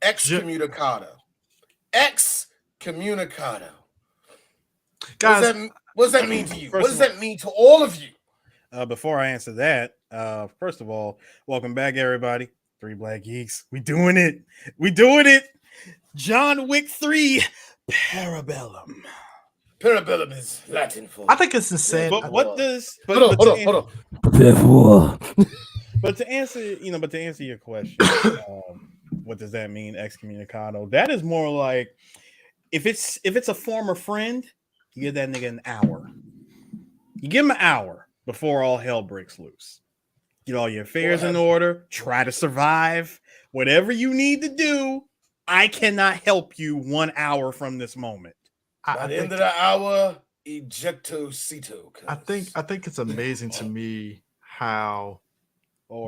Excommunicado. Excommunicado. Guys, what does that mean to you? What does that mean to all of you? Before I answer that, first of all, welcome back, everybody. Three Black Geeks. We doing it. We doing it. John Wick 3, Parabellum. Parabellum is Latin for. I think it's insane. But what does? Hold on. But to answer your question, what does that mean, excommunicado? That is more like if it's a former friend, you give that nigga an hour. You give him an hour before all hell breaks loose. Get all your affairs in order. Try to survive. Whatever you need to do, I cannot help you 1 hour from this moment. At the end of the hour, ejecto cito. I think it's amazing to me how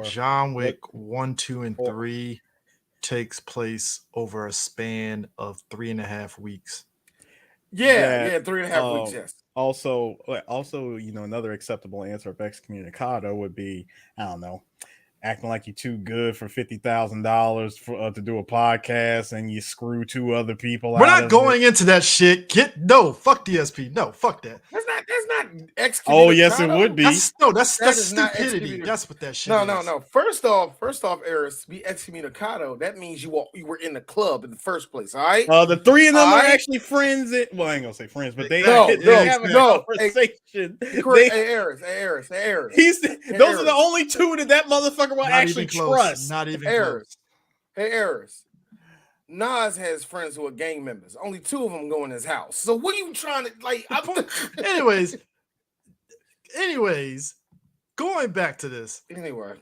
John Wick 1, 2, and 3 takes place over a span of 3.5 weeks. Yeah, 3.5 weeks. Yes. Also, another acceptable answer of excommunicado would be, I don't know, acting like you're too good for $50,000 to do a podcast and you screw 2 other people. We're not going into that shit. Fuck DSP. No, fuck that. That's not excommunicado. Oh yes, it would be. That's stupidity. That's what that shit is. No. First off, Eris, be excommunicado. That means you were in the club in the first place. All right. The 3 of them are actually friends. Well, I ain't gonna say friends, but they have a conversation. Hey, Eris. Those are the only 2 that motherfucker will actually trust. Not even close. Hey, Eris. Nas has friends who are gang members. Only 2 of them go in his house. So what are you trying to like? Anyways, going back to this. Anyway,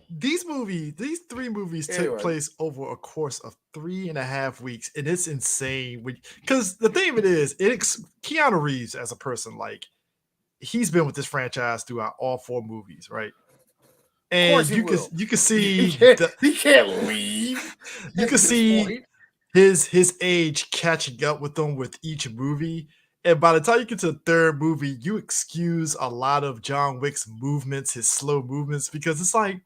these 3 movies take place over a course of 3.5 weeks, and it's insane. Because the thing of it is, Keanu Reeves as a person, like he's been with this franchise throughout all 4 movies, right? And you can see he can't leave. You can see his age catching up with them with each movie. And by the time you get to the 3rd movie, you excuse a lot of John Wick's movements, his slow movements, because it's like,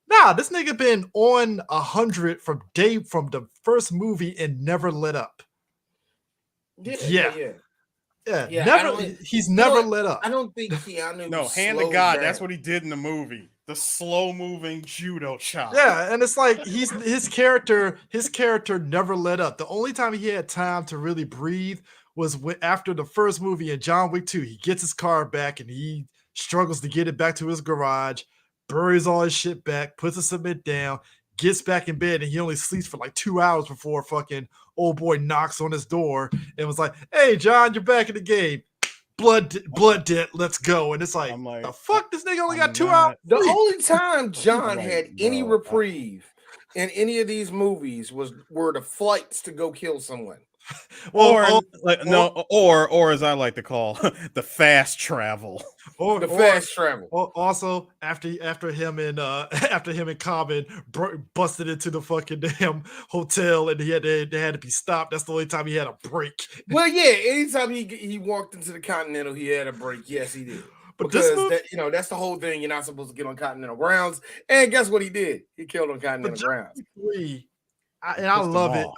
nah, this nigga been on 100 from the first movie and never let up. Yeah. He's never let up. I don't think Keanu. No, hand to God, down. That's what he did in the movie. The slow moving judo chop. Yeah, and it's like his character never let up. The only time he had time to really breathe was after the first movie in John Wick 2. He gets his car back and he struggles to get it back to his garage, buries all his shit back, puts the cement down, gets back in bed, and he only sleeps for like 2 hours before fucking old boy knocks on his door and was like, "Hey, John, you're back in the game. Blood debt, let's go." And it's like, the fuck? This nigga only got 2 hours. The only time John had any reprieve in any of these movies were the flights to go kill someone. Or as I like to call the fast travel. Fast travel. Also, after him and Common busted into the fucking damn hotel and they had to be stopped. That's the only time he had a break. Well, yeah, anytime he walked into the Continental, he had a break. Yes, he did. But that's the whole thing. You're not supposed to get on Continental grounds. And guess what he did? He killed on Continental grounds. I love it.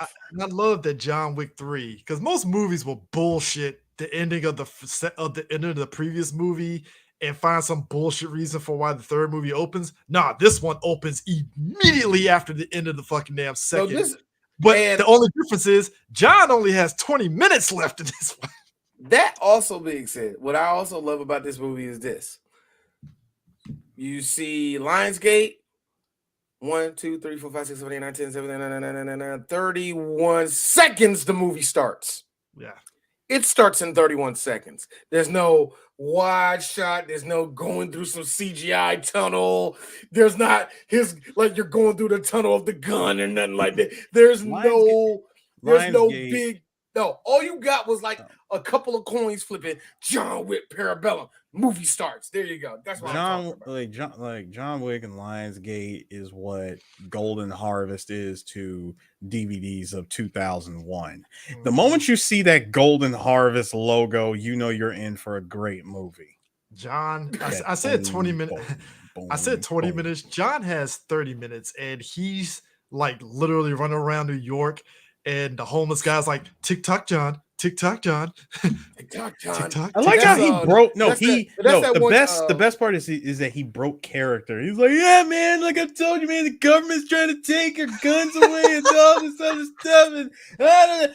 I love that John Wick 3, because most movies will bullshit the ending of the end of the previous movie and find some bullshit reason for why the 3rd movie opens. Nah, this one opens immediately after the end of the fucking damn second. The only difference is John only has 20 minutes left in this one. That also being said, what I also love about this movie is this. You see Lionsgate. 1, 2, 3, 4, 5, 6, 7, 8, 9, 10, 7, 8, 9, 9, 31 seconds the movie starts. Yeah. It starts in 31 seconds. There's no wide shot. There's no going through some CGI tunnel. There's not you're going through the tunnel of the gun or nothing like that. There's no big. No, all you got was like a couple of coins flipping. John Wick, Parabellum. Movie starts. There you go. That's what I'm talking about. John Wick and Lionsgate is what Golden Harvest is to DVDs of 2001. The moment you see that Golden Harvest logo, you know you're in for a great movie. John, I said 20 minutes. I said 20 minutes. John has 30 minutes, and he's like literally running around New York, and the homeless guy's like, "TikTok, John, TikTok, John, TikTok, John. TikTok." I like That's, how he broke. No, that's he that- that's no. that The one, best part is that he broke character. He's like, yeah, man. Like I told you, man. The government's trying to take your guns away and all this other stuff. And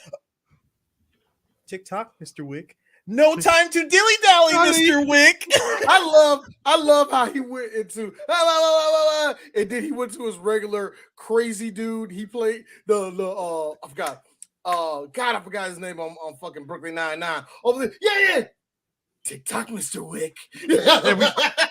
TikTok, Mr. Wick. No time to dilly dally, Mr. Wick. I love how he went into and then he went to his regular crazy dude. He played the I forgot. I forgot his name on fucking Brooklyn Nine-Nine. Over there, yeah. TikTok, Mr. Wick.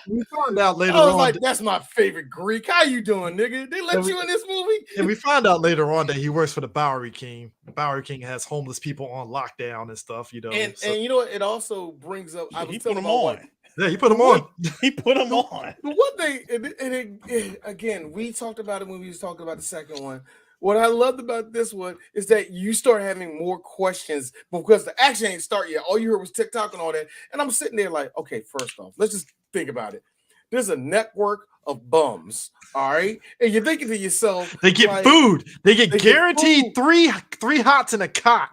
And we found out later I was on. like, that's my favorite Greek. How you doing, nigga? They let you in this movie? And we found out later on that he works for the Bowery King. The Bowery King has homeless people on lockdown and stuff, you know. And you know what? It also brings up. I was He put telling him my on. wife, Yeah, he put him on. He put him on. the one thing, and again, we talked about it when we was talking about the second one. What I loved about this one is that you start having more questions because the action ain't start yet. All you heard was TikTok and all that. And I'm sitting there like, okay, first off, let's just think about it. There's a network of bums, all right? And you're thinking to yourself, They get like, food. They get they get guaranteed food. three hots in a cot.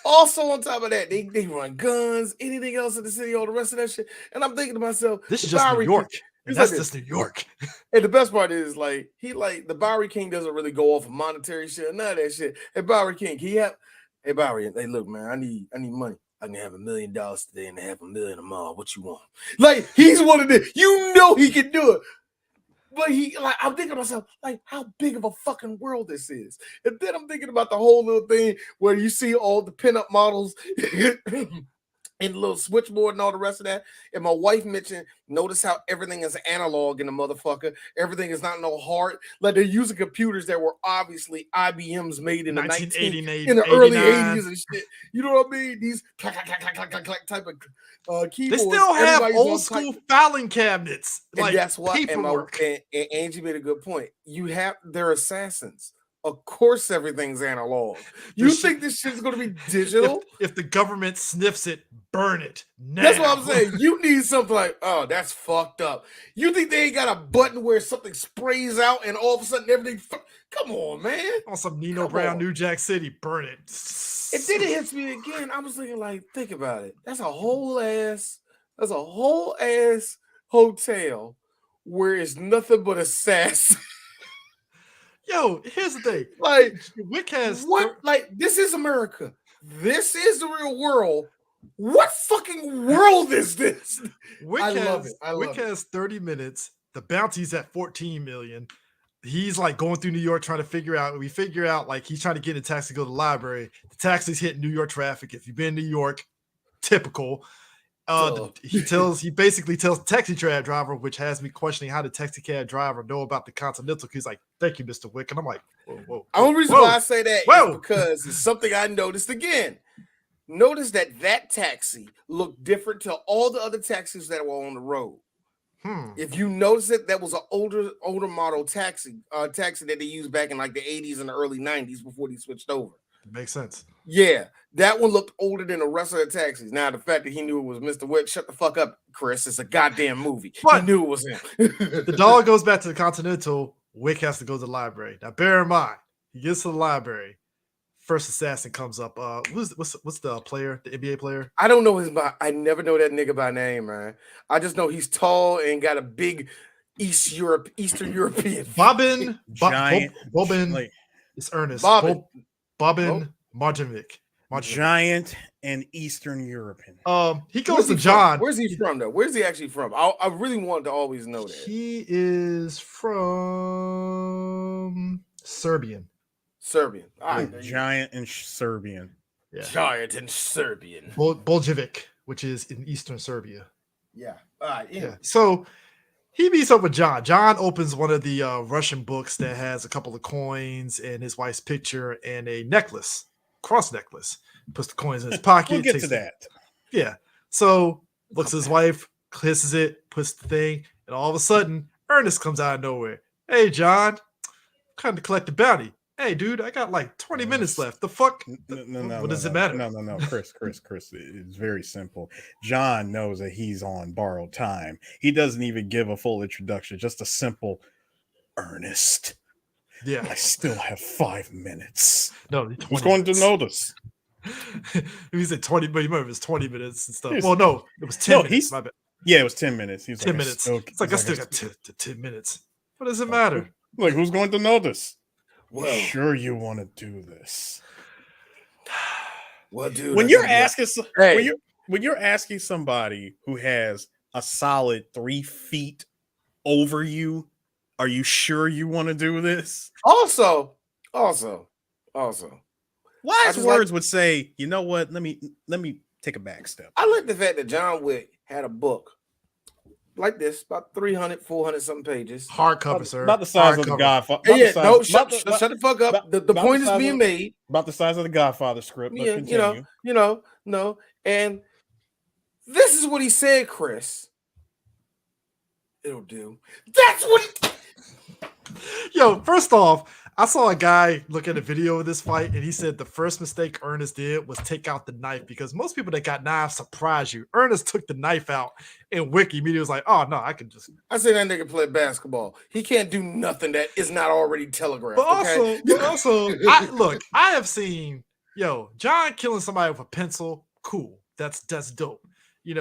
Also on top of that, they run guns, anything else in the city, all the rest of that shit. And I'm thinking to myself, This is the just New Bowery York. King- And he's that's like just New York. And the best part is like the Bowery King doesn't really go off of monetary shit, none of that shit. Hey Bowery King, hey Bowery, hey look, man, I need money. I can have $1 million today and have $1 million tomorrow. What you want? Like he's one of the, you know he can do it. But I'm thinking to myself, like, how big of a fucking world this is. And then I'm thinking about the whole little thing where you see all the pinup models and the little switchboard and all the rest of that. And my wife mentioned, notice how everything is analog in the motherfucker. Everything is not no hard. Like they're using computers that were obviously IBM's made in the 1989, in the early 80s and shit. You know what I mean? These clack, clack, clack, clack, clack, clack type of They keyboards. still have Everybody's old on school type. filing cabinets. And Like that's why paperwork. and Angie made a good point. They're assassins. Of course, everything's analog. You think this shit's gonna be digital? If the government sniffs it, burn it. Now. That's what I'm saying. You need something like, oh, that's fucked up. You think they ain't got a button where something sprays out and all of a sudden everything? Come on, man. On some Nino Brown, New Jack City, burn it. And then it hits me again. I was thinking, like, think about it. That's a whole ass hotel where it's nothing but assassins. Yo, here's the thing. Like, Wick has what? Like, this is America. This is the real world. What fucking world is this? Wick love it. Wick has 30 minutes. The bounty's at 14 million. He's like going through New York trying to figure out. We figure out like he's trying to get in a taxi to go to the library. The taxi's hitting New York traffic. If you've been in New York, typical. He basically tells the taxi cab driver, which has me questioning how the taxi cab driver know about the Continental. He's like, "Thank you, Mr. Wick," and I'm like, "Whoa." The only reason why I say that is because it's something I noticed again. Notice that taxi looked different to all the other taxis that were on the road. If you notice it, that was an older model taxi that they used back in like the 80s and the early 90s before they switched over. Makes sense. Yeah, that one looked older than the rest of the taxis. Now, the fact that he knew it was Mr. Wick, shut the fuck up, Chris. It's a goddamn movie. But he knew it was him. The dog goes back to the Continental. Wick has to go to the library. Now, bear in mind, he gets to the library. First assassin comes up. What's the player, the NBA player? I don't know I never know that nigga by name, man. I just know he's tall and got a big Eastern European. Bobbin. Giant. It's Ernest. Bobbin Marjanovic. Giant and Eastern European. He goes to John. Where's he from, though? Where's he actually from? I really wanted to always know that. He is from Serbian. Giant and Serbian. Yeah. Giant and Serbian. Boljevic, which is in Eastern Serbia. Yeah. All right. Yeah. So he meets up with John. John opens one of the Russian books that has a couple of coins and his wife's picture and a necklace, cross necklace. Puts the coins in his pocket. We'll get to that. Yeah. So looks at his wife, kisses it, puts the thing, and all of a sudden, Ernest comes out of nowhere. Hey, John, come to collect the bounty. Hey, dude, I got like 20 minutes left. The fuck? What does it matter? No, Chris. It's very simple. John knows that he's on borrowed time. He doesn't even give a full introduction, just a simple Ernest. Yeah. I still have 5 minutes. No, Who's 20 going minutes. to notice? He said 20, but you remember it was 20 minutes and stuff. He's- Well, no, it was 10 No, minutes. My bad. Yeah, it was 10 minutes. He's 10 like, minutes. It's like I still got 10 minutes. What does it matter? Like, who's going to notice? Well, Sure, you want to do this. well, dude. When you're asking, Hey. when you're asking somebody who has a solid 3 feet over you, are you sure you want to do this? Also, Wise words would say, you know what? Let me take a back step. I like the fact that John Wick had a book like this, about 300, 400 something pages. Hardcover, sir. About the size of the Godfather. Yeah, no, shut the fuck up. The point is being made. About the size of the Godfather script. Yeah, continue. No. And this is what he said, Chris. It'll do. That's what Yo, first off, I saw a guy look at a video of this fight, and he said the first mistake Ernest did was take out the knife, because most people that got knives surprise you. Ernest took the knife out, and Wick immediately was like, "Oh no, I can just." I said that nigga play basketball. He can't do nothing that is not already telegraphed. But also, I have seen John killing somebody with a pencil. Cool, that's dope. He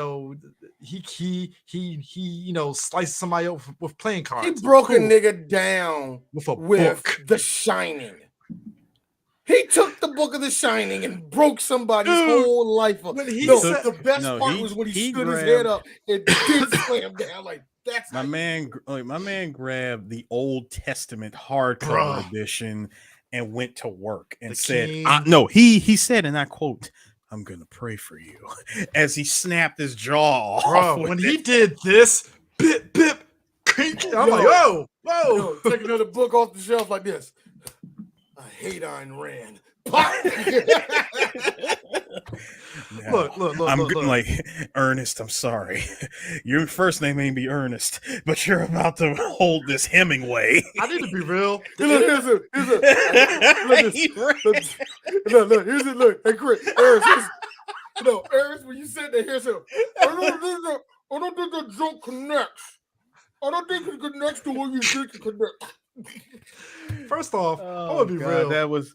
sliced somebody up with playing cards. He broke a nigga down with a book. The Shining. He took the book of The Shining and broke somebody's whole life up. The best part was when he stood his head up and did slam down like that's my man grabbed the Old Testament hardcover edition and went to work and said, he said, and I quote, "I'm gonna pray for you," as he snapped his jaw off. When he did this, bip, kink, I'm like, whoa. Take another book off the shelf like this. I hate Ayn Rand. Look. I'm like, Ernest, I'm sorry. Your first name may be Ernest, but you're about to hold this Hemingway. I need to be real. Look. Hey, Chris. Ernest, when you said that, here's him. I don't think the joke connects. I don't think it connects to what you think it connects. First off, I want to be real. That was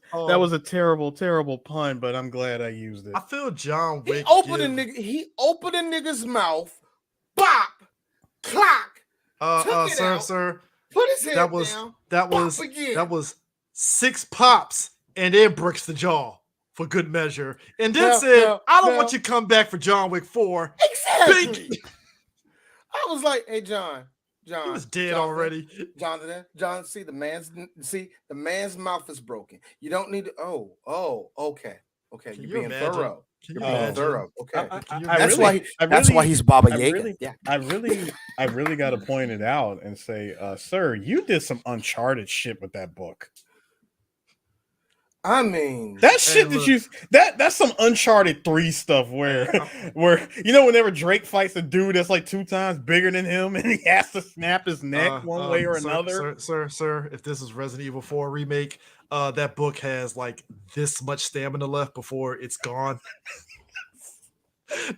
a terrible pun, but I'm glad I used it. I feel John Wick. He opened a nigga's mouth, bop, clock. Sir. Put his head down. That was 6 pops and then breaks the jaw for good measure, and then I don't want you to come back for John Wick 4. Exactly. I was like, hey, John, he was dead already. John, see the man's mouth is broken. You don't need to. Okay. You're being thorough. You're being thorough. Okay. That's why he's Baba Yaga. I really got to point it out and say, sir, you did some Uncharted shit with that book. I mean, that shit that's some Uncharted 3 stuff where whenever Drake fights a dude that's like 2 times bigger than him and he has to snap his neck one way or another. Sir, if this is Resident Evil 4 remake, that book has like this much stamina left before it's gone.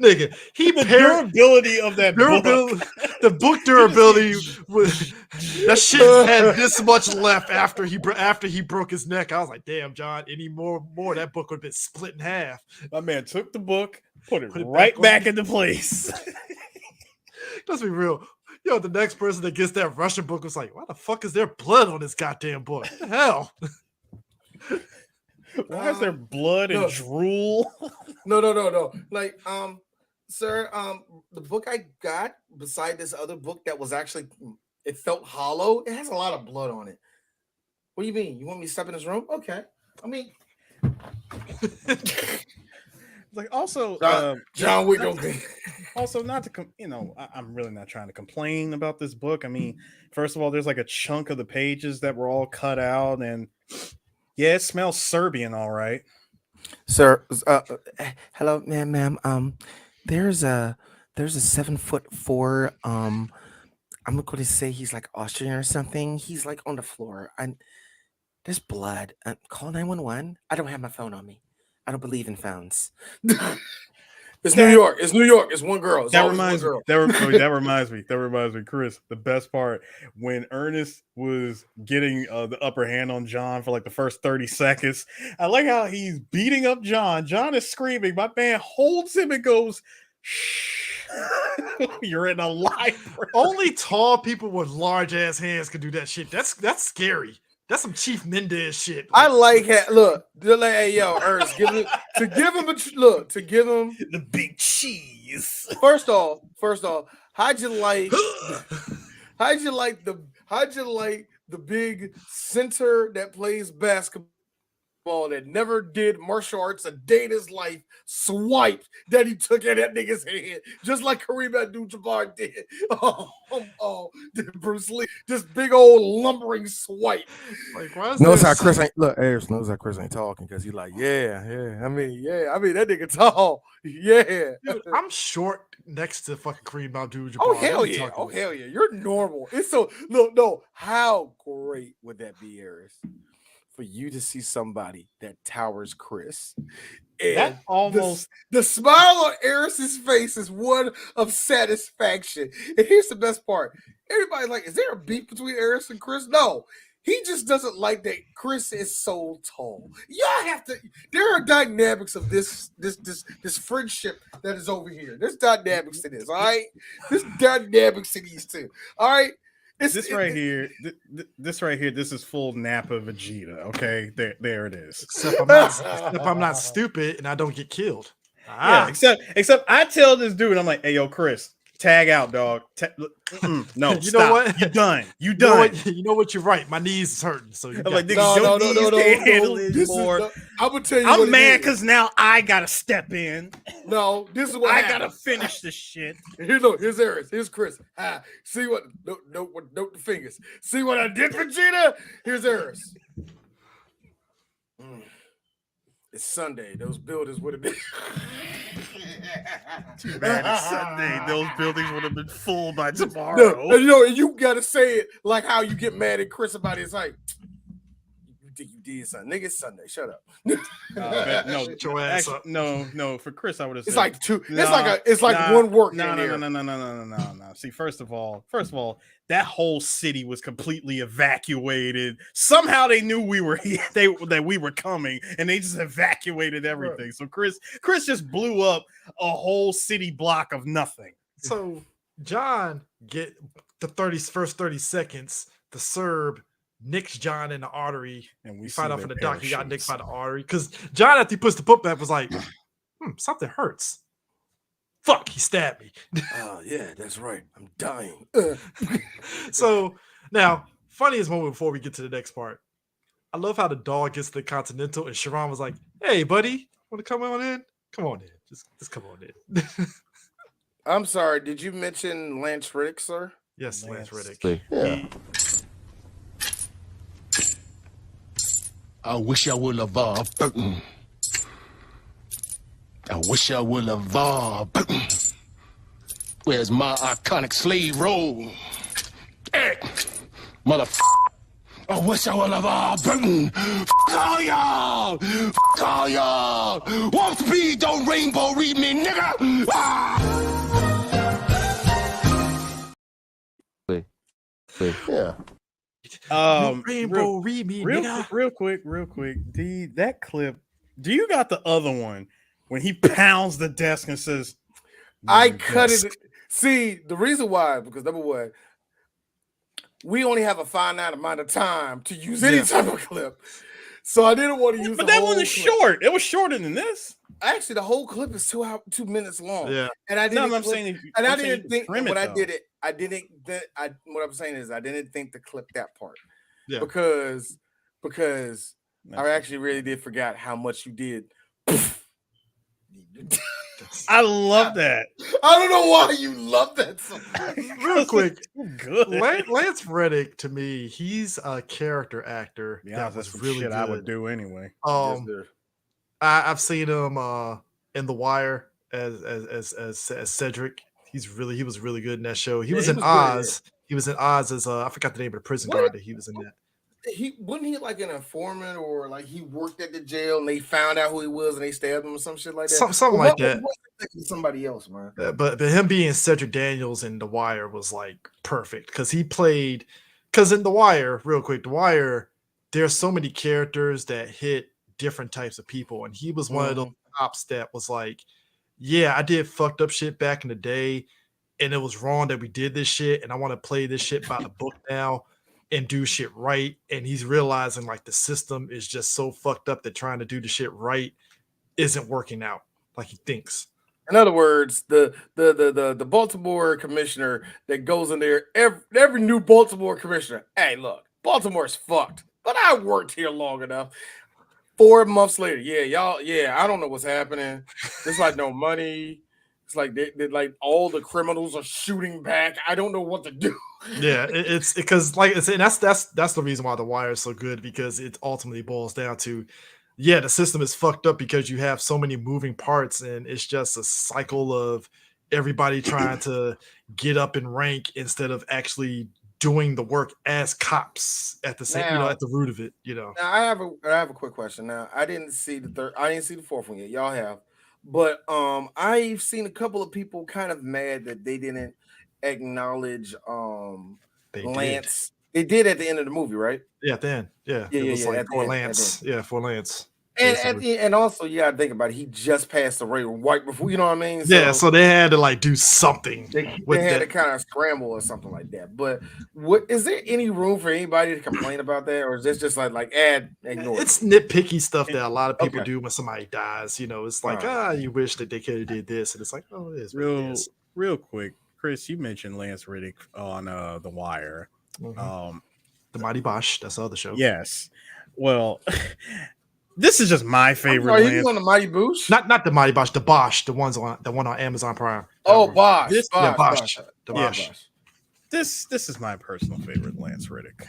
Nigga, durability of that book. The book durability was that shit had this much left after he broke his neck. I was like, damn, John, any more that book would have been split in half. My man took the book, put it right back into place. Let's be real. The next person that gets that Russian book was like, why the fuck is there blood on this goddamn book? What the hell? Why is there blood and drool? No. Like, sir, the book I got beside this other book that was actually, it felt hollow. It has a lot of blood on it. What do you mean? You want me to step in this room? Okay. I mean, like also, John Wick. Also, not to I'm really not trying to complain about this book. I mean, first of all, there's like a chunk of the pages that were all cut out, and yeah, it smells Serbian, all right. Sir, hello, ma'am. There's a 7'4". I'm going to say he's like Austrian or something. He's like on the floor, and there's blood. Call 911. I don't have my phone on me. I don't believe in phones. It's New York. It's New York. It's one girl. It's That always reminds one me. girl. That reminds me, Chris. The best part when Ernest was getting the upper hand on John for like the first 30 seconds. I like how he's beating up John. John is screaming. My man holds him and goes, "Shh, you're in a library." Only tall people with large ass hands can do that shit. That's scary. That's some Chief Mendez shit. I like that. Look, they're like, hey, yo, Ernest, give him The big cheese. First off, how'd you like the big center that plays basketball that never did martial arts a day in his life swipe that he took at that nigga's head, just like Kareem Abdul-Jabbar did. Did Bruce Lee, this big old lumbering swipe. Like, why is Notice there how so- Chris ain't notice how Chris ain't talking because he's like, yeah. I mean that nigga tall. Yeah. Dude, I'm short next to fucking Kareem Abdul-Jabbar. Oh What are hell you yeah! talking Oh about? hell yeah! You're normal. It's so no. How great would that be, Eris, for you to see somebody that towers Chris? And That almost the smile on Eris's face is one of satisfaction. And here's the best part: everybody's like, "Is there a beef between Eris and Chris?" No. He just doesn't like that Chris is so tall. Y'all have to. There are dynamics of this friendship that is over here. There's dynamics to this. All right. There's dynamics to these two. All right. this right here. This is full Napa Vegeta. Okay, there it is. Except I'm not stupid and I don't get killed. Yeah, except I tell this dude, I'm like, hey yo, Chris, tag out, dog. No, You stop. know what? You done. You You know done. what? You know what? You're right. My knees is hurting. So you I'm got like, it. nigga, your knees can't handle it This is anymore. I'm gonna tell you. I'm what mad it is. because now I gotta step in. No, this is what I happened. gotta finish this shit. Here's Eris. Here's Chris. See what? Note the fingers. See what I did, Vegeta? Here's Eris. It's Sunday. Those buildings would have been. Too bad it's Sunday. Those buildings would have been full by No, tomorrow. and you gotta say it like how you get mad at Chris about his height. You think you did something, nigga? It's Sunday. Shut up. No, Shut your ass actually, up. no. For Chris, I would have said It's like two. Nah, It's like one word. No. in there. No. See, first of all, that whole city was completely evacuated. Somehow they knew we were here, that we were coming, and they just evacuated everything. So Chris just blew up a whole city block of nothing. So John get the first 30 seconds. The Serb nicks John in the artery. And We see find out their from the doc he got nicked parachutes. by the artery because John, after he puts the foot back, was like, something hurts. Fuck, he stabbed me. Oh yeah, that's right. I'm dying. So now, funniest moment before we get to the next part. I love how the dog gets to the Continental and Sharon was like, "Hey, buddy, want to come on in? Come on in. Just come on in." I'm sorry. Did you mention Lance Riddick, sir? Yes, Lance Lance. Riddick. Yeah. I wish I would have I wish I would have Where's my iconic slave role? Motherfucker. I wish I would have all y'all! F all y'all! Warp speed, don't rainbow read me, nigga! Yeah. Rainbow read me, nigga. real quick. That clip. Do you got the other one when he pounds the desk and says, I "Mm, cut yes." it. See, the reason why, because number one, we only have a finite amount of time to use any Yeah. type of clip. So I didn't want to use But the that whole wasn't clip. short. It was shorter than this. Actually, the whole clip is 2 minutes long. Yeah. And I No, didn't I'm clip- saying, if you- and I'm I saying you didn't can think trim when I though. did it, I didn't what I'm saying is I didn't think to clip that part. Yeah. Because No. I actually really did forgot how much you did. I love that. I don't know why you love that so much. Real quick, Good. Lance Reddick, to me, he's a character actor Be that honest, was that's some really shit good. I would do anyway. Yes, sir. I've seen him in The Wire as Cedric. He was really good in that show. He Yeah, was he in was good, yeah. Oz. He was in Oz as I forgot the name of the prison What? guard that he was in that. he wasn't he like an informant or like he worked at the jail and they found out who he was and they stabbed him or some shit like that. Something Or like that. What somebody else, man? But him being Cedric Daniels in The Wire was like perfect because he played. Because in The Wire, real quick, The Wire, there's so many characters that hit different types of people, and he was one of those cops that was like, "Yeah, I did fucked up shit back in the day, and it was wrong that we did this shit, and I want to play this shit by the book now and do shit right." And he's realizing like the system is just so fucked up that trying to do the shit right isn't working out like he thinks. In other words, the Baltimore commissioner that goes in there, every new Baltimore commissioner, hey, look, Baltimore's fucked, but I worked here long enough. 4 months later, I don't know what's happening. There's like no money. It's like they like all the criminals are shooting back. I don't know what to do. Yeah, it's because like I said, that's the reason why The Wire is so good, because it ultimately boils down to, yeah, the system is fucked up because you have so many moving parts, and it's just a cycle of everybody trying to get up in rank instead of actually doing the work as cops at the same, Now, at the root of it, Now I have a quick question. Now I didn't see I didn't see the fourth one yet. Y'all have, but I've seen a couple of people kind of mad that they didn't acknowledge They Lance. They did at the end of the movie, right? Yeah, then it was like for Lance. Yeah, for Lance. And also, you gotta think about it. He just passed away right before, you know what I mean? So they had to like do something. They had to kind of scramble or something like that. But what is there any room for anybody to complain about that, or is this just like ignore? It's nitpicky stuff that a lot of people do when somebody dies. It's like you wish that they could have did this, and it's like, oh, it is real quick. Chris, you mentioned Lance Reddick on The Wire. Mm-hmm. The Mighty Bosch, that's the other show. Yes. Well, this is just my favorite. Are you on the Mighty Boosh? Not the Mighty Bosch, the Bosch, the one on Amazon Prime. Bosch. Bosch. The Bosch. This is my personal favorite, Lance Reddick.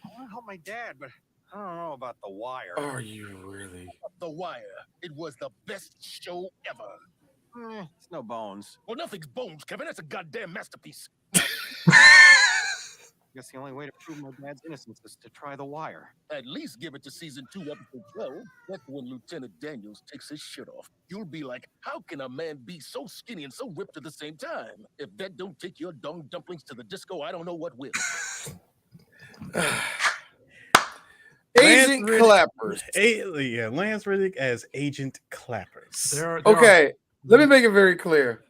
I want to help my dad, but I don't know about The Wire. Are you really? The Wire. It was the best show ever. It's no bones. Well, nothing's bones, Kevin. That's a goddamn masterpiece. I guess the only way to prove my dad's innocence is to try The Wire. At least give it to season 2, episode 12. That's when Lieutenant Daniels takes his shit off. You'll be like, how can a man be so skinny and so ripped at the same time? If that don't take your dung dumplings to the disco, I don't know what will. Agent Clappers. Lance Reddick as Agent Clappers. Okay, let me make it very clear.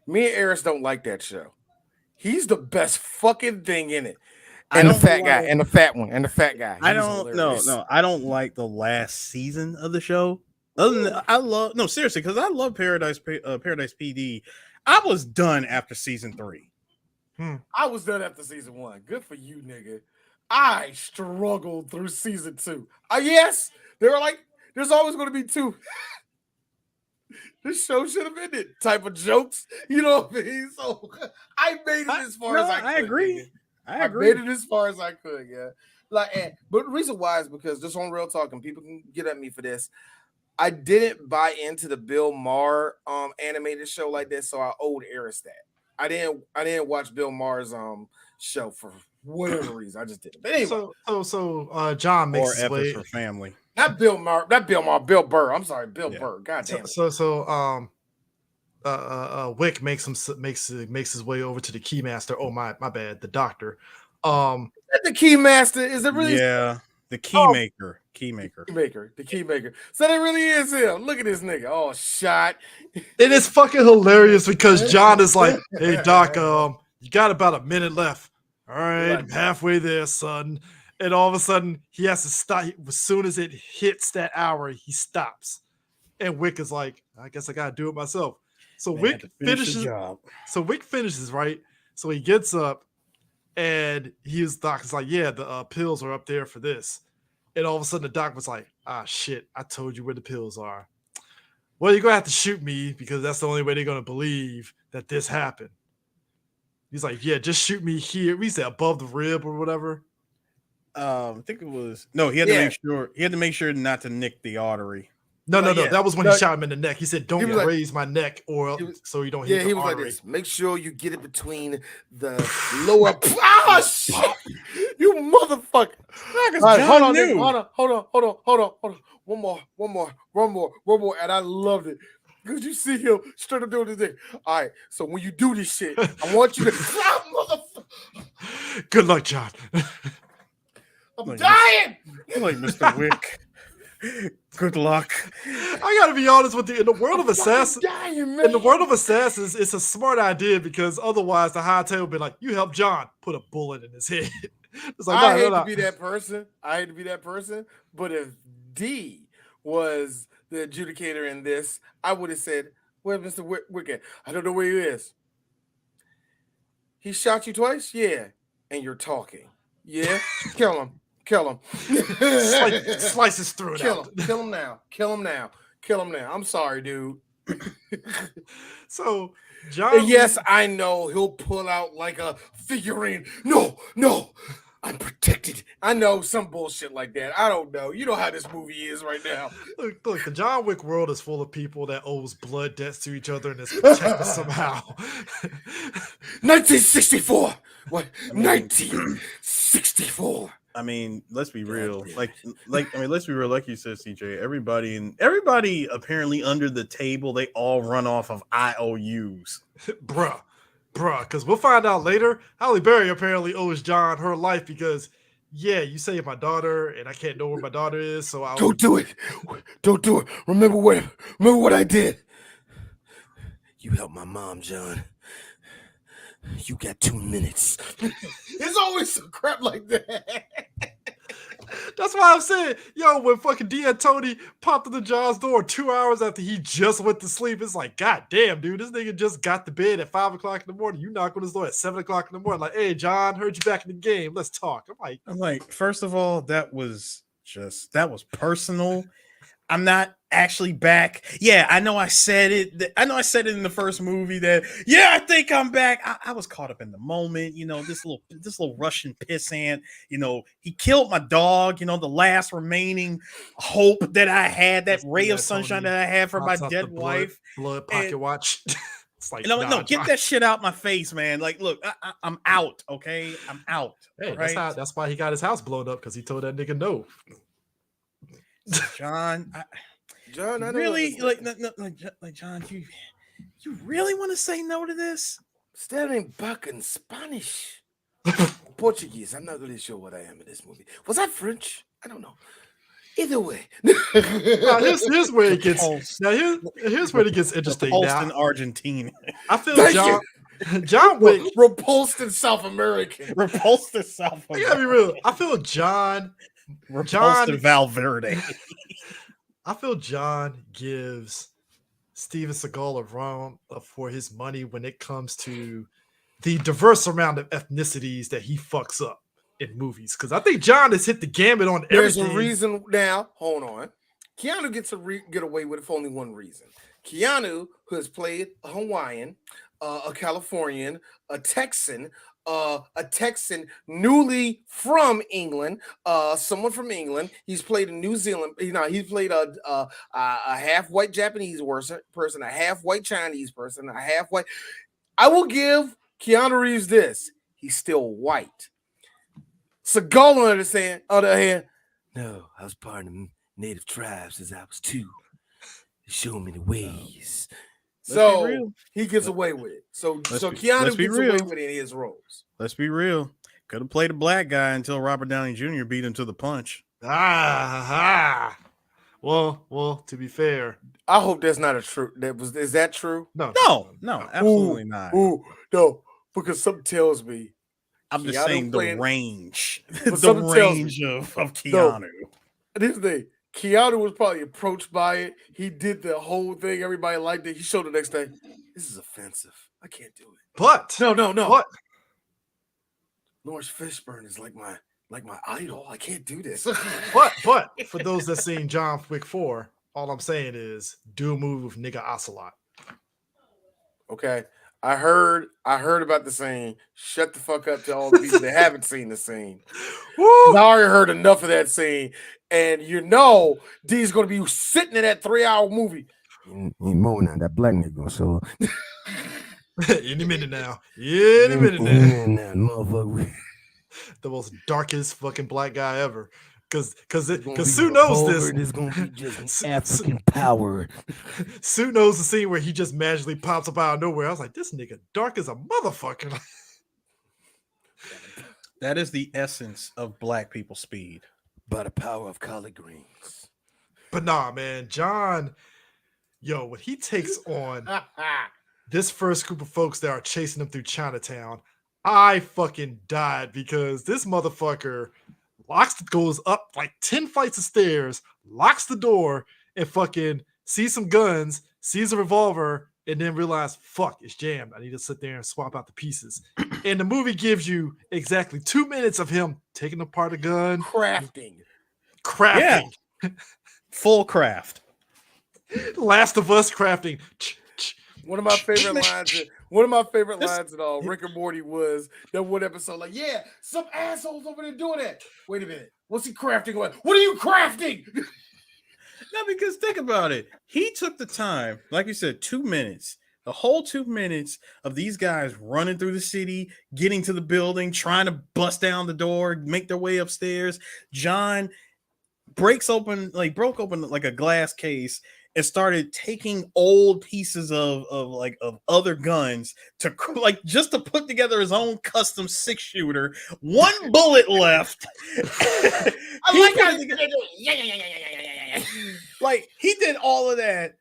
Me and Eris don't like that show. He's the best fucking thing in it. And the fat guy, and the fat one, and the fat guy. I don't like the last season of the show. Other than seriously, because I love Paradise PD. I was done after season 3. I was done after season 1. Good for you, nigga. I struggled through season 2. Yes, they were like, there's always going to be 2. This show should have ended type of jokes. You know what I mean? So I made it as far as I could. I agree. I made it as far as I could, yeah. But the reason why is because just on Real Talk, and people can get at me for this. I didn't buy into the Bill Maher animated show like this, so I owed Eris that. I didn't watch Bill Maher's show for whatever reason. I just didn't. But anyway. So John makes his way for family. Not Bill Maher, Bill Burr. I'm sorry, Bill Burr. God damn it. So Wick makes his way over to the Keymaster. Oh my bad, the doctor. Is that the Keymaster? Is it really? Yeah, the Keymaker. The Keymaker. So that really is him. Look at this nigga. Oh, shot. It is fucking hilarious because John is like, "Hey Doc, you got about a minute left. All right, I'm halfway there, son." And all of a sudden, he has to stop. As soon as it hits that hour, he stops. And Wick is like, "I guess I gotta do it myself." So Wick finishes. So Wick finishes, right? So he gets up, and Doc is like, "Yeah, the pills are up there for this." And all of a sudden, the doc was like, "Ah, shit! I told you where the pills are. Well, you're gonna have to shoot me because that's the only way they're gonna believe that this happened." He's like, "Yeah, just shoot me here." We said above the rib or whatever. I think it was he had to make sure not to nick the artery. No, Like, no. yeah. That was when No, he shot him in the neck. He said, "Don't he was like- raise my neck, or he was- so you don't Yeah, hit he the was like artery." this. Make sure you get it between the lower. Ah, shit! You motherfucker! All right, hold on, nigga. Hold on. One more. And I loved it. Because you see him straight up doing this thing. All right, so when you do this shit, I want you to motherfucker. Good luck, John. I'm Like, dying. like Mr. Wick. Good luck. I gotta be honest with you. In the world of I'm fucking assassins, dying, man. in the world of assassins, it's a smart idea because otherwise the high tail would be like, "You help John, put a bullet in his head." It's like, I no, hate no. to be that person. But if D was the adjudicator in this, I would have said, "Where's Mr. Wick? I don't know where he is. He shot you twice? Yeah. And you're talking. Yeah? Kill him. Slices through it out. Kill him now. I'm sorry, dude. So John, And yes, I know he'll pull out like a figurine. No, I'm protected. I know some bullshit like that. I don't know. You know how this movie is right now. look, the John Wick world is full of people that owes blood debts to each other and is protected somehow. 1964. What? 1964. I mean, let's be real. Let's be real. Like you said, CJ, everybody apparently under the table, they all run off of IOUs. Bruh, because we'll find out later. Halle Berry apparently owes John her life because, yeah, you saved my daughter, and I can't know where my daughter is, so I'll Don't do it. Remember what I did. You helped my mom, John. You got 2 minutes. It's always some crap like that. That's why I'm saying, yo, when fucking D and Tony popped into John's door 2 hours after he just went to sleep, it's like, God damn, dude, this nigga just got to bed at 5 o'clock in the morning. You knock on his door at 7 o'clock in the morning, like, hey, John, heard you back in the game. Let's talk. I'm like, first of all, that was personal. I'm not actually back. Yeah, I know I said it. I know I said it in the first movie that, yeah, I think I'm back. I was caught up in the moment. You know, this little Russian pissant, you know, he killed my dog, you know, the last remaining hope that I had, that ray of sunshine that I had for my dead wife. Blood pocket watch. It's like, no, get that shit out my face, man. Like, look, I'm out, okay? I'm out. Hey, right? that's why he got his house blown up, because he told that nigga no. John, John, I really don't like John, you really want to say no to this? Standing back in Spanish. Portuguese. I'm not really sure what I am in this movie. Was that French? I don't know. Either way. Now, here's where it gets. Now here's where it gets interesting. Repulsed Now, in Argentina. I feel John Wick repulsed in South American. Repulsed in South I America. gotta be real. I feel John Repulsed in Valverde. I feel John gives Steven Seagal a run for his money when it comes to the diverse amount of ethnicities that he fucks up in movies. Because I think John has hit the gamut on There's everything. a reason now. Hold on. Keanu gets to get away with it for only one reason. Keanu, who has played a Hawaiian, a Californian, a Texan newly from England, someone from England. He's played in New Zealand. You know, he's played a half white Japanese person, a half white Chinese person, a half white. I will give Keanu Reeves this. He's still white. Seagal, on the other hand, no, I was part of the native tribes as I was 2. Show me the ways. So he gets away with it. So Keanu gets away with it in his roles. Let's be real. Could have played a black guy until Robert Downey Jr. beat him to the punch. Well, to be fair, I hope that's not true. Is that true? No, absolutely not. No, because something tells me. I'm just saying the range. The range of Keanu. No, this is the thing. Keanu was probably approached by it. He did the whole thing. Everybody liked it. He showed the next day. This is offensive. I can't do it. But no. What? Lawrence Fishburne is like my idol. I can't do this. but for those that seen John Wick 4, all I'm saying is do a move with nigga Ocelot. Okay. I heard about the scene. Shut the fuck up to all the people that haven't seen the scene. I already heard enough of that scene. And you know D's gonna be sitting in that 3-hour movie. Ain't more now. That black nigga. So Any minute now. Any minute now. motherfucker. The most darkest fucking black guy ever. Because Gonna be Sue knows this. revolver, it's gonna be just Sue- African power. Sue knows the scene where he just magically pops up out of nowhere. I was like, this nigga dark as a motherfucker. That is the essence of black people speed. By the power of collard greens. But nah, man, John, when he takes on this first group of folks that are chasing him through Chinatown, I fucking died because this motherfucker goes up like 10 flights of stairs, locks the door, and fucking sees some guns, sees a revolver, and then realize, fuck, it's jammed. I need to sit there and swap out the pieces. And the movie gives you exactly 2 minutes of him taking apart a gun, Crafting. Full craft. Last of Us crafting. One of my favorite lines. One of my favorite lines at all, Rick and Morty, was that one episode. Like, yeah, some assholes over there doing that. Wait a minute, what's he crafting? What are you crafting? No, because think about it. He took the time, like you said, 2 minutes. The whole 2 minutes of these guys running through the city, getting to the building, trying to bust down the door, make their way upstairs. John broke open like a glass case and started taking old pieces of other guns to just to put together his own custom 6-shooter. One bullet left. I like how like he did all of that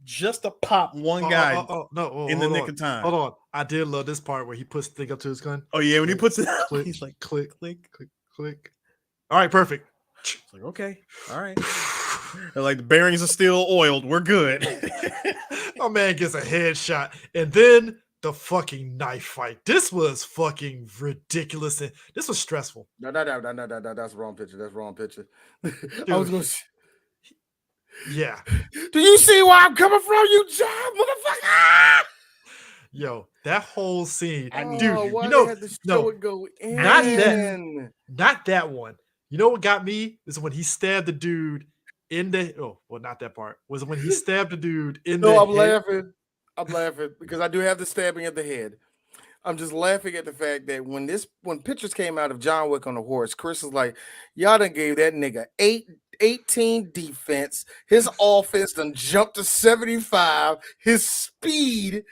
just to pop one guy in the nick of time. Hold on. I did love this part where he puts the thing up to his gun. Oh yeah, when he puts it up, Click, he's like click, click, click, click. All right, perfect. It's like, okay, all right. They're like, the bearings are still oiled. We're good. My man gets a headshot. And then the fucking knife fight. This was fucking ridiculous. And this was stressful. No. That's the wrong picture. That's the wrong picture. Dude, I was gonna. Yeah. Do you see where I'm coming from, you job, motherfucker? Yo, that whole scene. Oh, Dude, why you know, they had to show no, it go in? not that one. You know what got me is when he stabbed the dude in the not that part. Was when he stabbed the dude in the I'm head. laughing. I'm laughing because I do have the stabbing at the head. I'm just laughing at the fact that when pictures came out of John Wick on the horse, Chris was like, y'all done gave that nigga 18 defense. His offense done jumped to 75. His speed.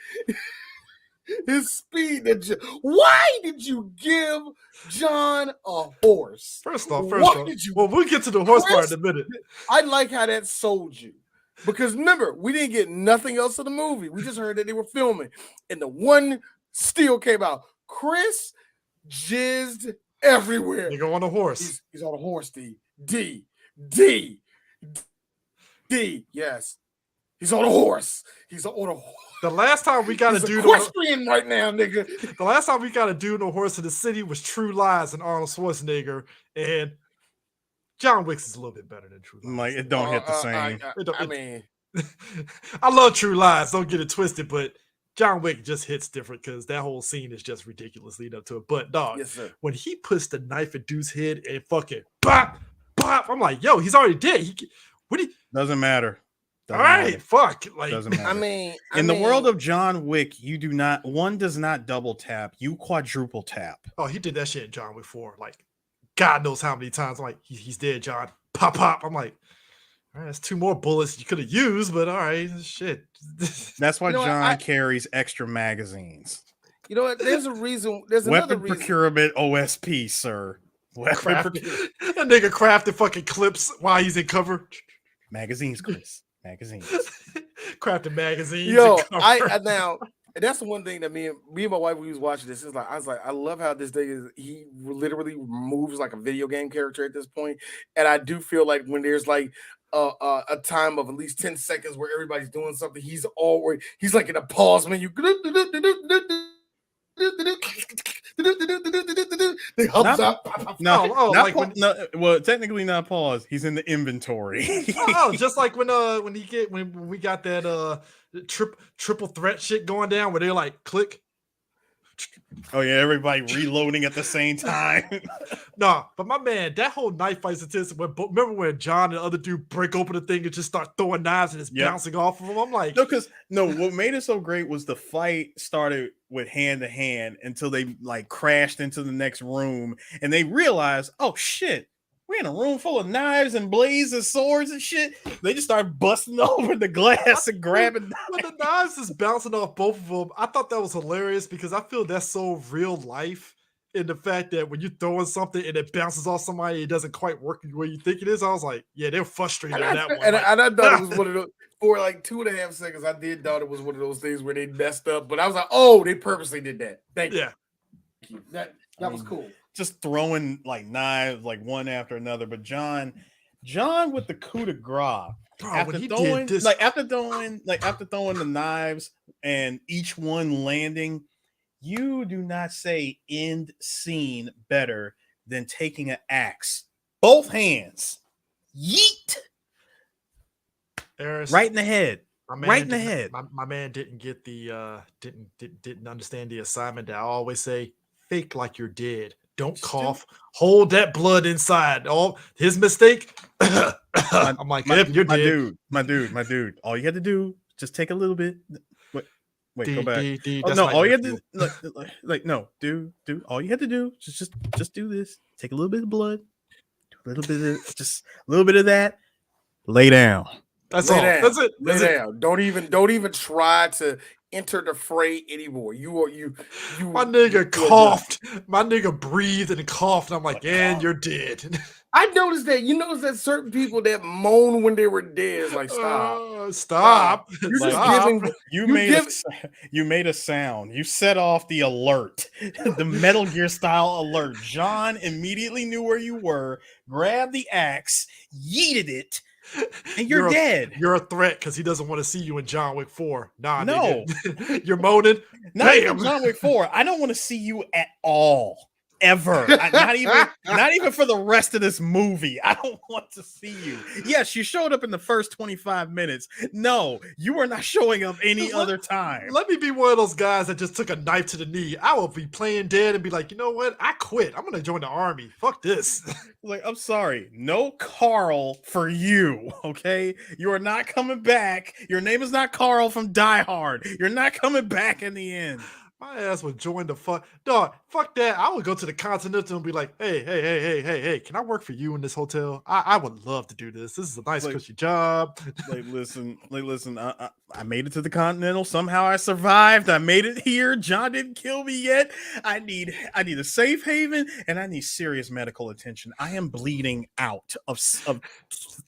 Why did you give John a horse? First off, did you? well, we'll get to the horse part Chris, in a minute. I like how that sold you. Because remember, we didn't get nothing else of the movie. We just heard that they were filming. And the one still came out. Chris jizzed everywhere. Nigga on a horse. He's on a horse, D. Yes. He's on a horse. The last time we got a dude equestrian right now, nigga. The last time we got a dude on a horse in the city was True Lies and Arnold Schwarzenegger, and John Wick's is a little bit better than True Lies. Like, it don't hit the same. I love True Lies. Don't get it twisted, but John Wick just hits different because that whole scene is just ridiculous leading up to it. But dog, yes, sir. When he puts the knife at dude's head and fucking bop, bop, I'm like, yo, he's already dead. Doesn't matter. All right, fuck. Like, doesn't matter. In the world of John Wick, one does not double tap, you quadruple tap. Oh, he did that shit in John Wick 4. Like, God knows how many times. I'm like, he's dead, John. Pop, pop. I'm like, all right, that's 2 more bullets you could have used, but all right, shit. That's why John carries extra magazines. You know what? There's a reason. There's another reason. Weapon procurement OSP, sir. That nigga crafted fucking clips while he's in cover. Magazines, Chris. Magazines. Crafted magazines. Yo, now that's the one thing that me and my wife, we was watching this. I was like, I love how this day he literally moves like a video game character at this point. And I do feel like when there's like a time of at least 10 seconds where everybody's doing something, he's like in a pause menu. Technically not pause. He's in the inventory. Just like when we got that triple threat shit going down where they're like click, Oh yeah, everybody reloading at the same time. No, but my man, that whole knife fight's intense. Remember when John and the other dude break open the thing and just start throwing knives and it's Yep. bouncing off of them? I'm like, what made it so great was the fight started with hand to hand until they like crashed into the next room and they realized, oh shit, we're in a room full of knives and blades and swords and shit. They just started busting over the glass and grabbing when the knives is bouncing off both of them. I thought that was hilarious because I feel that's so real life. In the fact that when you're throwing something and it bounces off somebody, it doesn't quite work the way you think it is. I was like, yeah, they're frustrated on that one. And I thought it was one of those, for like 2.5 seconds, I did thought it was one of those things where they messed up, but I was like, oh, they purposely did that. Thank you. That was cool. Just throwing like knives like one after another. But John with the coup de grace. After throwing the knives and each one landing, you do not say end scene better than taking an axe, both hands, yeet, Eris, right in the head, right in the didn't- head. My man didn't get the didn't understand the assignment that I always say: fake like you're dead. Don't cough. Hold that blood inside. Oh, his mistake. I'm like, you're dead. My dude. All you had to do, just take a little bit. Wait, go back. Oh, no, all you had to no, dude. All you had to do, just do this. Take a little bit of blood, a little bit of that. Lay down. That's all. That's it. Lay down. Don't even try to enter the fray anymore. You my nigga coughed. My nigga breathed and coughed. And I'm like, and you're dead. I noticed that. You notice that certain people that moan when they were dead. It's like, stop. You're like, just giving. You made a sound. You set off the alert, the Metal Gear style alert. John immediately knew where you were, grabbed the axe, yeeted it, and you're dead. You're a threat because he doesn't want to see you in John Wick 4. Nah, no. You're moaning. Not even John Wick 4. I don't want to see you at all. Ever. Not even for the rest of this movie. I don't want to see you. Yes, you showed up in the first 25 minutes. No, you are not showing up any other time. Let me be one of those guys that just took a knife to the knee. I will be playing dead and be like, you know what? I quit. I'm going to join the army. Fuck this. Like, I'm sorry. No Carl for you, okay? You are not coming back. Your name is not Carl from Die Hard. You're not coming back in the end. My ass would join the fuck. Dog, fuck that. I would go to the Continental and be like, hey, can I work for you in this hotel? I would love to do this. This is a nice, cushy job. Listen, I made it to the Continental. Somehow I survived. I made it here. John didn't kill me yet. I need a safe haven and I need serious medical attention. I am bleeding out of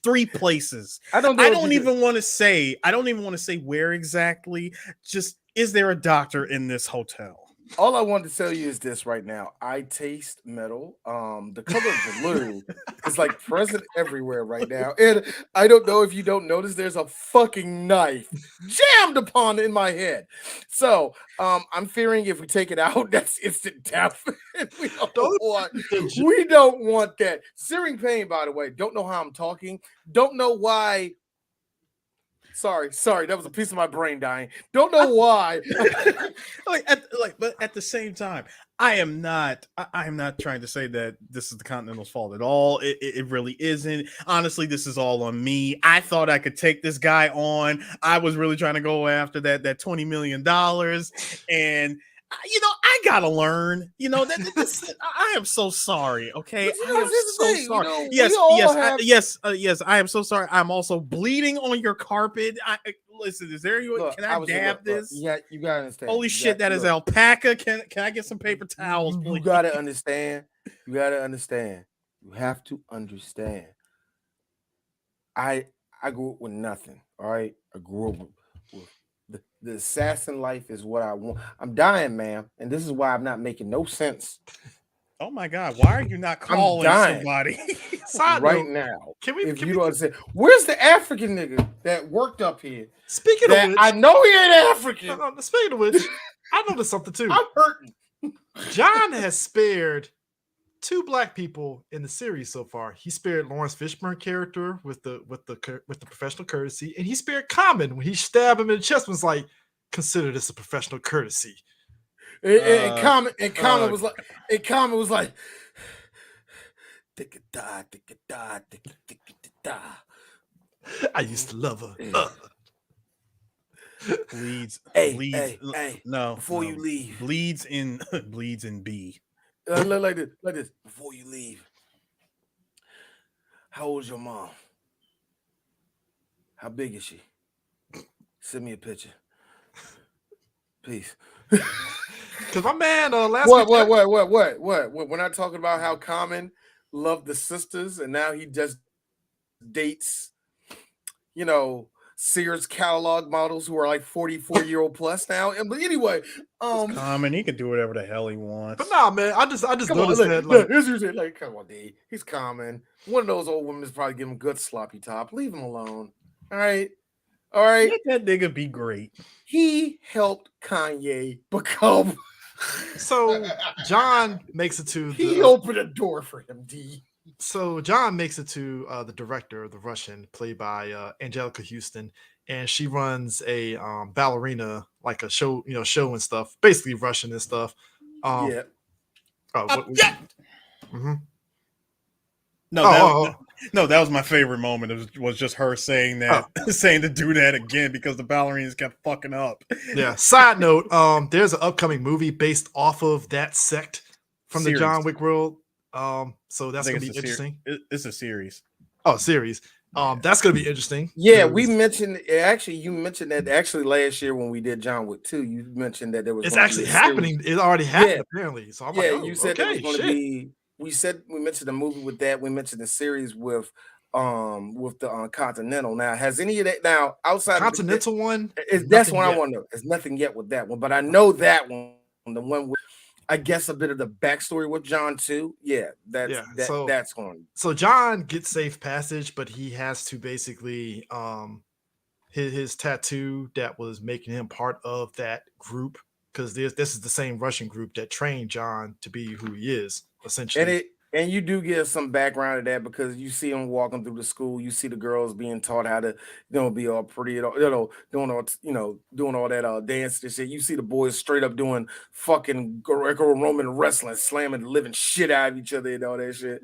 3 places. I don't even want to say where exactly. Just, is there a doctor in this hotel? All I want to tell you is this right now. I taste metal. The color blue is like present everywhere right now. And I don't know if you don't notice, there's a fucking knife jammed upon in my head. So I'm fearing if we take it out, that's instant death. we don't want that. Searing pain, by the way. Don't know how I'm talking. Don't know why. Sorry, that was a piece of my brain dying. Don't know why. But at the same time, I am not trying to say that this is the Continental's fault at all. It really isn't. Honestly, this is all on me. I thought I could take this guy on. I was really trying to go after that $20 million, and I gotta learn. I am so sorry. Okay, I am so sorry. Yes, I am so sorry. I'm also bleeding on your carpet. Listen, is there you? Can I dab this? Yeah, you gotta understand. Holy shit, that is alpaca. Can I get some paper towels, please? You gotta understand. You have to understand. I grew up with nothing. All right, I grew up with the assassin life is what I want. I'm dying, ma'am, and this is why I'm not making no sense. Oh my God, why are you not calling somebody right now? If you don't understand, where's the African nigga that worked up here? Speaking of which, I know he ain't African. Speaking of which, I noticed something too. I'm hurting. John has spared 2 black people in the series so far. He spared Lawrence Fishburne character with the professional courtesy, and he spared Common when he stabbed him in the chest. Was like, consider this a professional courtesy. And comment was uh, like, "Tick-a-da, tick-a-da, tick-a-da." I used to love her. bleeds. Hey, No, before you leave, bleeds in bleeds in B. like this. Before you leave, how old's your mom? How big is she? Send me a picture. Peace. Because my man, last What? week, We're not talking about how Common loved the sisters, and now he just dates, Sears catalog models who are like 44-year-old plus now. But anyway, Common, he can do whatever the hell he wants. but nah, man, I just come on, noticed that like here's usually like, come on, D. He's Common. One of those old women is probably giving him good sloppy top. Leave him alone. All right. Let that nigga be great. He helped Kanye become. so John makes it to He the opened a door for him, D. so John makes it to the director, the Russian, played by Angelica Houston, and she runs a ballerina, like a show, show and stuff, basically Russian and stuff. Yeah. Mhm. No, that was my favorite moment. It was just her saying that, saying to do that again because the ballerinas kept fucking up. Yeah. Side note, there's an upcoming movie based off of that sect from the John Wick world. So that's gonna be interesting. It's a series. Oh, series. That's gonna be interesting. Yeah, we mentioned you mentioned that actually last year when we did John Wick 2, you mentioned that there was it's actually happening. It already happened apparently. So I'm like, you said there was going to be. We mentioned the movie with that. We mentioned the series with the Continental. Now, has any of that outside Continental one? That's what I want to know. There's nothing yet with that one, but I know that one. The one with, I guess, a bit of the backstory with John too. Yeah, that's going. So John gets safe passage, but he has to basically his tattoo that was making him part of that group, because this is the same Russian group that trained John to be who he is essentially. And you do get some background of that because you see them walking through the school. You see the girls being taught how to, be all pretty, doing all, doing all that dance and shit. You see the boys straight up doing fucking Greco-Roman wrestling, slamming the living shit out of each other and all that shit.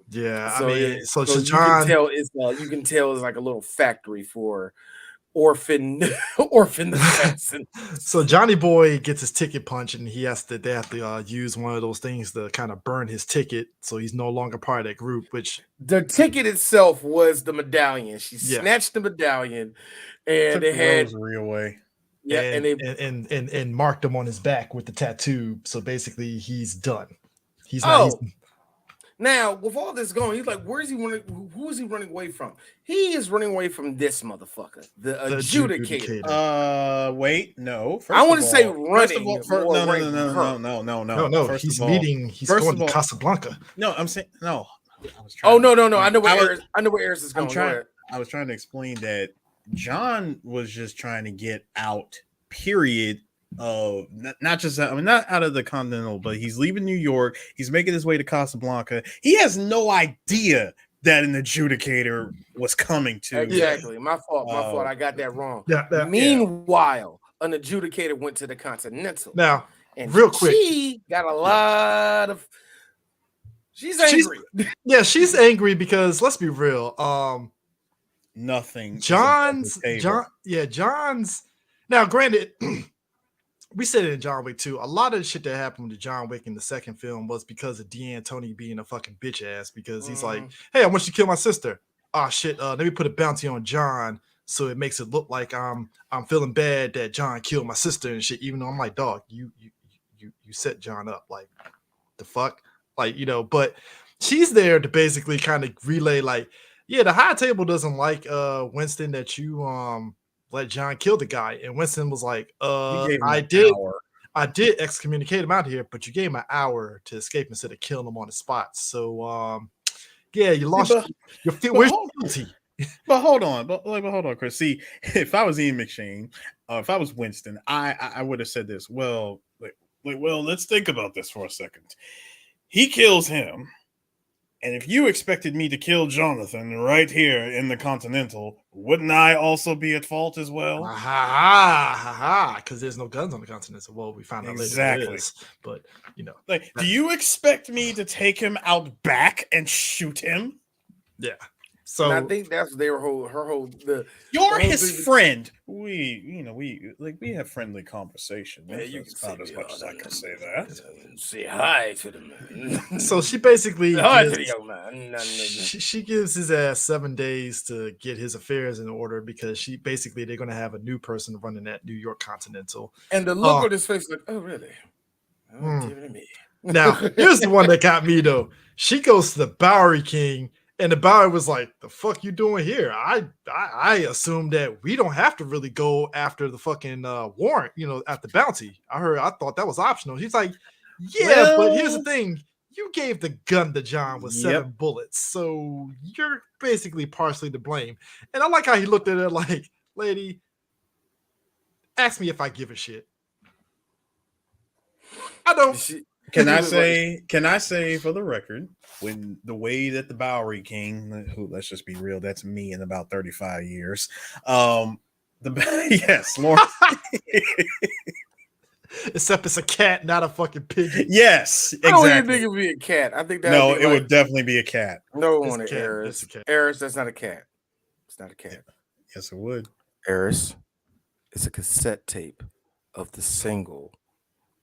Yeah, so, I mean, so John, you can tell it's like a little factory for orphan assassins. So Johnny Boy gets his ticket punched, and they have to use one of those things to kind of burn his ticket, so he's no longer part of that group. Which the ticket itself was the medallion. She snatched the medallion, and they had rosary away. Yeah, and marked him on his back with the tattoo. So basically, he's done. He's now, with all this going, he's like, where is he running? Who is he running away from? He is running away from this motherfucker, the adjudicator. Wait, no. I want to say running. No. He's going to Casablanca. No, I'm saying no. No. I know where Eris is going. I was trying to explain that John was just trying to get out. Period. Not out of the Continental, but he's leaving New York. He's making his way to Casablanca. He has no idea that an adjudicator was coming to. Exactly. My fault. I got that wrong. Meanwhile, an adjudicator went to the Continental. Now, and real quick, she got a lot of. She's angry. She's angry because let's be real. Nothing. John's. Now, granted. We said it in John Wick 2. A lot of the shit that happened to John Wick in the second film was because of D'Antoni being a fucking bitch ass. Because he's like, "Hey, I want you to kill my sister." Oh shit! Let me put a bounty on John, so it makes it look like I'm feeling bad that John killed my sister and shit. Even though I'm like, dog, you set John up, like the fuck, like But she's there to basically kind of relay, like, yeah, the high table doesn't like Winston that you let John kill the guy. And Winston was like, I did excommunicate him out here, but you gave him an hour to escape instead of killing him on the spot. So you lost your fealty. But hold on, Chris. See, if I was Ian McShane, if I was Winston, I would have said this. Well, let's think about this for a second. He kills him. And if you expected me to kill Jonathan right here in the Continental, wouldn't I also be at fault as well? Ha ha ha ha! Because there's no guns on the Continental. Well, we found out later Exactly. there is, but Like, do you expect me to take him out back and shoot him? yeah. And I So think that's her whole You're whole his thing- friend. We have friendly conversation. Yeah, you That's can about say as much as I can say that. Say hi to the man. so she basically hi to the gives, young man. she gives his ass 7 days to get his affairs in order because they're going to have a new person running that New York Continental. And the look on his face, like, oh really? Oh, Hmm. give it to me. Now, here's the one that got me though. She goes to the Bowery King, and the Bowery was like, "The fuck you doing here?" I assumed that we don't have to really go after the fucking warrant, at the bounty. I thought that was optional. He's like, "Yeah, but here's the Well- thing: you gave the gun to John with 7 bullets, so you're basically partially to blame." And I like how he looked at her like, "Lady, ask me if I give a shit." I don't. Can I say for the record, when the way that the Bowery King, who, let's just be real, that's me in about 35 years. Yes, Lauren. Except it's a cat, not a fucking pigeon. Yes, I don't even exactly. think it'd be a cat. I think that No, would be it would definitely be a cat. No It's one a at cat. Eris. It's a cat. Eris, that's not a cat. It's not a cat. Yes, it would. Eris, it's a cassette tape of the single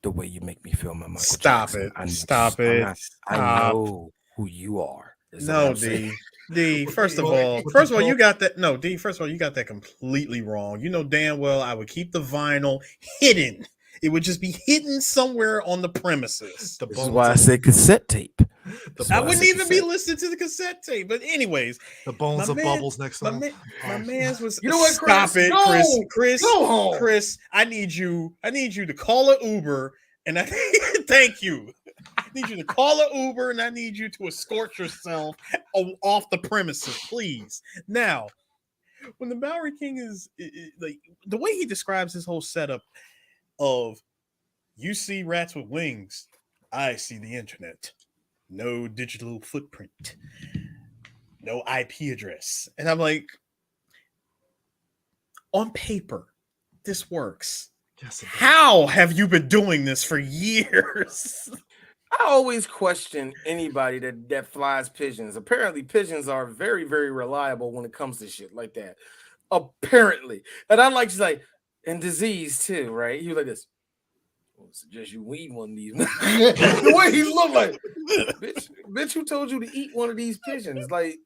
"The Way You Make Me Feel" by Michael Stop Jackson. it. Stop it. I know who you are. is what No, I'm saying. D. First of all, you got that. No, D. First of all, you got that completely wrong. You know damn well I would keep the vinyl hidden. It would just be hidden somewhere on the premises. The This is bones why I of- said cassette tape. the I bones- wouldn't even be listening to the cassette tape. But anyways, the bones my of man- bubbles next my time. man's was. You know what, Stop Chris? it, Go! Chris. Go home. Chris, I need you to call an Uber, and I thank you. I need you to call an Uber, and I need you to escort yourself off the premises, please. Now, when the Bowery King is like the way he describes his whole setup of, you see rats with wings, I see the internet. No digital footprint, no IP address, and I'm like, on paper, this works. Yes, it does. How have you been doing this for years? I always question anybody that flies pigeons. Apparently, pigeons are very, very reliable when it comes to shit like that. Apparently. And I like to say, and disease too, right? He was like this. I suggest you weed one of these. The way he looked like, bitch, who told you to eat one of these pigeons? Like,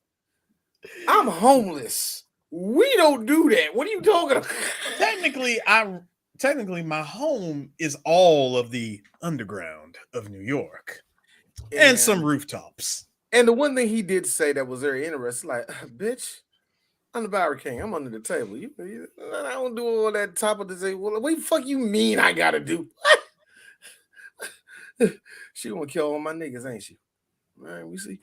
I'm homeless. We don't do that. What are you talking about? Technically, my home is all of the underground of New York and some rooftops. And the one thing he did say that was very interesting, like, bitch, I'm the Bowery King. I'm under the table. I don't do all that top of the table. What the fuck you mean I gotta do? She gonna kill all my niggas, ain't she? All right, we see.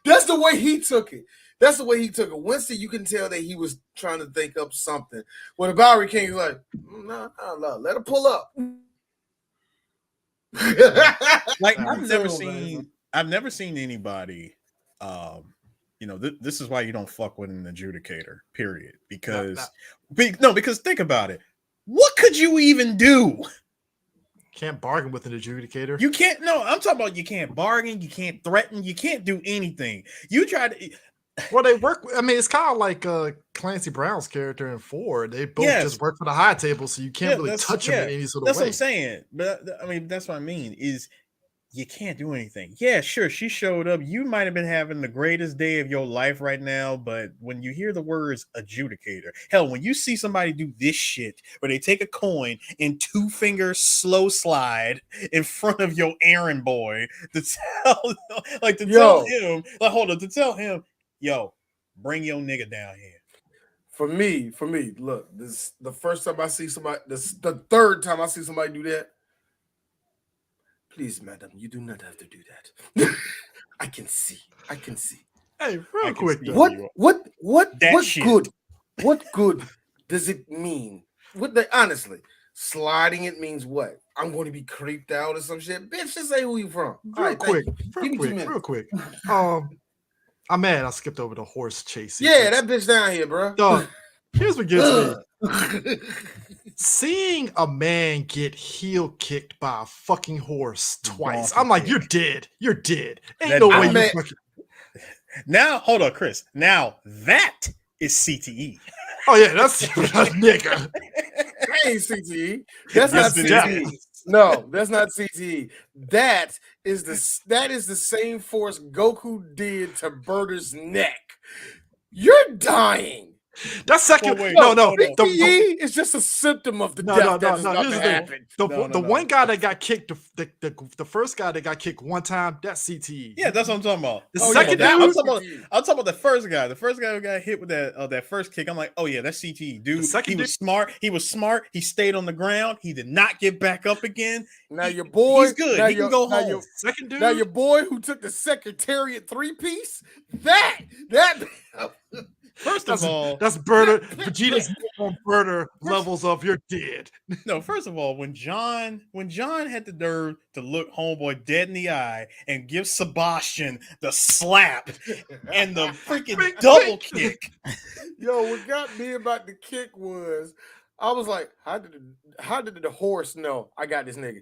That's the way he took it. Winston, you can tell that he was trying to think up something. When the Bowery King is like, no, let her pull up. Like, I've never seen anybody. This is why you don't fuck with an adjudicator. Period. Because think about it. What could you even do? Can't bargain with an adjudicator. You can't. No, I'm talking about you can't bargain. You can't threaten. You can't do anything. You try to. Well, they work. I mean, it's kind of like Clancy Brown's character in 4. They both just work for the high table, so you can't really touch them in any sort of That's way. what I'm saying. But I mean, that's what I mean is you can't do anything. Yeah, sure. She showed up. You might have been having the greatest day of your life right now, but when you hear the words adjudicator, hell, when you see somebody do this shit where they take a coin and 2-finger slow slide in front of your errand boy to tell him, yo, bring your nigga down here. For me, look, this the first time I see somebody, this the third time I see somebody do that. Please, madam, you do not have to do that. I can see. Hey, real quick, though. What That what shit. good? What good does it mean? Honestly, Sliding it means what? I'm going to be creeped out or some shit. Bitch, just say who you from. All Real right, quick, thank you. Give me 2 minutes. real quick. I'm mad I skipped over the horse chase. Yeah, that bitch down here, bro. Dog, here's what gets me. Seeing a man get heel kicked by a fucking horse twice. Donkey I'm like, kick. you're dead. You're dead. Ain't That no dog- way you Man. fucking. Now, hold on, Chris. Now that is CTE. Oh yeah, that's nigga. That ain't CTE. That's Yes, not it CTE. is. No, that's not CTE. That is the same force Goku did to Berta's neck. You're dying. That's second. Well, wait, no, hold on. CTE is just a symptom of the No, death no, that is no, about here's to the thing. happen. The one guy that got kicked, the first guy that got kicked one time, that's CTE. Yeah, that's what I'm talking about. The Oh, second yeah, dude- I'm talking about the first guy. The first guy who got hit with that first kick. I'm like, oh yeah, that's CTE. Dude, second he was smart. He was smart. He stayed on the ground. He did not get back up again. Now your boy, he's good. now He can your- go now home. your- Second dude. Now your boy who took the Secretariat 3-piece, that First of all, that's Berta. Vegeta's on Berta levels of you're dead. no. First of all, when John had the nerve to look homeboy dead in the eye and give Sebastian the slap and the freaking double kick. Yo, what got me about the kick was I was like, how did the horse know I got this nigga?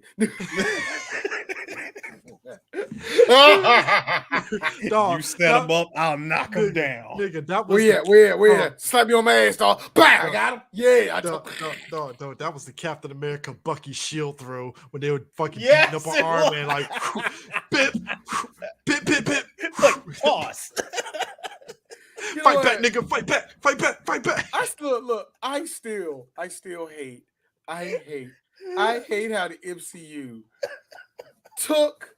Dog, You set him up, I'll knock him down. Nigga, that was Where at? Slap you on my ass, dog. Bam, I got him. Yeah, I took Dog, that was the Captain America Bucky shield throw when they were fucking Yes, beating up it an Iron Man like bip, bip, bip, bip. Like pause. You know Fight what? back, nigga, fight back, fight back, fight back. I still hate how the MCU took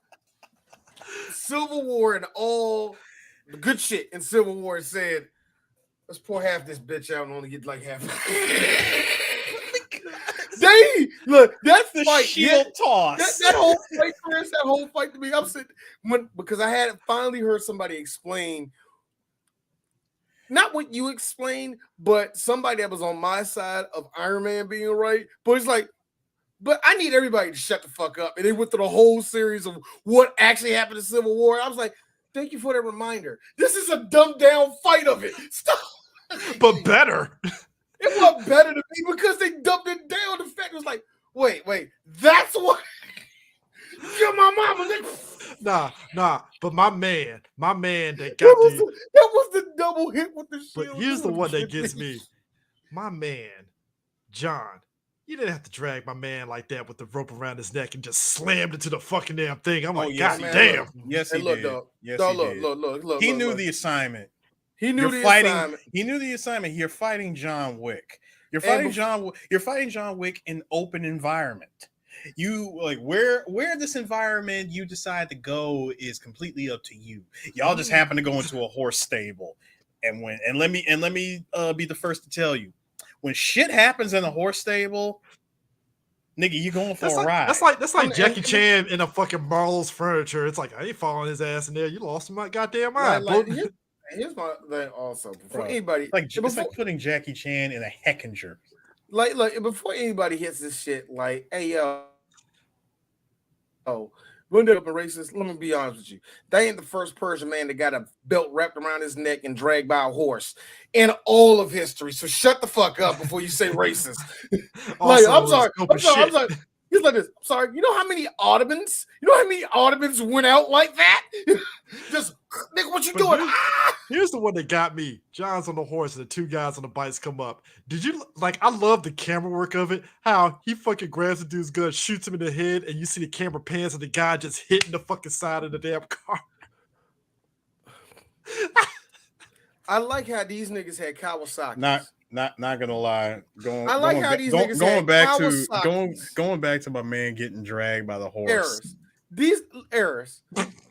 Civil War and all the good shit in Civil War and said, let's pour half this bitch out and only get like half. They look that's The fight. shield toss. That whole fight, Chris, that whole fight to me. I'm sitting because I had finally heard somebody explain. Not what you explained, but somebody that was on my side of Iron Man being right. But it's like, but I need everybody to shut the fuck up. And they went through the whole series of what actually happened in Civil War. I was like, thank you for that reminder. This is a dumbed down fight of it. Stop. But better. It wasn't better to me because they dumbed it down. The fact was like, wait, that's what. You're my mama. Nah. But my man that got That was the double hit with the shield. But here's the one that gets me. My man, John, you didn't have to drag my man like that with the rope around his neck and just slammed into the fucking damn thing. I'm like, yes, God man, damn. Yes, Hey, he look, did. dog. Yes, Dog, he did. look. He knew look. the assignment. He knew You're the fighting. assignment. He knew the assignment. You're fighting John Wick. You're And fighting You're fighting John Wick in open environment. You like where this environment you decide to go is completely up to you. Y'all just happen to go into a horse stable, and let me be the first to tell you, when shit happens in a horse stable, nigga, you going for a ride. That's like Jackie Chan in a fucking Marlowe's furniture. It's like I ain't following his ass in there. You lost my goddamn mind. Here's my thing also. Before Bro, anybody it's like putting Jackie Chan in a Heckinger. like before anybody hits this shit, like, hey yo, when they're up and racist, let me be honest with you. They ain't the first Persian man that got a belt wrapped around his neck and dragged by a horse in all of history. So shut the fuck up before you say racist. Like, I'm sorry. He's like this. I'm sorry. You know how many Ottomans? Went out like that? Just nigga, what you But doing? Here's the one that got me. John's on the horse and the two guys on the bikes come up. Did you like? I love the camera work of it. How he fucking grabs the dude's gun, shoots him in the head, and you see the camera pans of the guy just hitting the fucking side of the damn car. I like how these niggas had Kawasaki. Not gonna lie. Going back to my man getting dragged by the horse. Errors. These errors.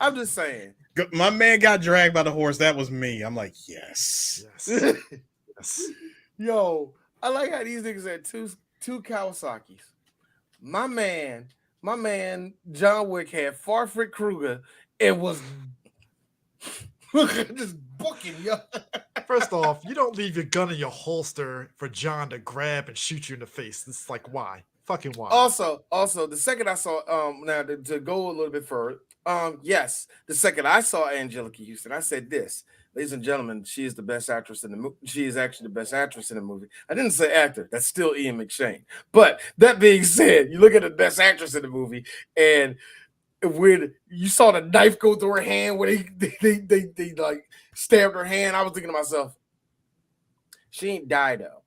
I'm just saying. My man got dragged by the horse. That was me. I'm like, yes. Yes. Yo, I like how these niggas had two Kawasaki's. My man, John Wick had Farfret Kruger and was just booking, yo. First off, you don't leave your gun in your holster for John to grab and shoot you in the face. It's like, why? Fucking wild. Also, the second I saw, now to go a little bit further, yes, the second I saw Angelica Houston, I said this, ladies and gentlemen, she is the best actress in the movie. She is actually the best actress in the movie. I didn't say actor. That's still Ian McShane. But that being said, you look at the best actress in the movie, and when you saw the knife go through her hand, when they like stabbed her hand, I was thinking to myself, she ain't died though.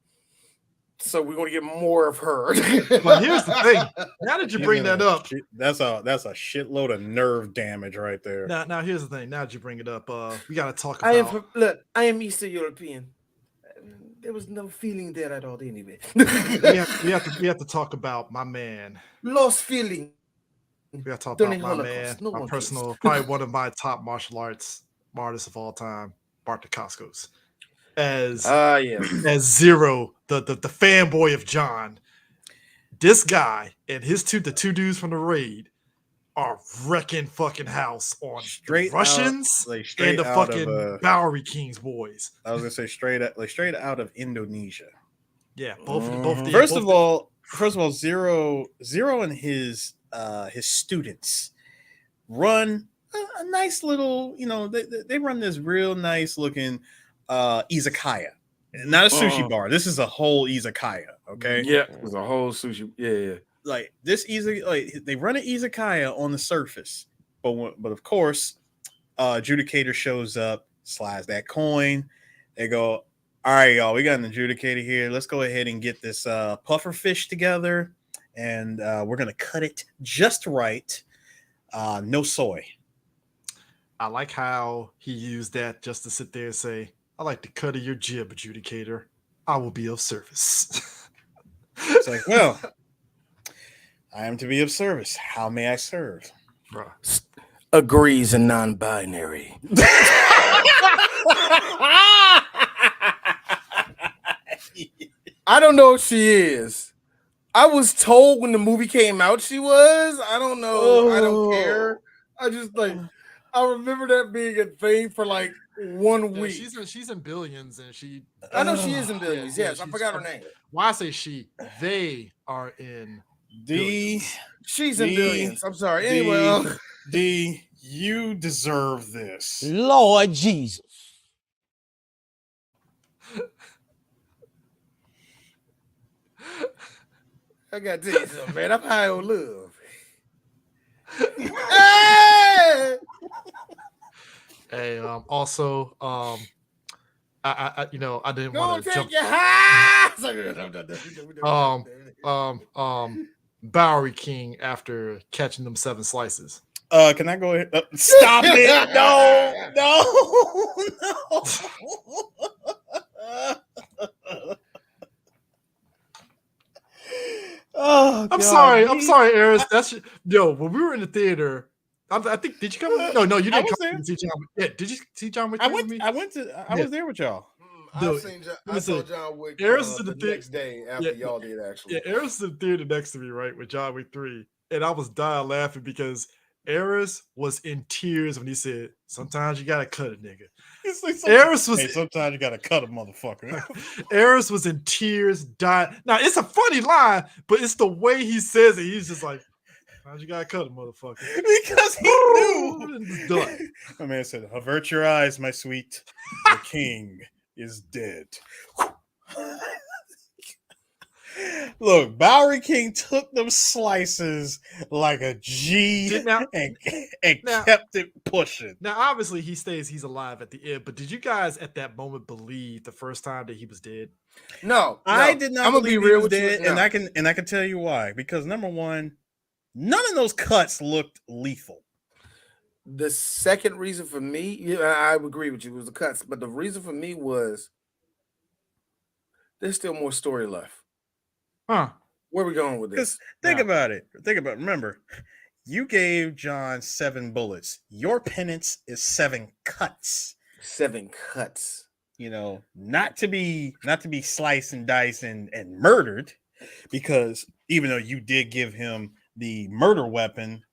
So we're gonna get more of her. But here's the thing. Now that you bring that up, that's a shitload of nerve damage right there. Now here's the thing. Now that you bring it up, we gotta talk about. I am Eastern European. There was no feeling there at all anyway. we have to talk about my man. Lost feeling. We gotta talk about my man, my personal, probably one of my top martial arts artists of all time, Bart Dacascos. As Zero, the fanboy of John. This guy and the two dudes from the raid are wrecking fucking house on straight Russians and the fucking Bowery Kings boys. I was gonna say straight out of Indonesia. Yeah, both. First of all, Zero and his students run a nice little, they run this real nice looking izakaya, not a sushi bar. This is a whole izakaya. Okay. Yeah, it was a whole sushi. Yeah. Like this they run an izakaya on the surface, but of course, adjudicator shows up, slides that coin. They go, all right, y'all, we got an adjudicator here. Let's go ahead and get this puffer fish together, and we're gonna cut it just right. No soy. I like how he used that just to sit there and say, I like the cut of your jib, adjudicator. I will be of service. It's like, well, I am to be of service. How may I serve? Bruh. Agrees and non-binary. I don't know if she is. I was told when the movie came out she was. I don't know. I don't care. I just I remember that being a thing for like 1 week. She's in Billions, and she. I know she is in Billions. Yes, I forgot her name. Why I say she? They are in. She's in Billions. I'm sorry. Anyway, you deserve this, Lord Jesus. I gotta tell you something, man. I'm high on love. Hey! Hey, also, I didn't want to jump. Bowery King after catching them 7 slices. Can I go ahead? Stop it! No. Oh, I'm sorry, Eris. When we were in the theater, I think, did you come? No, you didn't come to see John Wick. Yeah, did you see John Wick with me? I was there with y'all. I saw John Wick the next day after y'all did, actually. Yeah, Eris is in the theater next to me, right, with John Wick 3. And I was dying laughing because Eris was in tears when he said, sometimes you gotta cut a nigga. Sometimes you gotta cut a motherfucker. Eris was in tears, dying. Now, it's a funny line, but it's the way he says it. He's just like, sometimes you gotta cut a motherfucker. Because he knew. It's done. My man said, avert your eyes, my sweet. The king is dead. Look, Bowery King took them slices like a G and kept it pushing. Now, obviously, he's alive at the end, but did you guys at that moment believe the first time that he was dead? No, I did not. I'm gonna be real with you, and I can tell you why. Because number one, none of those cuts looked lethal. The second reason for me, I agree with you, was the cuts, but the reason for me was there's still more story left. Huh? Where are we going with this? Because think about it. Remember, you gave John 7 bullets. Your penance is 7 cuts. 7 cuts. Not to be sliced and diced and murdered, because even though you did give him the murder weapon,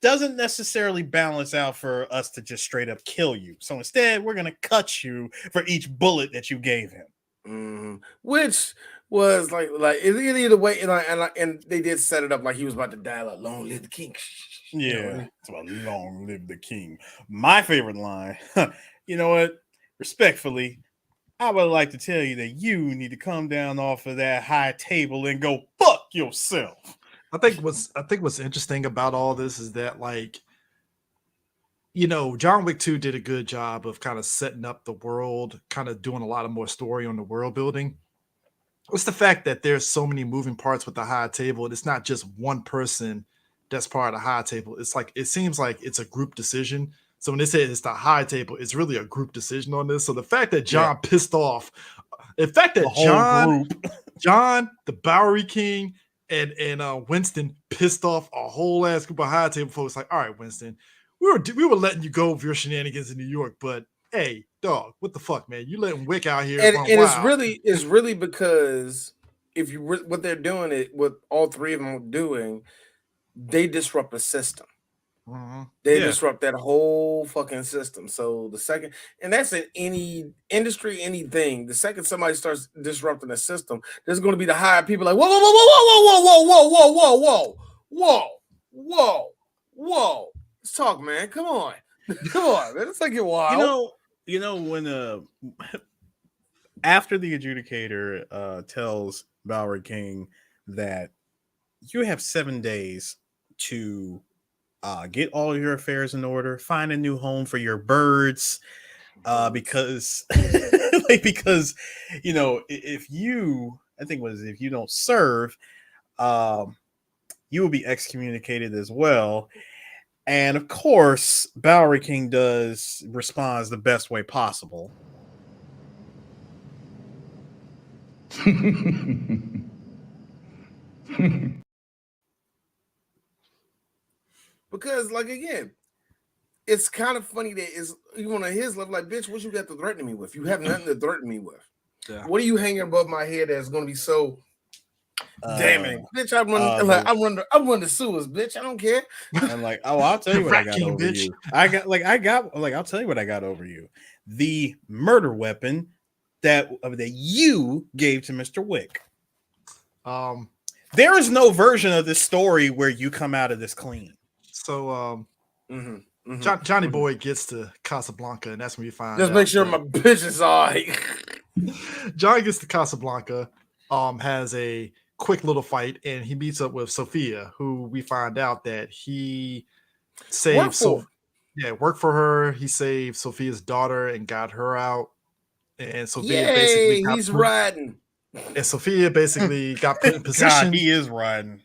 doesn't necessarily balance out for us to just straight up kill you. So instead, we're gonna cut you for each bullet that you gave him. Which was like either way, and they did set it up like he was about to die. Like, long live the king. Yeah, it's about long live the king. My favorite line. You know what? Respectfully, I would like to tell you that you need to come down off of that high table and go fuck yourself. I think what's interesting about all this is that, like, John Wick 2 did a good job of kind of setting up the world, kind of doing a lot of more story on the world building. It's the fact that there's so many moving parts with the high table, and it's not just one person that's part of the high table. It's like it seems like it's a group decision. So when they say it's the high table, it's really a group decision on this. So the fact that John pissed off, the fact that The whole group. John, the Bowery King, and Winston pissed off a whole ass group of high table folks. Like, all right, Winston, we were letting you go with your shenanigans in New York, but hey, dog, what the fuck, man? You letting Wick out here? And run it's really because if you what they're doing it, what all three of them are doing, they disrupt the system. They disrupt that whole fucking system. So the second, and that's in any industry, anything. The second somebody starts disrupting the system, there's going to be the higher people like, whoa, whoa, whoa, whoa, whoa, whoa, whoa, whoa, whoa, whoa, whoa, whoa. Let's talk, man. Come on, man. Let's take it wild. You know when after the adjudicator tells Bowery King that you have 7 days to get all your affairs in order, find a new home for your birds, because because if you don't serve, you will be excommunicated as well. And of course, Bowery King responds the best way possible. Because, like, again, it's kind of funny that it's even on his level, like, bitch, what you got to threaten me with? You have nothing to threaten me with. Yeah. What are you hanging above my head that's going to be so damning? Bitch, I'm run the sewers, bitch. I don't care. I'm like, oh, I'll tell you what I got over you. I'll tell you what I got over you. The murder weapon that you gave to Mr. Wick. There is no version of this story where you come out of this clean. So Johnny Boy gets to Casablanca, and that's when you find just out. Make sure my bitch is all right. John gets to Casablanca, has a quick little fight, and he meets up with Sophia, who we find out that he saved. Worked for her. He saved Sophia's daughter and got her out. And Sophia he's riding. And Sophia basically got put in position. God, he is riding.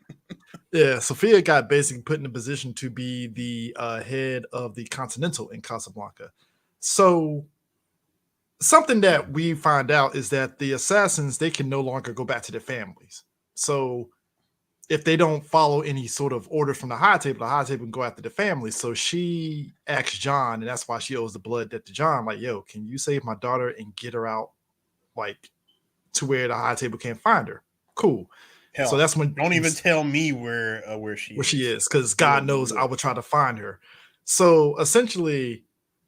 Yeah, Sophia got basically put in a position to be the head of the Continental in Casablanca. So something that we find out is that the assassins, they can no longer go back to their families. So if they don't follow any sort of order from the high table can go after the family. So she asks John, and that's why she owes the blood debt to John. Like, yo, can you save my daughter and get her out, like, to where the high table can't find her? Cool. Hell, so that's when don't even tell me where she is, because God knows I will try to find her. So essentially,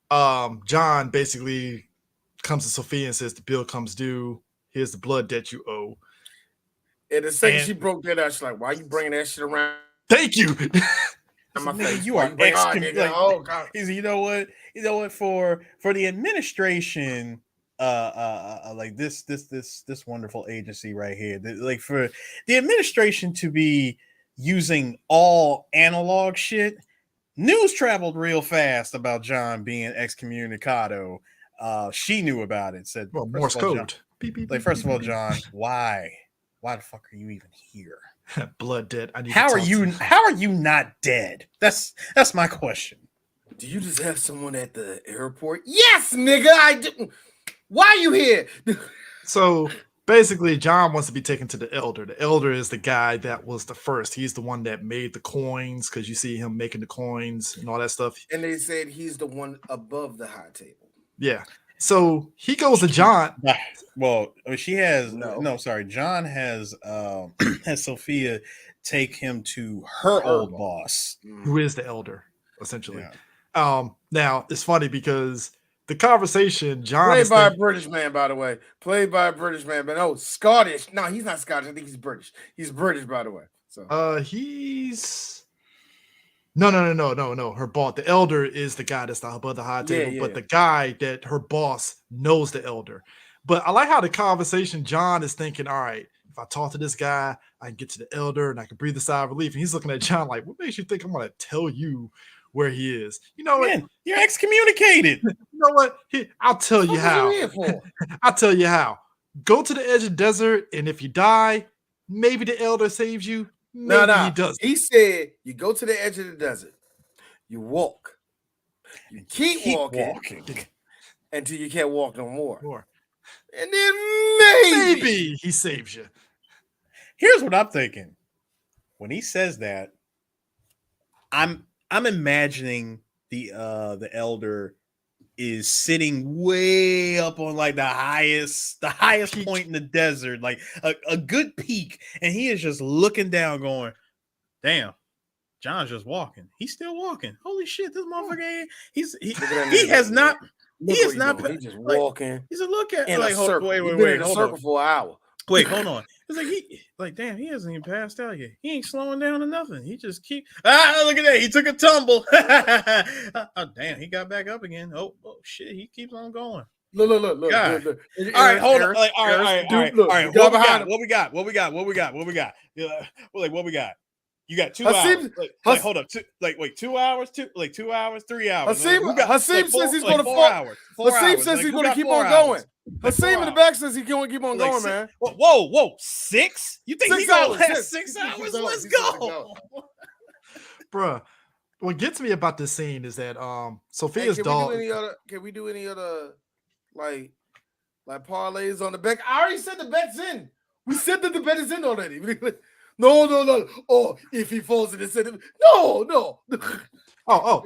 John basically comes to Sophia and says the bill comes due. Here's the blood debt you owe. And the second she broke that out, she's like, "Why you bringing that shit around?" Thank you. You are excommunicated. Oh God. You know what? For the administration. Like this wonderful agency right here, like for the administration to be using all analog shit, news traveled real fast about John being excommunicado. She knew about it. Said, well, Morse code. First of all, John, why the fuck are you even here? Blood debt. How are you not dead? That's my question. Do you just have someone at the airport? Yes, nigga, I do. Why are you here? So basically, John wants to be taken to the elder. The elder is the guy that was the first. He's the one that made the coins, because you see him making the coins and all that stuff. And they said he's the one above the high table. Yeah. So he goes to John. Well, she has sorry. John has has Sophia take him to her old boss, who is the elder, essentially. Yeah. Now it's funny because the conversation, John Played is by a thinking, British man, by the way. Played by a British man, but no, Scottish. No, he's not Scottish. I think he's British. He's British, by the way. So he's no. Her boss, the elder, is the guy that's above the high table, but yeah. the guy that her boss knows the elder. But I like how the conversation, John is thinking, all right, if I talk to this guy, I can get to the elder and I can breathe a sigh of relief. And he's looking at John like, what makes you think I'm going to tell you where he is? You know what? Man, you're excommunicated. You know what? I'll tell you What how. you here for? I'll tell you how. Go to the edge of the desert, and if you die, maybe the elder saves you. Maybe No. he does. He said you go to the edge of the desert, you walk, you keep walking until you can't walk no more. And then maybe he saves you. Here's what I'm thinking. When he says that, I'm imagining the elder is sitting way up on like the highest Peak. point in the desert, like a good peak, and he is just looking down, going, "Damn, John's just walking. He's still walking. Holy shit, this motherfucker! He has not. He is not. He's just walking. He's a look at in like a circle. wait, in a hold circle on. for an hour. Wait, hold on. It's damn, he hasn't even passed out yet. He ain't slowing down or nothing. He just look at that. He took a tumble. Oh, damn, he got back up again. Oh shit, he keeps on going. Look. All right, hold on. Like, all right. What we got? Yeah, well, like, what we got? You got 2 hours. Hold up. 2 hours, 2 hours, 3 hours. Hasim says he's going to 4 hours. Hasim says he's going to keep on going. Hasim in the back says he's going to keep on going, man. Whoa, 6? You think he's going to last 6 6 hours? hours. Let's go. Bruh, what gets me about this scene is that Sophia's dog. Can we do any other like parlays on the bet? I already said the bet's in. We said that the bet is in already. No. Oh, if he falls in the center. No.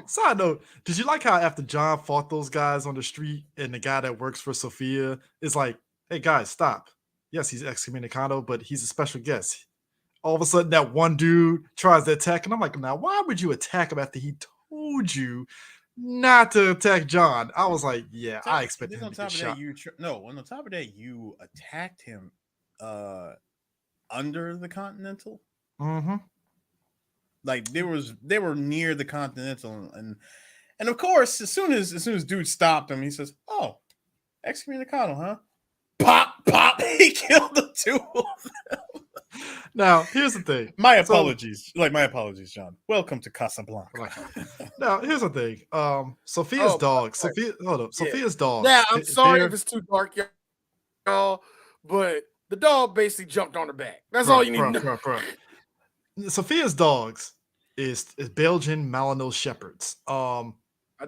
Side note, did you like how after John fought those guys on the street and the guy that works for Sophia is like, hey guys, stop. Yes, he's excommunicado, but he's a special guest. All of a sudden, that one dude tries to attack, and I'm like, now, why would you attack him after he told you not to attack John? I was like, yeah, I expected him to get shot. On top of that, you attacked him under the Continental. Mm-hmm. Like they were near the Continental, and of course, as soon as dude stopped him, he says, "Oh, excommunicado, huh?" Pop! He killed the two of them. Now, here's the thing. My apologies, John. Welcome to Casablanca. Now, here's the thing. Sophia's dog. Sophia's dog. Yeah, I'm sorry if it's too dark, y'all, but the dog basically jumped on her back. That's all you need to know. Bro. Sophia's dogs is Belgian Malinois Shepherds. I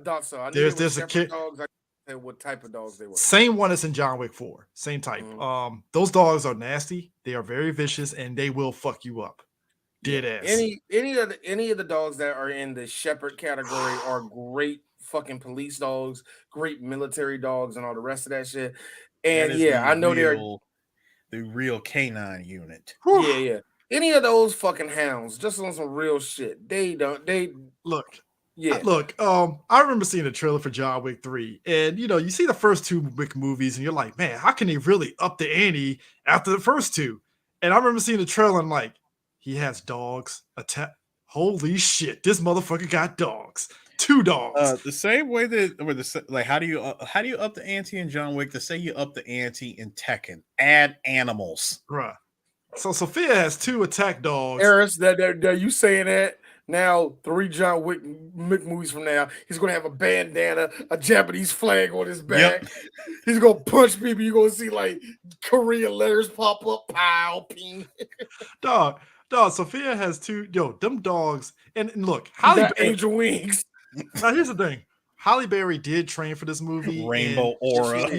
thought so. I knew there's a kid. Dogs. I didn't know what type of dogs they were. Same one as in John Wick 4. Same type. Mm-hmm. Those dogs are nasty. They are very vicious, and they will fuck you up. Dead ass. Any of the dogs that are in the shepherd category are great fucking police dogs, great military dogs, and all the rest of that shit. And I know they're the real canine unit. Yeah. Any of those fucking hounds, just on some real shit. They look. I remember seeing a trailer for John Wick 3, and you see the first 2 Wick movies, and you're like, man, how can they really up the ante after the first 2? And I remember seeing the trailer, and like, he has dogs. Holy shit, this motherfucker got dogs. 2 dogs. The same way that, how do you up the ante in John Wick? To say you up the ante in Tekken, add animals, bruh. So Sophia has 2 attack dogs. Eris, that you saying that now? 3 John Wick movies from now, he's gonna have a bandana, a Japanese flag on his back. Yep. He's gonna punch people. You're gonna see like Korean letters pop up. Pow, ping. Dog. Sophia has 2. Them dogs. And look, angel wings. Now here's the thing. Halle Berry did train for this movie. Rainbow aura.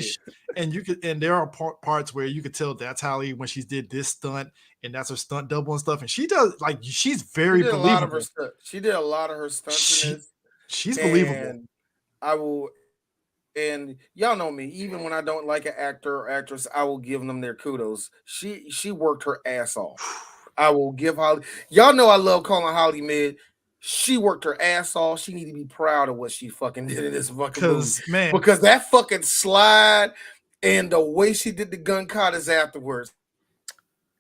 And there are parts where you could tell that's Halle when she did this stunt, and that's her stunt double and stuff. And she does, like, she's very believable. She did a lot of her stunts in this. She's believable. And y'all know me, even when I don't like an actor or actress, I will give them their kudos. She worked her ass off. I will give Holly. Y'all know I love calling Holly mid. She worked her ass off. She need to be proud of what she fucking did in this fucking movie. Man, Because that fucking slide and the way she did the gun cotters afterwards,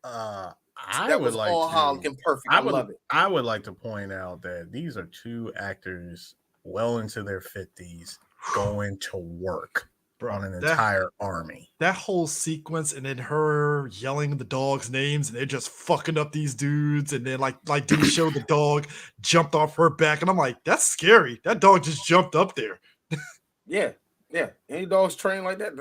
I that would was like all to. Holly and perfect. I love it. I would like to point out that these are two actors well into their 50s going to work on an entire army. That whole sequence, and then her yelling the dogs' names, and they're just fucking up these dudes, and then like D showed the dog jumped off her back, and I'm like, that's scary. That dog just jumped up there. Yeah. Any dogs trained like that?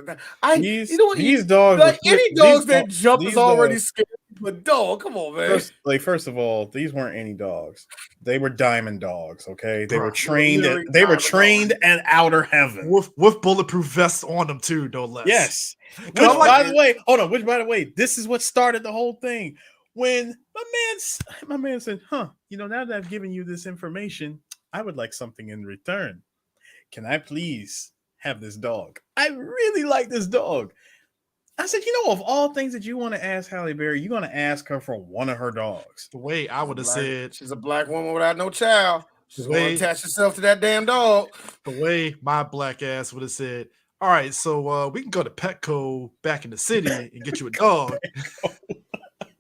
These dogs, like any dogs that jump is already scary. But dog, come on, man. First of all, these weren't any dogs. They were diamond dogs. Okay, they Bro, were trained. They were trained at outer heaven with bulletproof vests on them too, no less. Yes. Which, by the way, hold on. Which, by the way, this is what started the whole thing. When my man said, "Huh, now that I've given you this information, I would like something in return. Can I please have this dog? I really like this dog." I said, of all things that you want to ask Halle Berry, you're going to ask her for one of her dogs. The way I would have said, she's a black woman without no child. She's going to attach herself to that damn dog. The way my black ass would have said, all right, so we can go to Petco back in the city and get you a dog.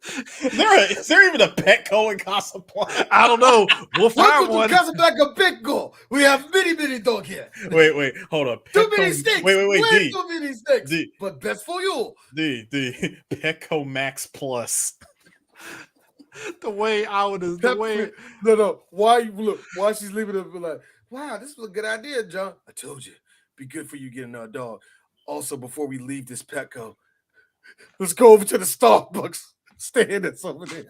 Is there even a Petco in Casablanca? I don't know. We'll find one. Casablanca Petco. We have many dog here. Wait, hold up. Too many steaks. Wait, too many steaks. But best for you. The Petco Max Plus. The way I would have. No. Why she's leaving it like, wow, this was a good idea, John. I told you, be good for you getting another dog. Also, before we leave this Petco, let's go over to the Starbucks. Stand that's over there.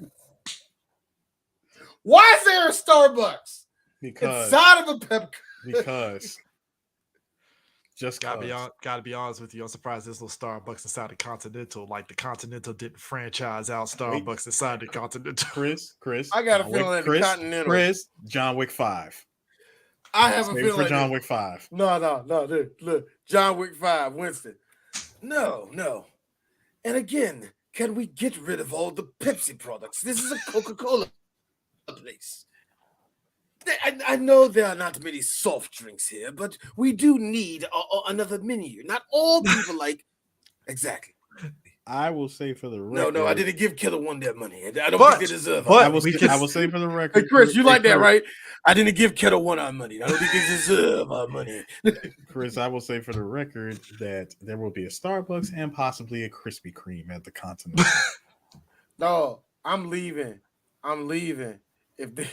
Why is there a Starbucks inside of a Pepco? Because just gotta be honest with you. I'm surprised there's no Starbucks inside the Continental. Like the Continental didn't franchise out Starbucks inside the Continental. Chris, I got a feeling that the Continental. John Wick 5. I have a feeling for John Wick 5. No, dude, look, John Wick 5, Winston. No. And again, can we get rid of all the Pepsi products? This is a Coca-Cola place. I know there are not many soft drinks here, but we do need another menu. Not all people like. Exactly. I will say for the record. No, I didn't give Killer One that money. I don't think they deserve it. I will say for the record. Hey, Chris, you like that, right? I didn't give Killer One our money. I don't think they deserve our money. Chris, I will say for the record that there will be a Starbucks and possibly a Krispy Kreme at the Continental. No, I'm leaving. If they...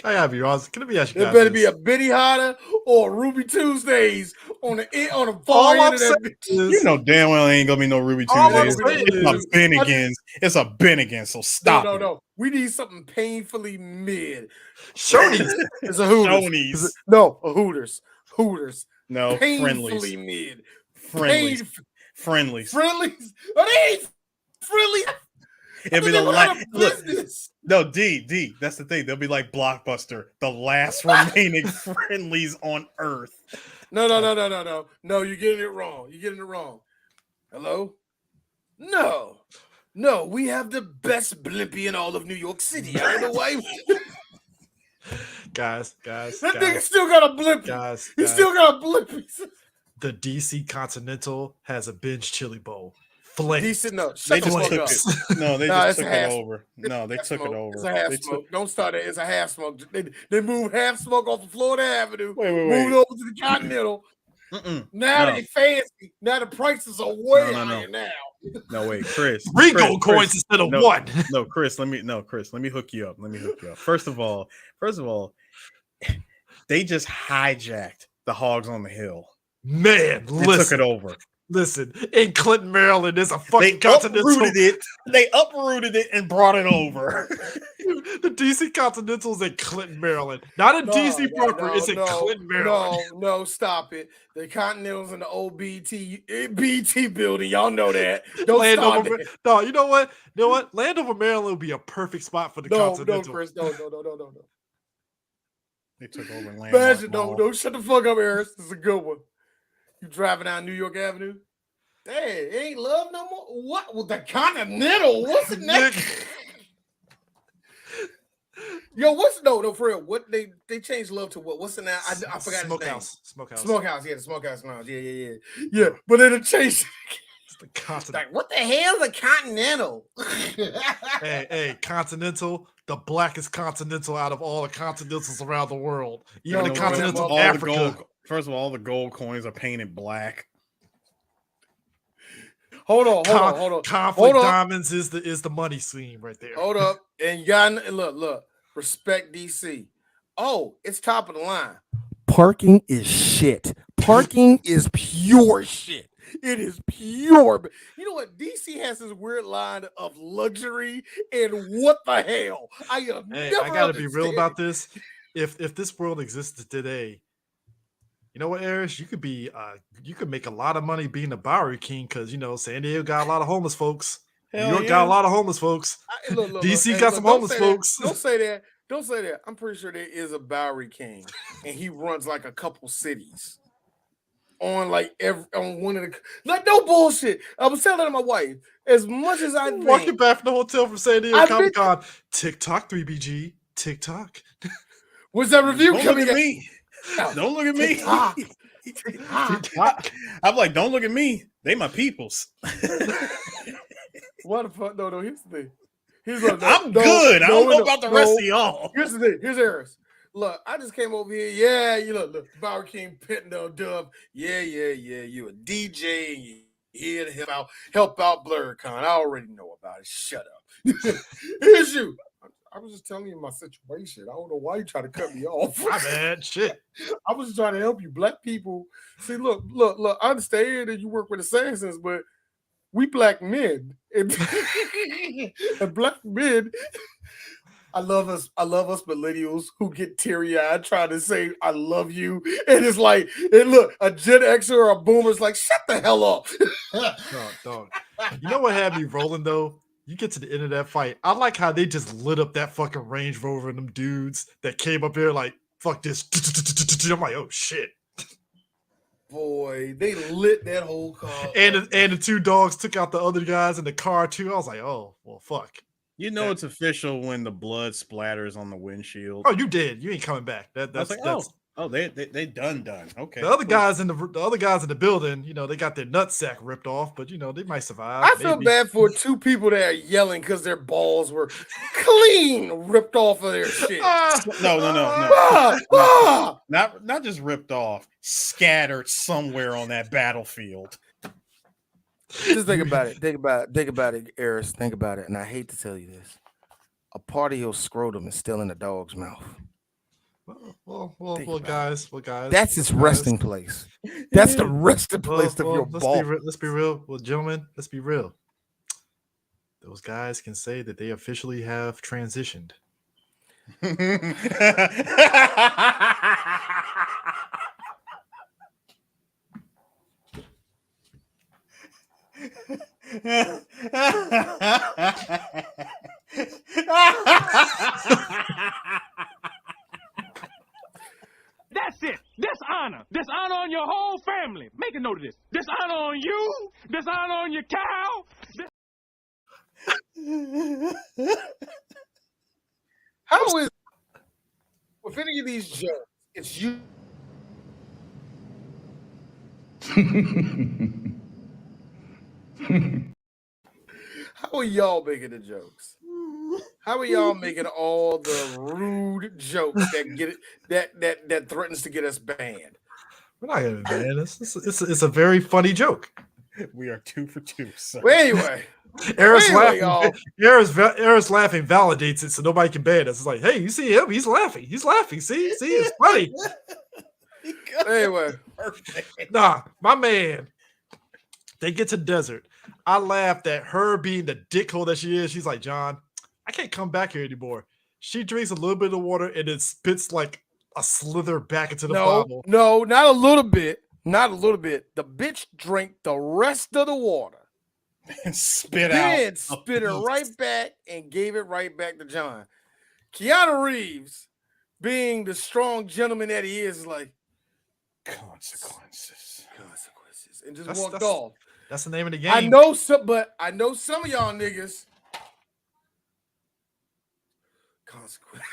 I gotta be honest. Can it be actually? There better be a Bitty Hotter or Ruby Tuesdays on the far end of that bitch. Damn well ain't gonna be no Ruby Tuesdays. It's a Bennigan, so stop. No. We need something painfully mid. Shoney's. It's a Hooters. No, a Hooters. No, painfully mid. Friendlies. Friendlies. Are they friendly? It'll be the last. No, D. That's the thing. They'll be like Blockbuster, the last remaining friendlies on Earth. No. No, you're getting it wrong. Hello? No. We have the best blimpie in all of New York City. I don't know why. Guys. That nigga still got a blimpie. He still got a blimpie. The DC Continental has a binge chili bowl. Decent, no. They just took it. No, they just took it over. No, they took it over. It's a half smoke. Don't start it. It's a half smoke. They moved half smoke off of Florida Avenue. Wait. Moved over to the Continental. Now they fancy. Now the prices are way higher now. No, wait, Chris. 3 gold coins instead of 1. No, Chris, let me hook you up. First of all, they just hijacked the Hogs on the Hill. Man, took it over. Listen, in Clinton, Maryland, there's a fucking Continental. They uprooted it and brought it over. The DC Continental's in Clinton, Maryland. Not in DC proper, it's in Clinton, Maryland. No, stop it. The Continental's in the old BT building. Y'all know that. Don't stop it. No, you know what? Landover, Maryland would be a perfect spot for the Continental. No, Chris. No. They took over land. Imagine, no, shut the fuck up, Harris. This is a good one. You driving down New York Avenue? Hey, it ain't love no more. What with the Continental? What's the next? Yo, what's no for real? What they changed love to what? What's the name? I forgot his name. Smokehouse. Yeah, the Smokehouse Lounge. Yeah. But then it changed. It's the Continental. Like, what the hell's a Continental? hey, Continental, the blackest Continental out of all the Continentals around the world. Even No, the Continental of all Africa. First of all the gold coins are painted black. Hold on. Conflict Diamonds is the money scene right there. Hold up. And you got look. Respect DC. Oh, it's top of the line. Parking is shit. Parking is pure shit. It is pure. You know what? DC has this weird line of luxury and what the hell? I gotta be real about this. If this world existed today, you know what, Eris? You could make a lot of money being a Bowery King because San Diego got a lot of homeless folks. New York got a lot of homeless folks. Look, DC got some homeless folks. Don't say that. Don't say that. I'm pretty sure there is a Bowery King, and he runs like a couple cities. On one of the no bullshit. I was telling my wife, as much as I walking back from the hotel from San Diego Comic Con, TikTok 3BG, TikTok. What's that review coming at me? Don't look at me. I'm like, don't look at me. They my peoples. What the fuck? No. Here's the thing. I'm good. I don't know about the rest of y'all. Here's the thing. Here's Eris. Look, I just came over here. Yeah, look, Bowery King, Pitno, Dub. Yeah. You a DJ and you here to help out BlurCon. I already know about it. Shut up. Here's you. I was just telling you my situation. I don't know why you try to cut me off. My bad. Shit. I was just trying to help you. Black people. See, look. I understand that you work with assassins, but we black men. And black men. I love us millennials who get teary-eyed trying to say I love you. And it's like, and look, a Gen Xer or a boomer's like, shut the hell up. Dog. You know what had me rolling though? You get to the end of that fight. I like how they just lit up that fucking Range Rover and them dudes that came up here like, fuck this. I'm like, oh shit. Boy, they lit that whole car. And the two dogs took out the other guys in the car too. I was like, oh, well, fuck. It's official when the blood splatters on the windshield. Oh, you did. You ain't coming back. That's they done. Okay. The other guys in the building, they got their nutsack ripped off, but they might survive. I feel bad for two people that are yelling because their balls were clean ripped off of their shit. No. Not just ripped off, scattered somewhere on that battlefield. Just think about it, Eris. Think about it. And I hate to tell you this. A part of your scrotum is still in the dog's mouth. Well, guys. That's its resting place. That's the resting place of your ball. Let's be real. Well, gentlemen, let's be real. Those guys can say that they officially have transitioned. That's it. Dishonor. Dishonor on your whole family. Make a note of this. Dishonor on you. Dishonor on your cow. How is with any of these jokes? It's you. How are y'all making the jokes? How are y'all making all the rude jokes that threatens to get us banned? We're not gonna ban this. It's a very funny joke. We are 2 for 2. So. Well, anyway, Eris laughing validates it, so nobody can ban us. It's like, hey, you see him? He's laughing. See, it's funny. Anyway, nah, my man. They get to the desert. I laughed at her being the dickhole that she is. She's like, John, I can't come back here anymore. She drinks a little bit of water and it spits like a slither back into the bottle. No, not a little bit. Not a little bit. The bitch drank the rest of the water and spit it right back and gave it right back to John. Keanu Reeves, being the strong gentleman that he is like, consequences, and just walked off. That's the name of the game. I know some of y'all niggas Consequence.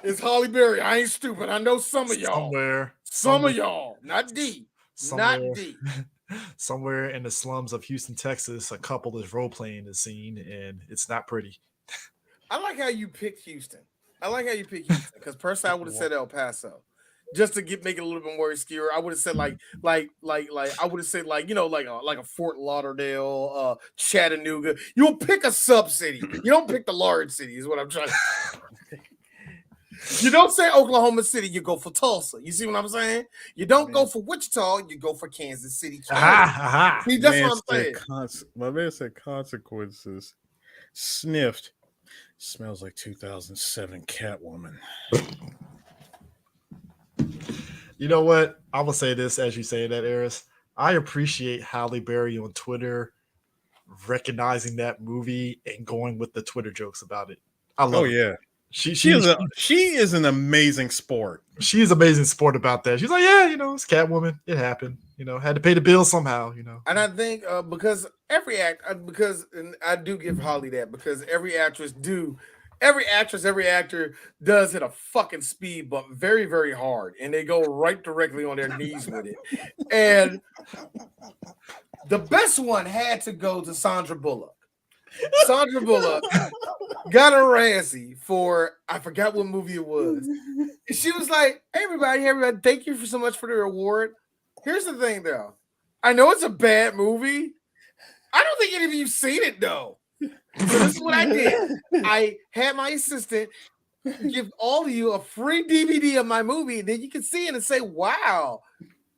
It's Holly Berry. I ain't stupid. I know some of y'all. Some of y'all. Not D. Not D. Somewhere in the slums of Houston, Texas, a couple is role playing the scene, and it's not pretty. I like how you picked Houston. Because personally, I would have said El Paso, just to make it a little bit more obscure. I would have said like I would have said like a Fort Lauderdale, Chattanooga. You'll pick a sub city. You don't pick the large city. Is what I'm trying to say. You don't say Oklahoma City. You go for Tulsa. You see what I'm saying? You don't go for Wichita. You go for Kansas City. See, that's what I'm saying. My man said consequences. Sniffed. Smells like 2007 Catwoman. You know what? I'm gonna say this as you say that, Eris. I appreciate Halle Berry on Twitter recognizing that movie and going with the Twitter jokes about it. I love it. Yeah. She is an amazing sport. She's amazing sport about that. She's like, yeah, it's Catwoman. It happened. Had to pay the bill somehow. And I think because every and I do give Holly that because every actor does hit a fucking speed bump very, very hard, and they go right directly on their knees with it. And the best one had to go to Sandra Bullock. Sandra Bullock got a Razzie for I forgot what movie it was. And she was like, hey, everybody, thank you so much for the award. Here's the thing, though. I know it's a bad movie. I don't think any of you've seen it, though. So this is what I did. I had my assistant give all of you a free DVD of my movie, and then you can see it and say, wow,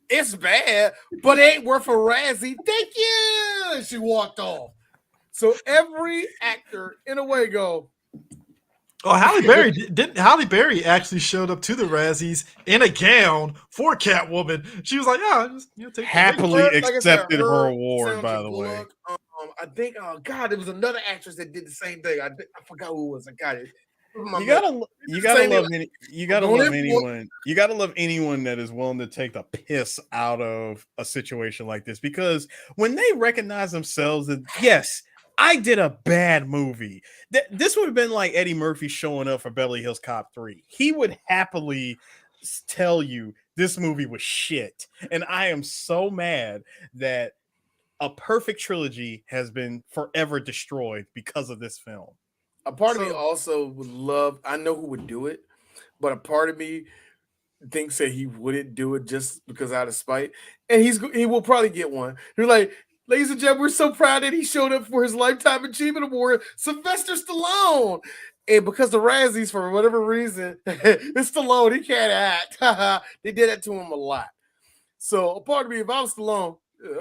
it's bad, but it ain't worth a Razzie. Thank you. And she walked off. So every actor, in a way, go. Oh, Halle Berry actually showed up to the Razzies in a gown for Catwoman. She was like, "Yeah, just take happily accepted her award." By the way, I think, oh god, there was another actress that did the same thing. I forgot who it was. I got it. You gotta love anyone that is willing to take the piss out of a situation like this, because when they recognize themselves that yes, I did a bad movie. This would have been like Eddie Murphy showing up for Beverly Hills Cop 3. He would happily tell you this movie was shit. And I am so mad that a perfect trilogy has been forever destroyed because of this film. A part of me also would love, I know who would do it, but a part of me thinks that he wouldn't do it just because out of spite. And he will probably get one. He's like, ladies and gentlemen, we're so proud that he showed up for his Lifetime Achievement Award, Sylvester Stallone. And because the Razzies, for whatever reason, it's Stallone, he can't act. They did that to him a lot. So a part of me, if I was Stallone, yeah,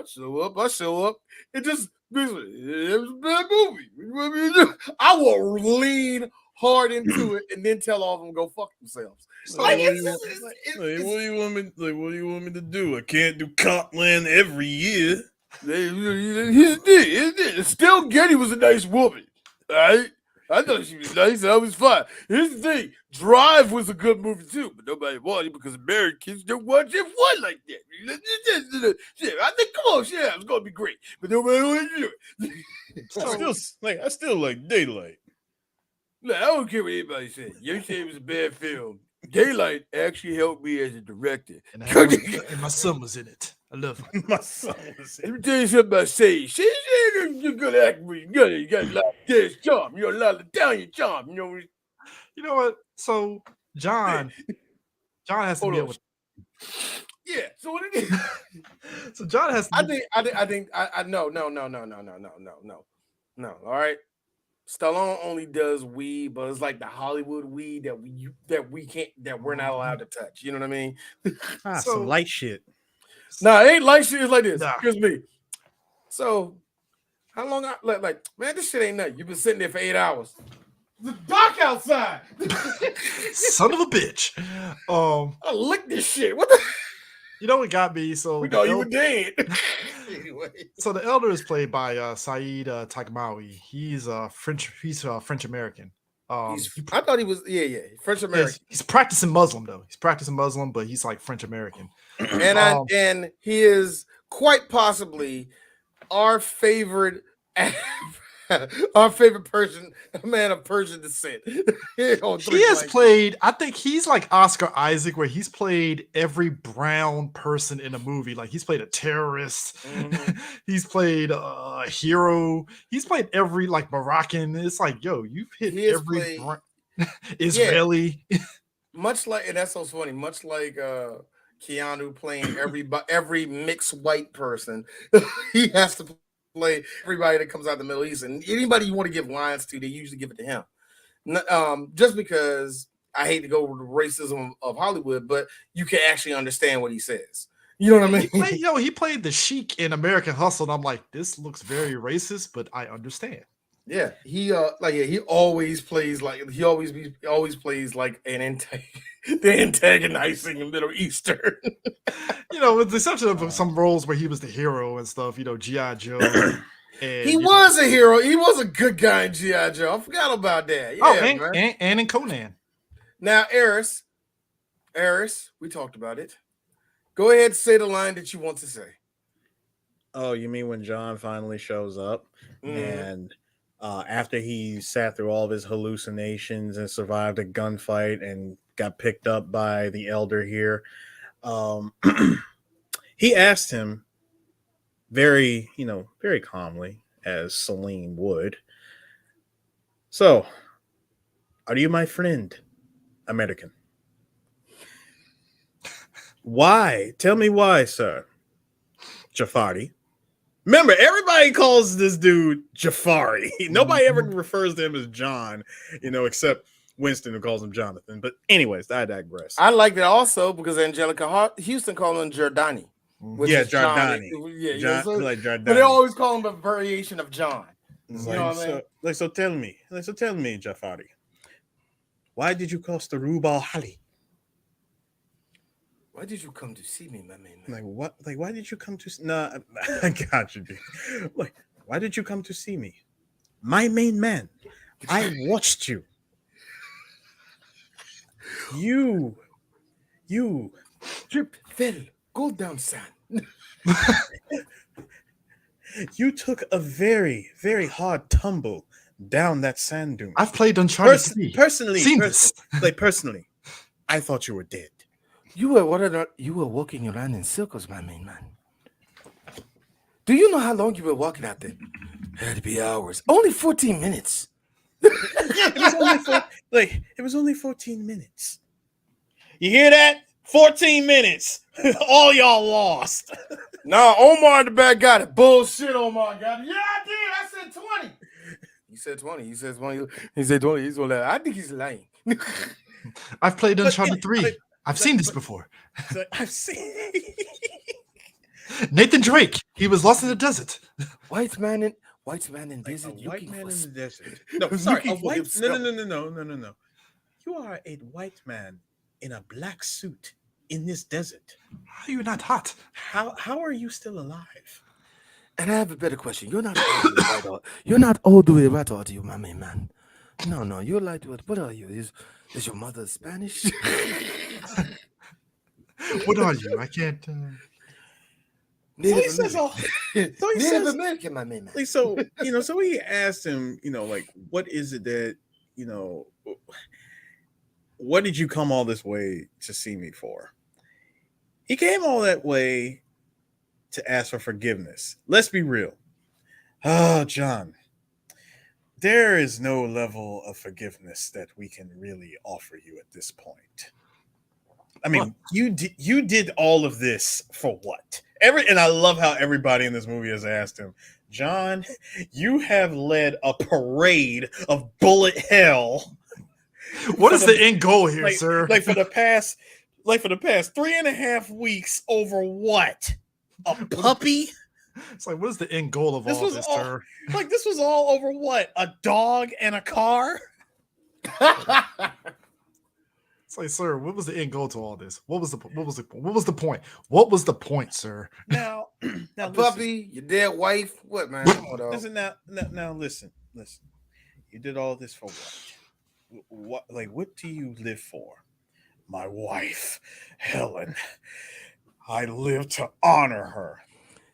I show up. It was a bad movie. I will lean hard into it and then tell all of them to go fuck themselves. What do you want me to do? I can't do Copland every year. Still Getty was a nice woman. All right? I thought she was nice. I was fine. Here's the thing. Drive was a good movie too, but nobody watched it because Americans don't watch it one like that. I think, come on, yeah, it's gonna be great, but nobody want to do it. I still like Daylight. Look, I don't care what anybody said. You said it was a bad film. Daylight actually helped me as a director, and my son was in it. I love him. My son was in it. Let me tell you something about Sage. You're good actor. You got a lot of dance charm. You got a lot of Italian charm. You know what? So John has to be able to. Yeah. So what it is? So John has. I think. No. All right. Stallone only does weed, but it's like the Hollywood weed that we're not allowed to touch. You know what I mean? Some light shit. Nah, it ain't light shit. It's like this. Nah. Excuse me. So, how long? Man, this shit ain't nothing. You've been sitting there for 8 hours. The dark outside. Son of a bitch. I licked this shit. What the? You know what got me? So we thought you were dead. Anyway. So the elder is played by Saeed Taghmaoui. He's French. He's French American. I thought he was French American. He's practicing Muslim though. He's practicing Muslim, but he's like French American. And he is quite possibly our favorite Our favorite Persian, a man of Persian descent. On He Three has Blanks. played, I think he's like Oscar Isaac, where he's played every brown person in a movie. Like he's played a terrorist, Mhm. he's played a hero, he's played every like Moroccan. It's like, yo, you've hit He has every played, Israeli. much like, and that's so funny, much like Keanu playing every mixed white person. He has to play everybody that comes out of the Middle East, and anybody you want to give lines to, they usually give it to him. Just because I hate to go with the racism of Hollywood, but you can actually understand what he says. You know what I mean? He played the Sheik in American Hustle, and I'm like, this looks very racist, but I understand. Yeah, he always plays like he always plays like the antagonizing Middle Eastern. With the exception of some roles where he was the hero and stuff, G.I. Joe. And, He was a hero. He was a good guy in G.I. Joe. I forgot about that. Yeah, man. And in Conan. Now, Eris, we talked about it. Go ahead and say the line that you want to say. Oh, you mean when John finally shows up and after he sat through all of his hallucinations and survived a gunfight and got picked up by the elder here, he asked him very calmly, as Celine would. So, are you my friend, American? Why? Tell me why, sir. Jafari. Remember, everybody calls this dude Jafari. Nobody ever refers to him as John, except Winston, who calls him Jonathan. But anyways, I digress. I like that also because Angelica Houston called him Giordani. Yeah, Giordani. Like Giordani. But they always call him a variation of John. So tell me, Jafari, why did you cross the Rub al-Hali? Why did you come to see me, my man? Like what? Like why did you come to? No, I got you, dude. Like why did you come to see me, my main man? I watched you. You Drip, fell, go down, son. You took a very, very hard tumble down that sand dune. I've played Uncharted 3. Personally, I thought you were dead. You were walking around in circles, my main man. Do you know how long you were walking out there? Had to be hours. Only 14 minutes. It was only 14 minutes. You hear that? 14 minutes. All y'all lost. No, Omar in the back got it. Bullshit, Omar got it. Yeah, I did. I said 20. He said 20. He said 20. He said 20. He's gonna lie. I think he's lying. I've played Uncharted 3. I've seen this before. I've seen Nathan Drake. He was lost in the desert. White man in desert. White man in the desert. No, sorry. A white. No. You are a white man in a black suit in this desert. How are you not hot? How are you still alive? And I have a better question. You're not all the way right, are you, my main man? No, you're like what are you? Is your mother Spanish? What are you? I can't. Native American, my man. So he asked him, what is it that, what did you come all this way to see me for? He came all that way to ask for forgiveness. Let's be real. Oh, John, there is no level of forgiveness that we can really offer you at this point. I mean, you did all of this for what? And I love how everybody in this movie has asked him, John, you have led a parade of bullet hell. What is the end goal here, sir? For the past 3.5 weeks over what? A puppy? It's like, what is the end goal of all this, sir? Like, this was all over what? A dog and a car? It's like, sir, what was the end goal to all this? What was the point? What was the point, sir? Now a puppy, your dead wife. What, man? Come on, dog. Listen, now listen. You did all this for what? What do you live for? My wife, Helen. I live to honor her.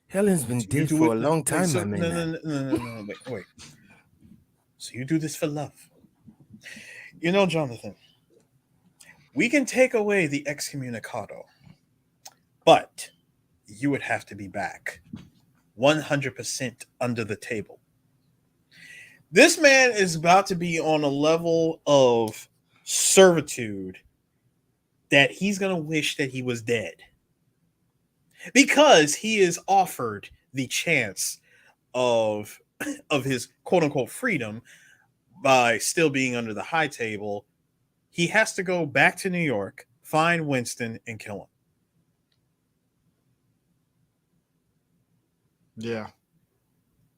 Helen's been dead for a long time, my man. No. Wait. So you do this for love. You know, Jonathan, we can take away the excommunicado, but you would have to be back 100% under the table. This man is about to be on a level of servitude that he's going to wish that he was dead, because he is offered the chance of his quote unquote freedom by still being under the high table. He has to go back to New York, find Winston, and kill him. Yeah.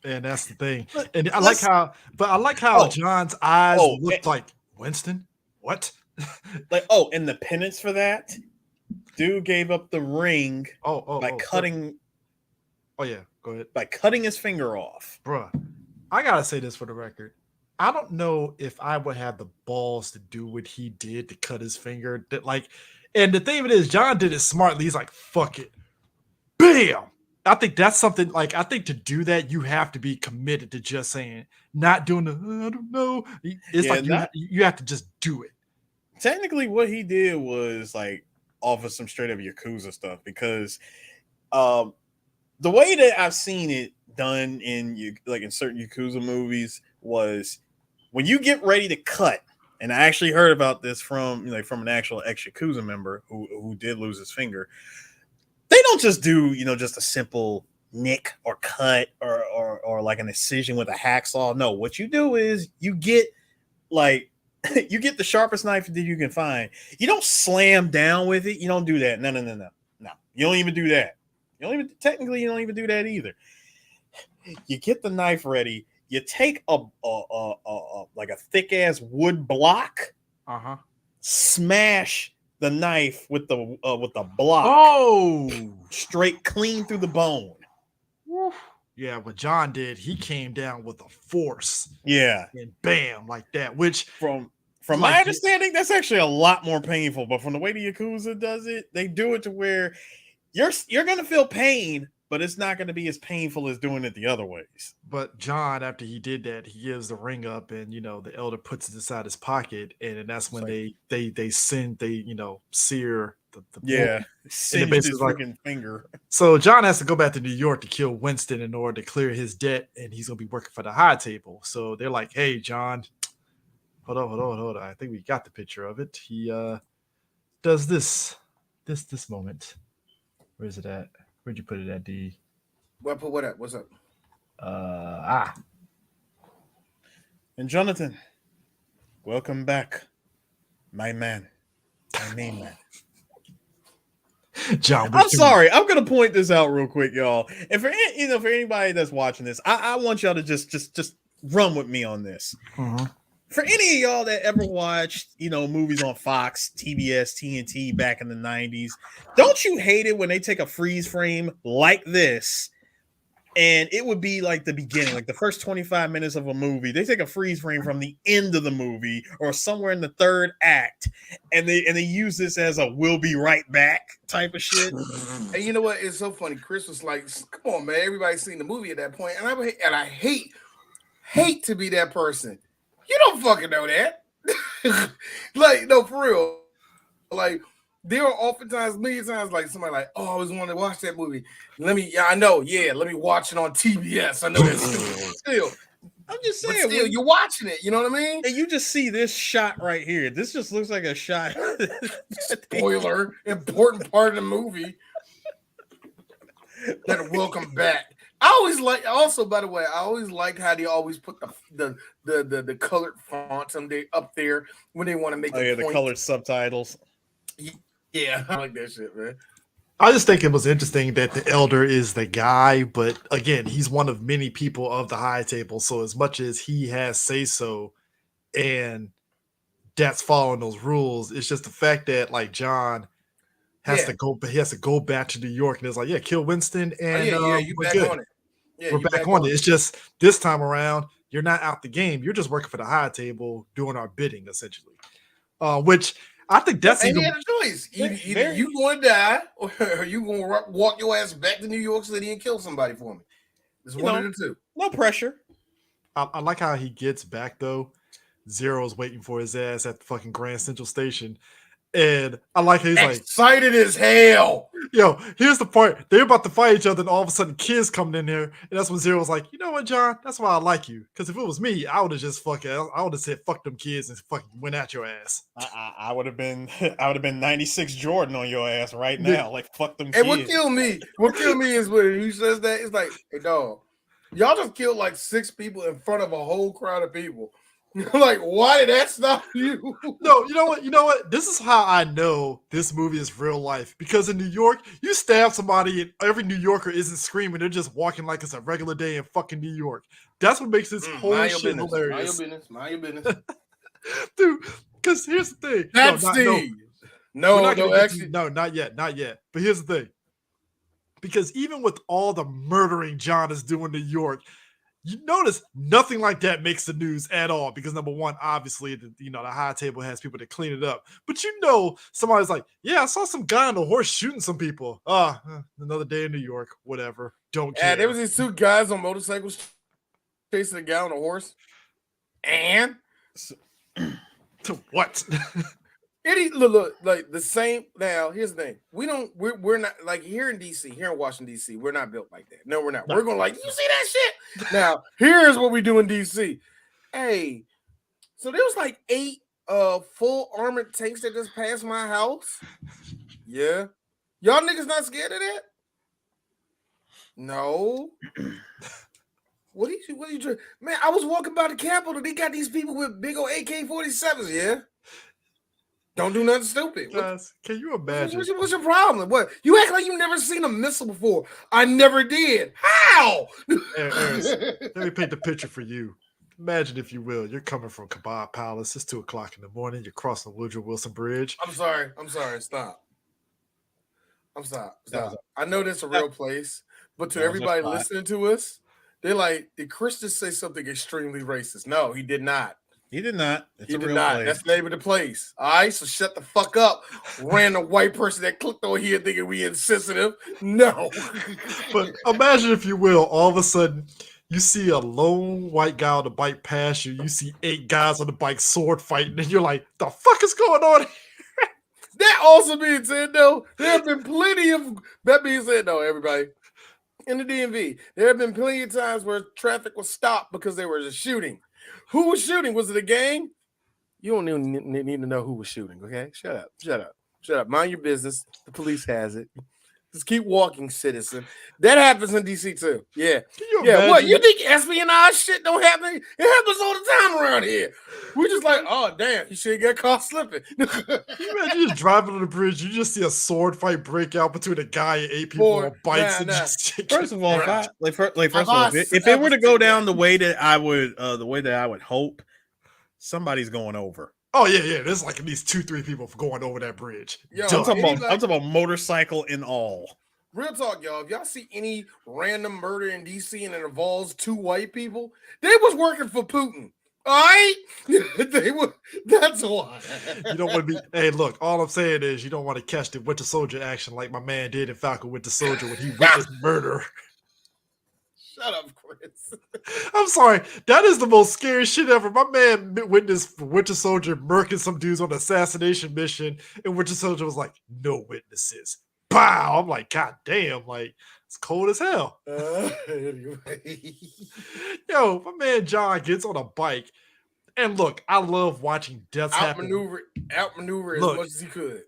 And that's the thing. And I like how John's eyes looked like, Winston? What? Like, and the penance for that, dude gave up the ring by cutting. Oh yeah, go ahead. By cutting his finger off. Bruh, I gotta say this for the record. I don't know if I would have the balls to do what he did to cut his finger. And the thing of it is, John did it smartly. He's like, fuck it. Bam! I think that's something, like, I think to do that, you have to be committed to just saying, not doing the, I don't know. It's you have to just do it. Technically, what he did was like offer some straight up Yakuza stuff, because the way that I've seen it done in certain Yakuza movies was when you get ready to cut, and I actually heard about this from an actual ex-Yakuza member who did lose his finger. They don't just do, just a simple nick or cut or like an incision with a hacksaw. No, what you do is you get the sharpest knife that you can find. You don't slam down with it. You don't do that. No. You don't even do that. You don't even do that either. You get the knife ready. You take a thick ass wood block. Smash the knife with the block. Straight clean through the bone. Yeah, what John did, he came down with a force. Yeah. And bam, like that. Which from my understanding, that's actually a lot more painful. But from the way the Yakuza does it, they do it to where you're gonna feel pain, but it's not gonna be as painful as doing it the other ways. But John, after he did that, he gives the ring up, and the elder puts it inside his pocket, and that's when they sear the singed his freaking finger. So John has to go back to New York to kill Winston in order to clear his debt, and he's gonna be working for the high table. So they're like, "Hey, John, hold on. I think we got the picture of it. He does this moment. Where is it at? Where'd you put it at, D? What up? What's up? And Jonathan, welcome back, my man, my main man. John, I'm sorry. I'm gonna point this out real quick, y'all. And for anybody that's watching this, I want y'all to just run with me on this. For any of y'all that ever watched, movies on Fox, TBS, TNT back in the 90s, don't you hate it when they take a freeze frame like this, and it would be like the beginning, like the first 25 minutes of a movie, they take a freeze frame from the end of the movie or somewhere in the third act, and they use this as a "we'll be right back" type of shit. And you know what? It's so funny. Chris was like, "Come on, man! Everybody's seen the movie at that point," and I hate to be that person. You don't fucking know that. No, for real. Like, there are oftentimes, many times, like somebody like, "Oh, I always wanted to watch that movie. Let me watch it on TBS." I know that's still. I'm just saying, still, you're watching it. You know what I mean? And you just see this shot right here. This just looks like a shot. Spoiler, important part of the movie. That welcome back. I always like. Also, by the way, I always like how they always put the colored fonts up there when they want to make. The colored subtitles. Yeah, I like that shit, man. I just think it was interesting that the elder is the guy, but again, he's one of many people of the high table. So as much as he has say so, and that's following those rules, it's just the fact that like John has to go, but he has to go back to New York, and it's like, yeah, kill Winston, and you we're back good. on it. Yeah, we're back on it. It's just this time around, you're not out the game. You're just working for the high table, doing our bidding, essentially. Which I think that's he had a choice. Either you going to die, or you going to walk your ass back to New York City and kill somebody for me. It's one of the two. No pressure. I like how he gets back though. Zero's waiting for his ass at the fucking Grand Central Station. And I like how he's like, excited as hell. yo, here's the part. They're about to fight each other, and all of a sudden kids coming in there. And that's when Zero was like, you know what, John? That's why I like you. Because if it was me, I would have just I would have said, fuck them kids and fucking went at your ass. I would have been 96 Jordan on your ass right now. Like, fuck them kids. And what killed me is when he says that, it's like, hey dog, y'all just killed like 6 people in front of a whole crowd of people. Like, why did that stop you? No, you know what? This is how I know this movie is real life. Because in New York, you stab somebody and every New Yorker isn't screaming. They're just walking like it's a regular day in fucking New York. That's what makes this whole shit hilarious. Mind your business. Dude, because here's the thing. That's Steve. No, not yet. But here's the thing. Because even with all the murdering John is doing in New York, you notice nothing like that makes the news at all. Because number one, obviously, the high table has people to clean it up. But somebody's like, yeah, I saw some guy on a horse shooting some people. Another day in New York, whatever. Don't care. Yeah, there was these 2 guys on motorcycles chasing a guy on a horse. And what? Look, like the same. Now, here's the thing: we're not like here in DC, here in Washington DC. We're not built like that. No, we're not. We're going like, you see that shit? Now, here's what we do in DC. Hey, so there was like 8 full armored tanks that just passed my house. Yeah, y'all niggas not scared of that? No. What are you doing? Man, I was walking by the Capitol. They got these people with big old AK-47s. Yeah. Don't do nothing stupid. Guys, can you imagine? What's your problem? What? You act like you've never seen a missile before. I never did. How? Let me paint the picture for you. Imagine, if you will, you're coming from Kebab Palace. It's 2:00 in the morning. You're crossing the Woodrow Wilson Bridge. I'm sorry. Stop. I know that's a real place, but to everybody listening to us, they're like, did Chris just say something extremely racist? No, he did not. He did not. It's he a did real not. place. That's the name of the place. All right, so shut the fuck up. Random white person that clicked on here thinking we insensitive. No. But imagine, if you will, all of a sudden you see a lone white guy on the bike pass you. You see 8 guys on the bike sword fighting, and you're like, the fuck is going on here? That also being said, though, there have been plenty of, that being said, though, everybody, in the DMV, there have been plenty of times where traffic was stopped because there was a shooting. Who was shooting? Was it a gang? You don't even need to know who was shooting, okay? Shut up. Mind your business. The police has it. Just keep walking, citizen. That happens in DC too. Yeah. What? You think espionage shit don't happen? It happens all the time around here. We're just like, oh damn, you should get caught slipping. Can you imagine just driving on the bridge? You just see a sword fight break out between a guy and 8 people on bikes. First of all, if it were to go down the way that I would hope, somebody's going over. Oh yeah. There's like at least 2-3 people going over that bridge. Yo, I'm talking about motorcycle and all. Real talk, y'all. If y'all see any random murder in DC and it involves 2 white people, they was working for Putin. All right, they were. That's why. You don't want to be. Hey, look. All I'm saying is you don't want to catch the Winter Soldier action like my man did in Falcon Winter Soldier when he witnessed murder. Shut up, Chris. I'm sorry. That is the most scary shit ever. My man witnessed Winter Soldier murking some dudes on an assassination mission, and Winter Soldier was like, no witnesses. Pow! I'm like, God damn, like, it's cold as hell. Anyway. Yo, my man John gets on a bike, and look, I love watching deaths happen. Outmaneuver as much as he could.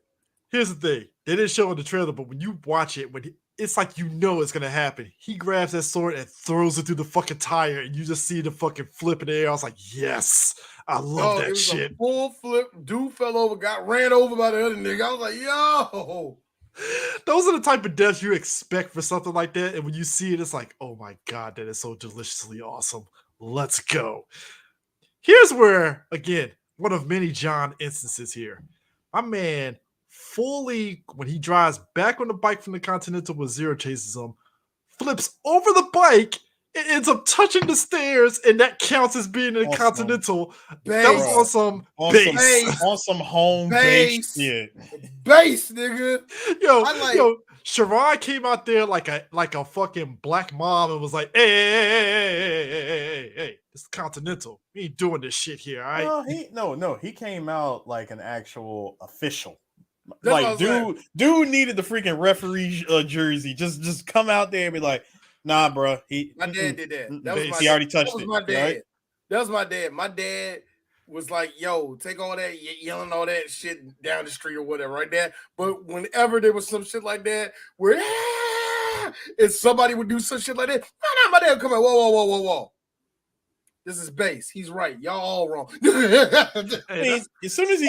Here's the thing. They didn't show in the trailer, but when you watch it, it's like you know it's gonna happen. He grabs that sword and throws it through the fucking tire, and you just see the fucking flip in the air. I was like, yes, I love that shit. A full flip. Dude fell over, got ran over by the other nigga. I was like, yo. Those are the type of deaths you expect for something like that. And when you see it, it's like, oh my God, that is so deliciously awesome. Let's go. Here's where, again, one of many John instances here. My man fully, when he drives back on the bike from the Continental when Zero chases him, flips over the bike and ends up touching the stairs, and that counts as being in a Continental. Base. That was on some base. On some home base shit. Base, nigga. Yo, Sharon came out there like a fucking black mom and was like, hey, it's Continental. We ain't doing this shit here, all right? No, he came out like an actual official. That's what I Like, was saying. dude needed the freaking referee jersey. Just come out there and be like, nah, bro. My dad did that. That was my he already touched that was it. my dad. Right? That was my dad. My dad was like, yo, take all that yelling all that shit down the street or whatever, right there. But whenever there was some shit like that, where if somebody would do some shit like that, my dad would come out, whoa. This is base. He's right. Y'all all wrong. As soon as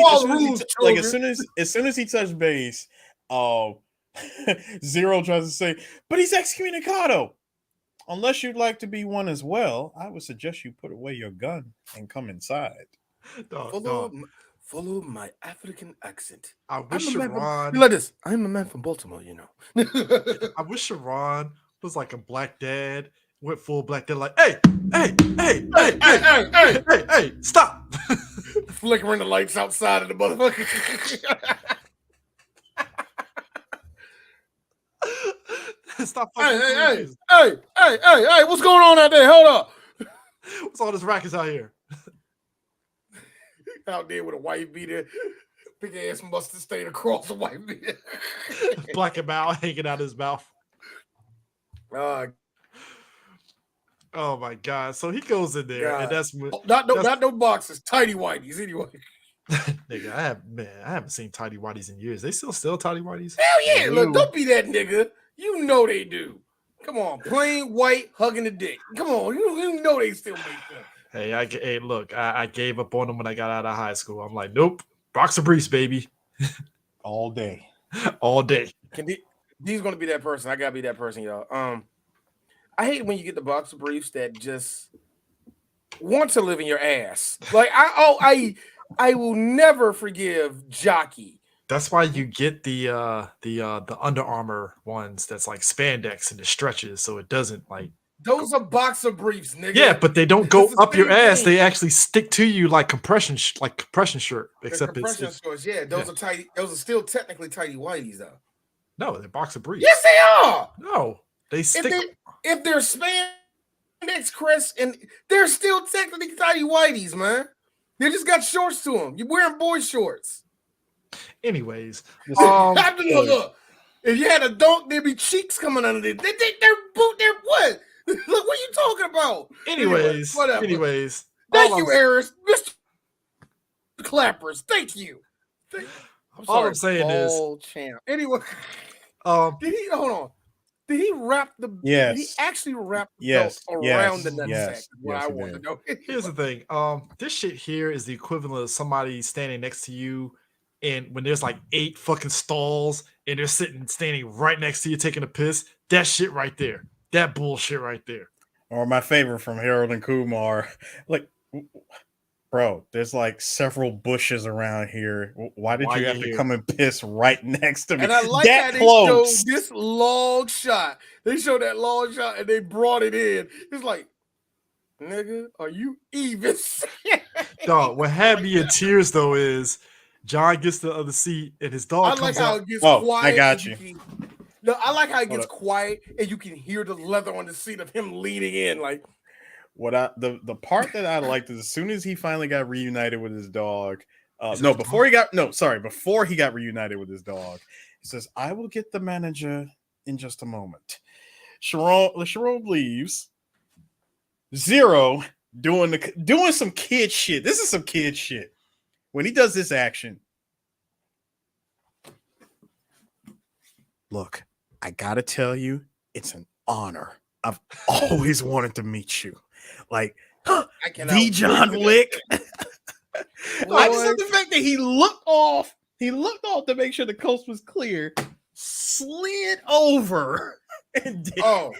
he touched base, Zero tries to say, but he's excommunicado. Unless you'd like to be one as well, I would suggest you put away your gun and come inside. Follow my African accent. I wish Sharon. Like this. I'm a man from Baltimore, you know. I wish Sharon was like a black dad, went full black dad, like, hey, stop. Flickering the lights outside of the motherfucker. Stop. Hey, what's going on out there? Hold up. What's all this rackets out here? Out there with a white beater, big ass mustard stain across the white beater. Black and mouth hanging out his mouth. Oh my god! So he goes in there, and that's not no boxes, tidy whities anyway. Nigga, I haven't seen tidy whities in years. They still tidy whities? Hell yeah! Look, don't be that nigga. You know they do. Come on, plain white hugging the dick. Come on, you know they still make them. Hey, look, I gave up on them when I got out of high school. I'm like, nope, boxer briefs, baby, all day. He's gonna be that person. I gotta be that person, y'all. I hate when you get the boxer briefs that just want to live in your ass. Like I will never forgive Jockey. That's why you get the Under Armour ones that's like spandex and it stretches so it doesn't like. Those are boxer briefs, nigga. Yeah, but they don't go up your ass. They actually stick to you like compression shirt. Except compression shorts. Yeah, those are tidy. Those are still technically tidy whities, though. No, they're boxer briefs. Yes, they are. No, they stick. If they're spandex, Chris, and they're still technically tidy whities, man. They just got shorts to them. You're wearing boy shorts. Anyways, look. If you had a dunk, there'd be cheeks coming under it. They're what? Look, what are you talking about? Anyways. Thank you, Harris. Mr. Clappers. Thank you. All I'm saying is, champ. Anyway, did he wrap the? Yes. Did he actually wrap the belt around the nutsack? What I want to know. Here's the thing. This shit here is the equivalent of somebody standing next to you, and when there's like 8 fucking stalls, and they're standing right next to you taking a piss. That shit right there. That bullshit right there. Or my favorite from Harold and Kumar, like, bro, there's like several bushes around here. Why did you have to come and piss right next to me? And I like how they showed this long shot. They showed that long shot and they brought it in. It's like, nigga, are you even? Dog, what had me in tears though is John gets the other seat and his dog comes how out. it gets quiet. I got you. No, I like how it gets quiet and you can hear the leather on the seat of him leaning in. Like, the part that I liked is as soon as he finally got reunited with his dog. Before he got reunited with his dog, he says, "I will get the manager in just a moment." Sharon leaves. Zero doing some kid shit. This is some kid shit. When he does this action, look, I gotta tell you, it's an honor. I've always wanted to meet you. Like, the John Wick. I just like the fact that he looked off to make sure the coast was clear, slid over, and goes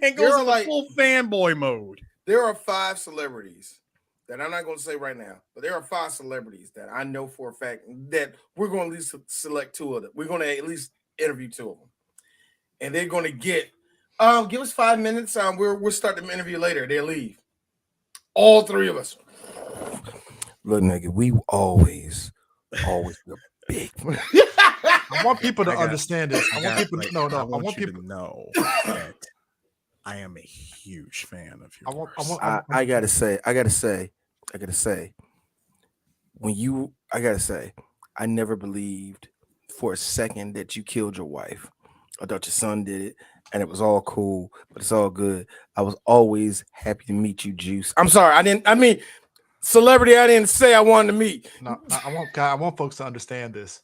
into like full fanboy mode. There are 5 celebrities that I'm not going to say right now, but there are 5 celebrities that I know for a fact that we're going to at least select 2 of them. We're going to at least interview 2 of them, and they're going to get. Give us 5 minutes. We'll start the interview later. They'll leave. All 3 of us. Look, nigga, we always feel big. I want people to understand this. I want people to I I want want you people. to know that I am a huge fan of yours. I gotta say, I never believed for a second that you killed your wife. I thought your son did it, and it was all cool, but it's all good. I was always happy to meet you, Juice. I'm sorry, I mean, celebrity. I didn't say I wanted to meet. No, I want folks to understand this.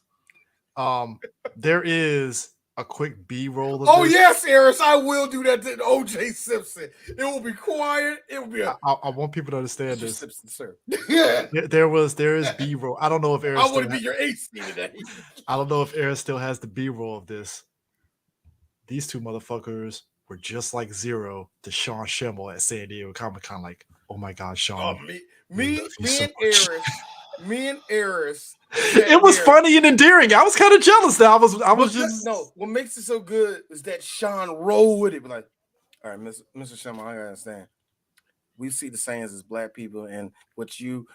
There is a quick B-roll of Oh this. yes, Eris, I will do that to O.J. Simpson. It will be quiet. It will be a I want people to understand Mr. this. Simpson, sir. Yeah, There is B-roll. I don't know if Eris I still want to be your AC today. I don't know if Eris still has the B-roll of this. These two motherfuckers were just like Zero to Sean Schemmel at San Diego Comic-Con. Like, oh my God, Oh, Sean. me and Eris. It was funny and endearing. I was kind of jealous. That I was just no. What makes it so good is that Sean rolled with it. Like, all right, Mr. Schemmel, I gotta understand. We see the Saiyans as black people, and what you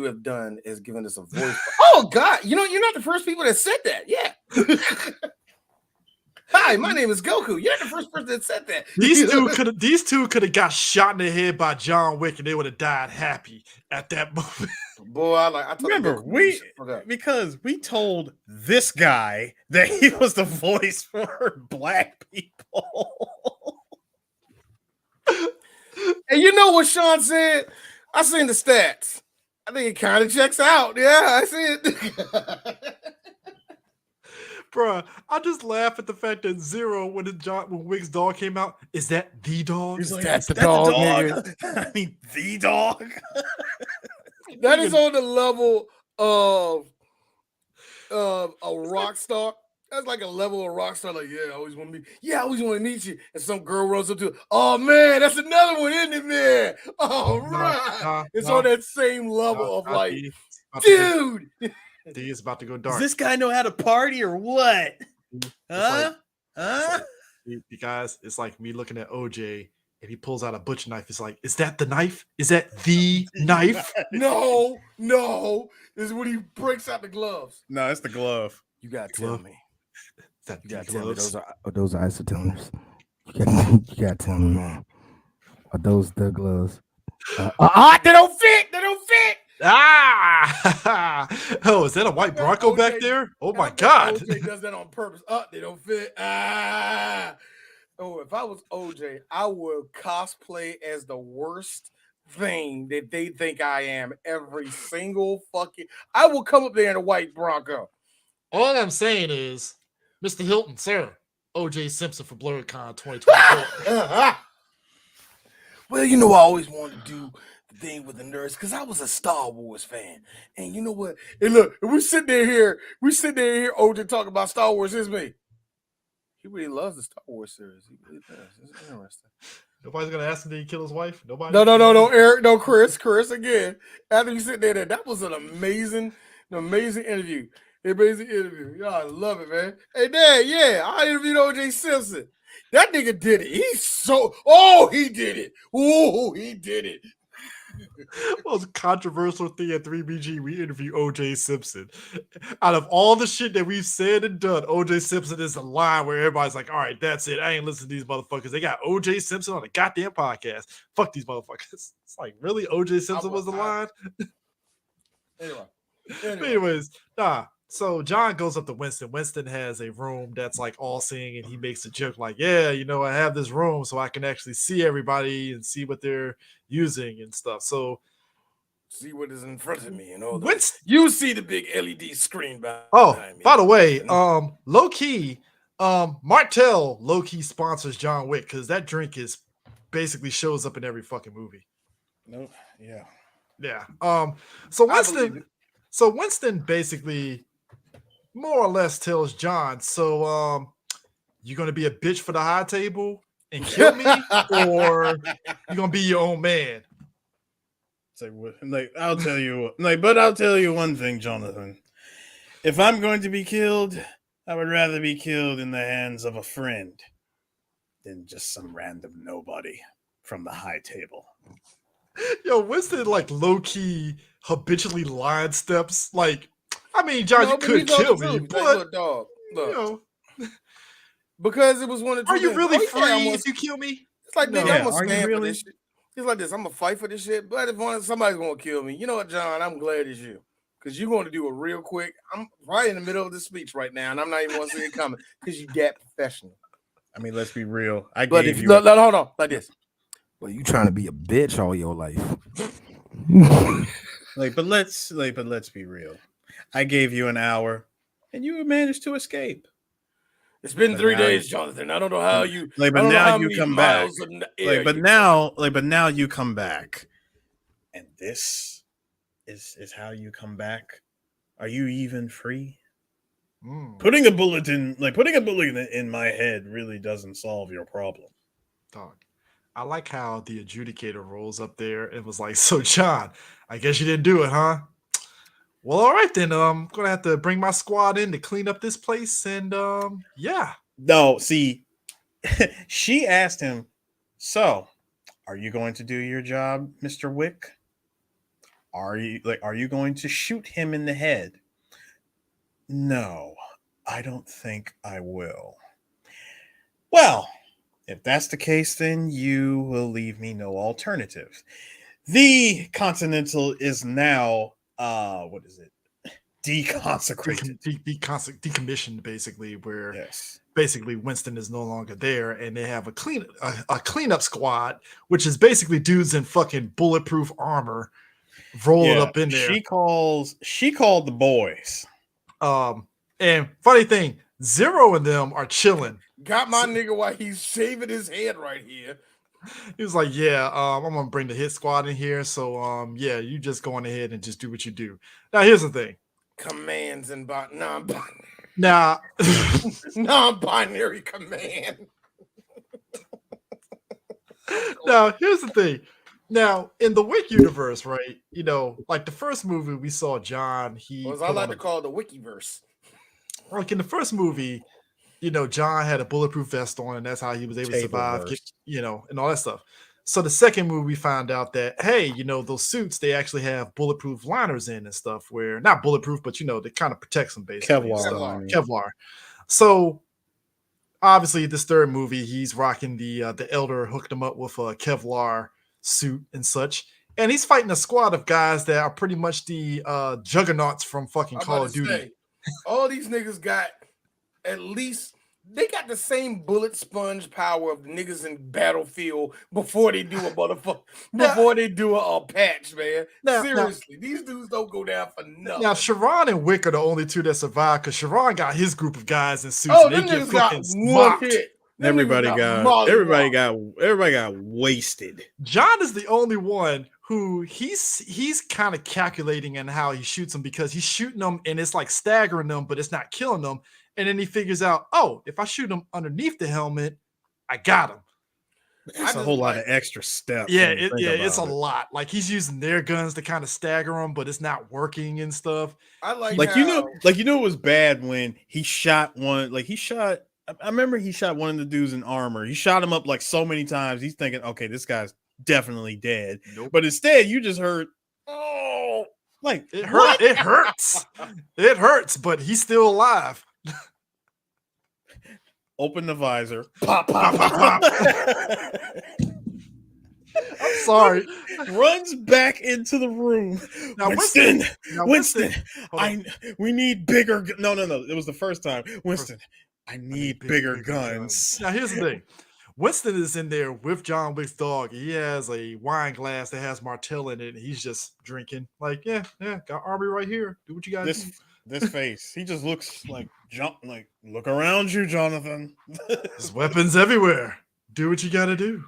have done is given us a voice. Oh God, you're not the first people that said that. Yeah. Hi, my name is Goku. You're not the first person that said that. these two could have got shot in the head by John Wick and they would have died happy at that moment. Boy, I Remember, because we told this guy that he was the voice for black people. And you know what Sean said? I seen the stats. I think it kind of checks out. Yeah, I see it. Bruh, I just laugh at the fact that Zero, when Wick's dog came out, is that the dog? He's like, That's "Is the that dog, the dog?" I mean, the dog. That is on the level of a rock star. That's like a level of rock star. Like, I always want to meet you. And some girl runs up to it. Oh man, that's another one, isn't it, man? All right. It's on that same level of like, dude. D is about to go dark. Does this guy know how to party or what? Huh? You guys, it's like me looking at OJ and he pulls out a butcher knife. It's like, is that the knife? Is that the knife? No. This is when he breaks out the gloves. No, it's the glove. You gotta tell me. That You gotta the tell me gloves? those are isotoners. You gotta tell me, man. Are those the gloves? They don't fit. They don't fit. Ah! Oh, is that a white Bronco back there? Oh my God! OJ does that on purpose. They don't fit. Oh, if I was OJ, I would cosplay as the worst thing that they think I am every single fucking. I will come up there in a white Bronco. All I'm saying is, Mr. Hilton, sir, OJ Simpson for BlurredCon 2024. Well, I always wanted to do the thing with the nerds because I was a Star Wars fan. And you know what? And look, if we sit there here, OJ talking about Star Wars, is me. He really loves the Star Wars series. He really does. It's interesting. Nobody's gonna ask him, did he kill his wife? Nobody. No, Eric, no, Chris again. After you sit there, that was an amazing interview. Yeah, I love it, man. Hey, Dad, I interviewed O.J. Simpson. That nigga did it. He did it. Oh, he did it. Most controversial thing at 3BG, we interview OJ Simpson. Out of all the shit that we've said and done, OJ Simpson is the line where everybody's like, all right, that's it. I ain't listening to these motherfuckers. They got OJ Simpson on a goddamn podcast. Fuck these motherfuckers. It's like, really? OJ Simpson was the line? Anyways, so John goes up to Winston. Winston has a room that's like all seeing, and he makes a joke like, I have this room so I can actually see everybody and see what they're using and stuff. So see what is in front of me and all that. You see the big LED screen behind me. By the way, low key, Martell low key sponsors John Wick because that drink basically shows up in every fucking movie. Nope. Yeah. So Winston basically more or less tells John, so you gonna be a bitch for the high table and kill me, or you gonna be your own man? I'll tell you one thing, Jonathan. If I'm going to be killed, I would rather be killed in the hands of a friend than just some random nobody from the high table. Yo, Winston low key habitually line steps. John, you could kill me, but Look, because it was one of two are you things. really Oh, yeah, free if you kill me? it's like, No. nigga, Yeah, I'm gonna are you stand for really? this shit. It's like this. I'm gonna fight for this shit. But if somebody's gonna kill me, you know what, John? I'm glad it's you. Because you're going to do it real quick. I'm right in the middle of the speech right now, and I'm not even going to see it coming because you that professional. I mean, let's be real. I But gave if you. hold on, like this. Well, you trying to be a bitch all your life. But let's be real. I gave you an hour, and you managed to escape. It's been But 3 now days, Jonathan. I don't know how you. But I don't know now how you many come back. miles of air But you- now you come back, and this is how you come back. Are you even free? Putting a bullet in my head really doesn't solve your problem. Dog. I like how the adjudicator rolls up there and was like, "So, John, I guess you didn't do it, huh? Well, all right then. I'm gonna have to bring my squad in to clean up this place, and yeah." No, see, she asked him, "So, are you going to do your job, Mr. Wick? Are you going to shoot him in the head?" "No, I don't think I will." "Well, if that's the case, then you will leave me no alternative. The Continental is now what is it? Deconsecrated. Decommissioned, basically, where Yes. basically Winston is no longer there, and they have a cleanup squad, which is basically dudes in fucking bulletproof armor rolling up in there. She called the boys. And funny thing, Zero and them are chilling. Got my nigga while he's shaving his head right here. He was like, "Yeah, I'm gonna bring the hit squad in here. So, yeah, you just go on ahead and just do what you do." Now, here's the thing. Commands and non-binary. Now, non-binary command. Now, here's the thing. Now, in the Wick universe, right? Like the first movie we saw John, Or as I like to call it, the Wikiverse. like in the first movie, John had a bulletproof vest on, and that's how he was able to survive, and all that stuff. So the second movie, we found out that, hey, those suits, they actually have bulletproof liners in and stuff, where not bulletproof, but they kind of protects them basically. Kevlar. So obviously, this third movie, he's rocking the Elder hooked him up with a Kevlar suit and such, and he's fighting a squad of guys that are pretty much the juggernauts from fucking Call of Duty. All these niggas got at least they got the same bullet sponge power of the niggas in Battlefield before they do a motherfucker before they do a patch, man. Seriously, these dudes don't go down for nothing. Now, Sharon and Wick are the only two that survived because Sharon got his group of guys in suits. Oh, and them they niggas got one hit. Everybody got wasted. John is the only one who he's kind of calculating in how he shoots them, because he's shooting them and it's like staggering them, but it's not killing them. And then he figures out, oh, if I shoot him underneath the helmet, I got him. That's a whole lot of extra steps. Yeah, it's a lot. Like he's using their guns to kind of stagger them, but it's not working and stuff. I like it was bad when he shot one. I remember he shot one of the dudes in armor. He shot him up like so many times. He's thinking, okay, this guy's definitely dead. Nope. But instead, you just heard, oh, like it hurt. It hurts. It hurts, but he's still alive. Open the visor. Pop, pop, pop, pop. I'm sorry. Runs back into the room. Now, Winston, Winston, we need bigger. No. It was the first time. Winston, I need bigger guns. Now, here's the thing. Winston is in there with John Wick's dog. He has a wine glass that has Martell in it, and he's just drinking. Like, yeah, got Arby right here. Do what you guys do. This face. He just looks like look around you, Jonathan. There's weapons everywhere. Do what you gotta do.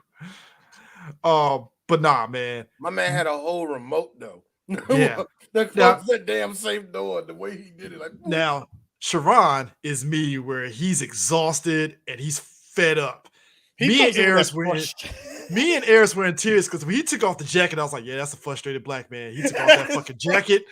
But nah, man. My man had a whole remote though. Yeah. that damn safe door, the way he did it. Like, now, Sharon is me, where he's exhausted and he's fed up. Me and Eris were in tears because when he took off the jacket, I was like, yeah, that's a frustrated black man. He took off that fucking jacket.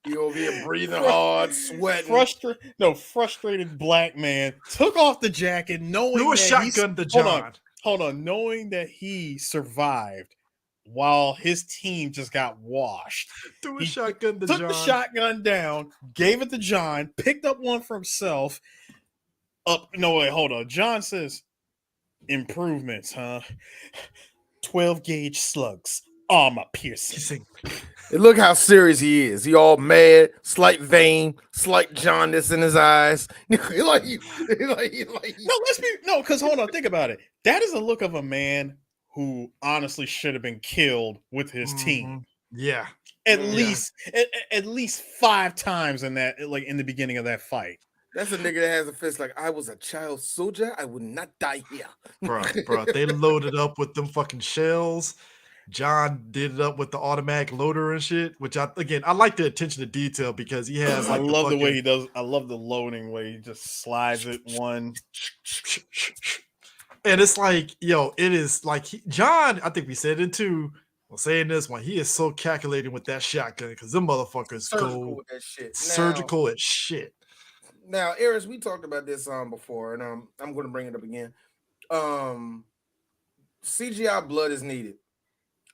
You over here breathing hard, sweating. Frustrated black man took off the jacket, knowing Threw a shotgun to John. Hold on, knowing that he survived while his team just got washed. Threw a He shotgun to took John. the shotgun down, gave it to John, picked up one for himself. Hold on. John says, improvements, huh? 12 gauge slugs, armor piercing. And look how serious he is. He all mad, slight vein, slight jaundice in his eyes. Because hold on, think about it. That is a look of a man who honestly should have been killed with his team. Yeah. At least 5 times in that, like in the beginning of that fight. That's a nigga that has a fist like, I was a child soldier. I would not die here. Bro, they loaded up with them fucking shells. John did it up with the automatic loader and shit, which I like the attention to detail because he has like I love the way he does. I love the loading way he just slides it one. And it's like, yo, it is like John, I think we said it too. Well, saying this one, he is so calculating with that shotgun because them motherfuckers surgical with that shit. Surgical as shit. Now, Eris, we talked about this before, and I'm going to bring it up again. CGI blood is needed.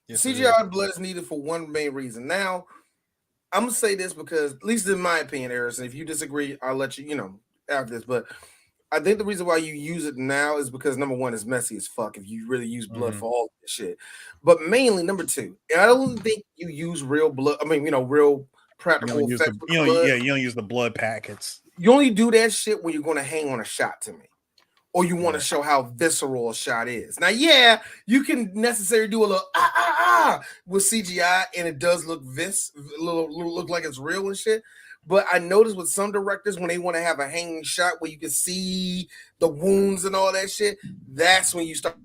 Yes, CGI blood is needed for one main reason. Now, I'm gonna say this because, at least in my opinion, Eris, and if you disagree, I'll let you, after this. But I think the reason why you use it now is because number one, it's messy as fuck if you really use blood for all this shit. But mainly, number two, I don't think you use real blood. I mean, real practical effects. You don't use the blood packets. You only do that shit when you're going to hang on a shot to me, or you want to show how visceral a shot is. Now, yeah, you can necessarily do a little with CGI, and it does look look like it's real and shit. But I noticed with some directors, when they want to have a hanging shot where you can see the wounds and all that shit, that's when you start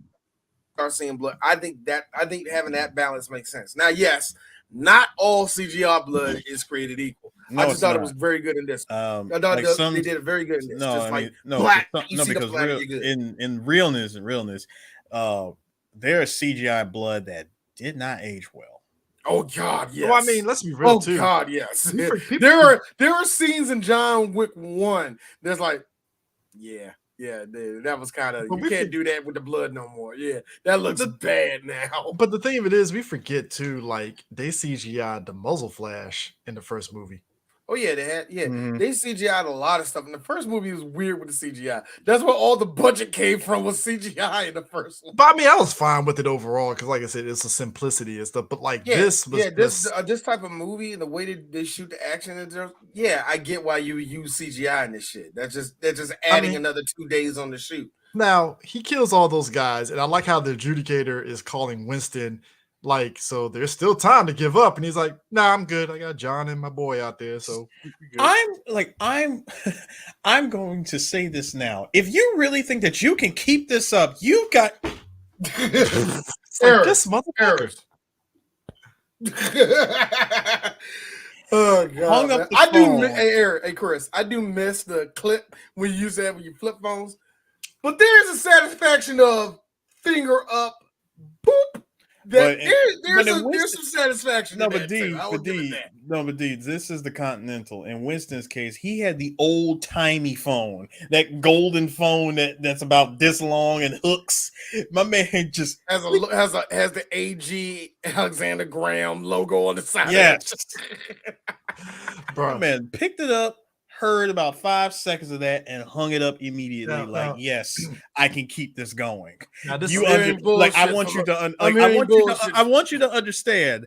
seeing blood. I think having that balance makes sense. Now, yes, not all CGI blood is created equal. No, I just thought it was very good in this. I thought they did it very good in this. Because in realness, there's CGI blood that did not age well. Oh God, yes. Well, I mean, let's be real too. Oh God, yes. There are scenes in John Wick 1 that's like, that was kind of, you can't do that with the blood no more. Yeah, that looks bad now. But the thing of it is, we forget too, like they CGI'd the muzzle flash in the first movie. Oh yeah, they had they CGI'd a lot of stuff. And the first movie was weird with the CGI. That's where all the budget came from, was CGI in the first one. But I mean, I was fine with it overall because, like I said, it's a simplicity and stuff. But like this type of movie and the way they shoot the action, I get why you use CGI in this shit. They're just adding another 2 days on the shoot. Now he kills all those guys, and I like how the adjudicator is calling Winston. Like, so there's still time to give up, and he's like, "Nah, I'm good. I got John and my boy out there." So I'm going to say this now. If you really think that you can keep this up, you got this motherfucker. Oh God! Hey Chris, I do miss the clip when you use that when you flip phones, but there's a satisfaction of finger up, boop. There's some satisfaction. But D, this is the Continental. In Winston's case, he had the old timey phone, that golden phone that's about this long and hooks. My man just has the AG Alexander Graham logo on the side. Yes, bro. My man picked it up, heard about 5 seconds of that, and hung it up immediately. Yes, I can keep this going. Now, this I want you to understand.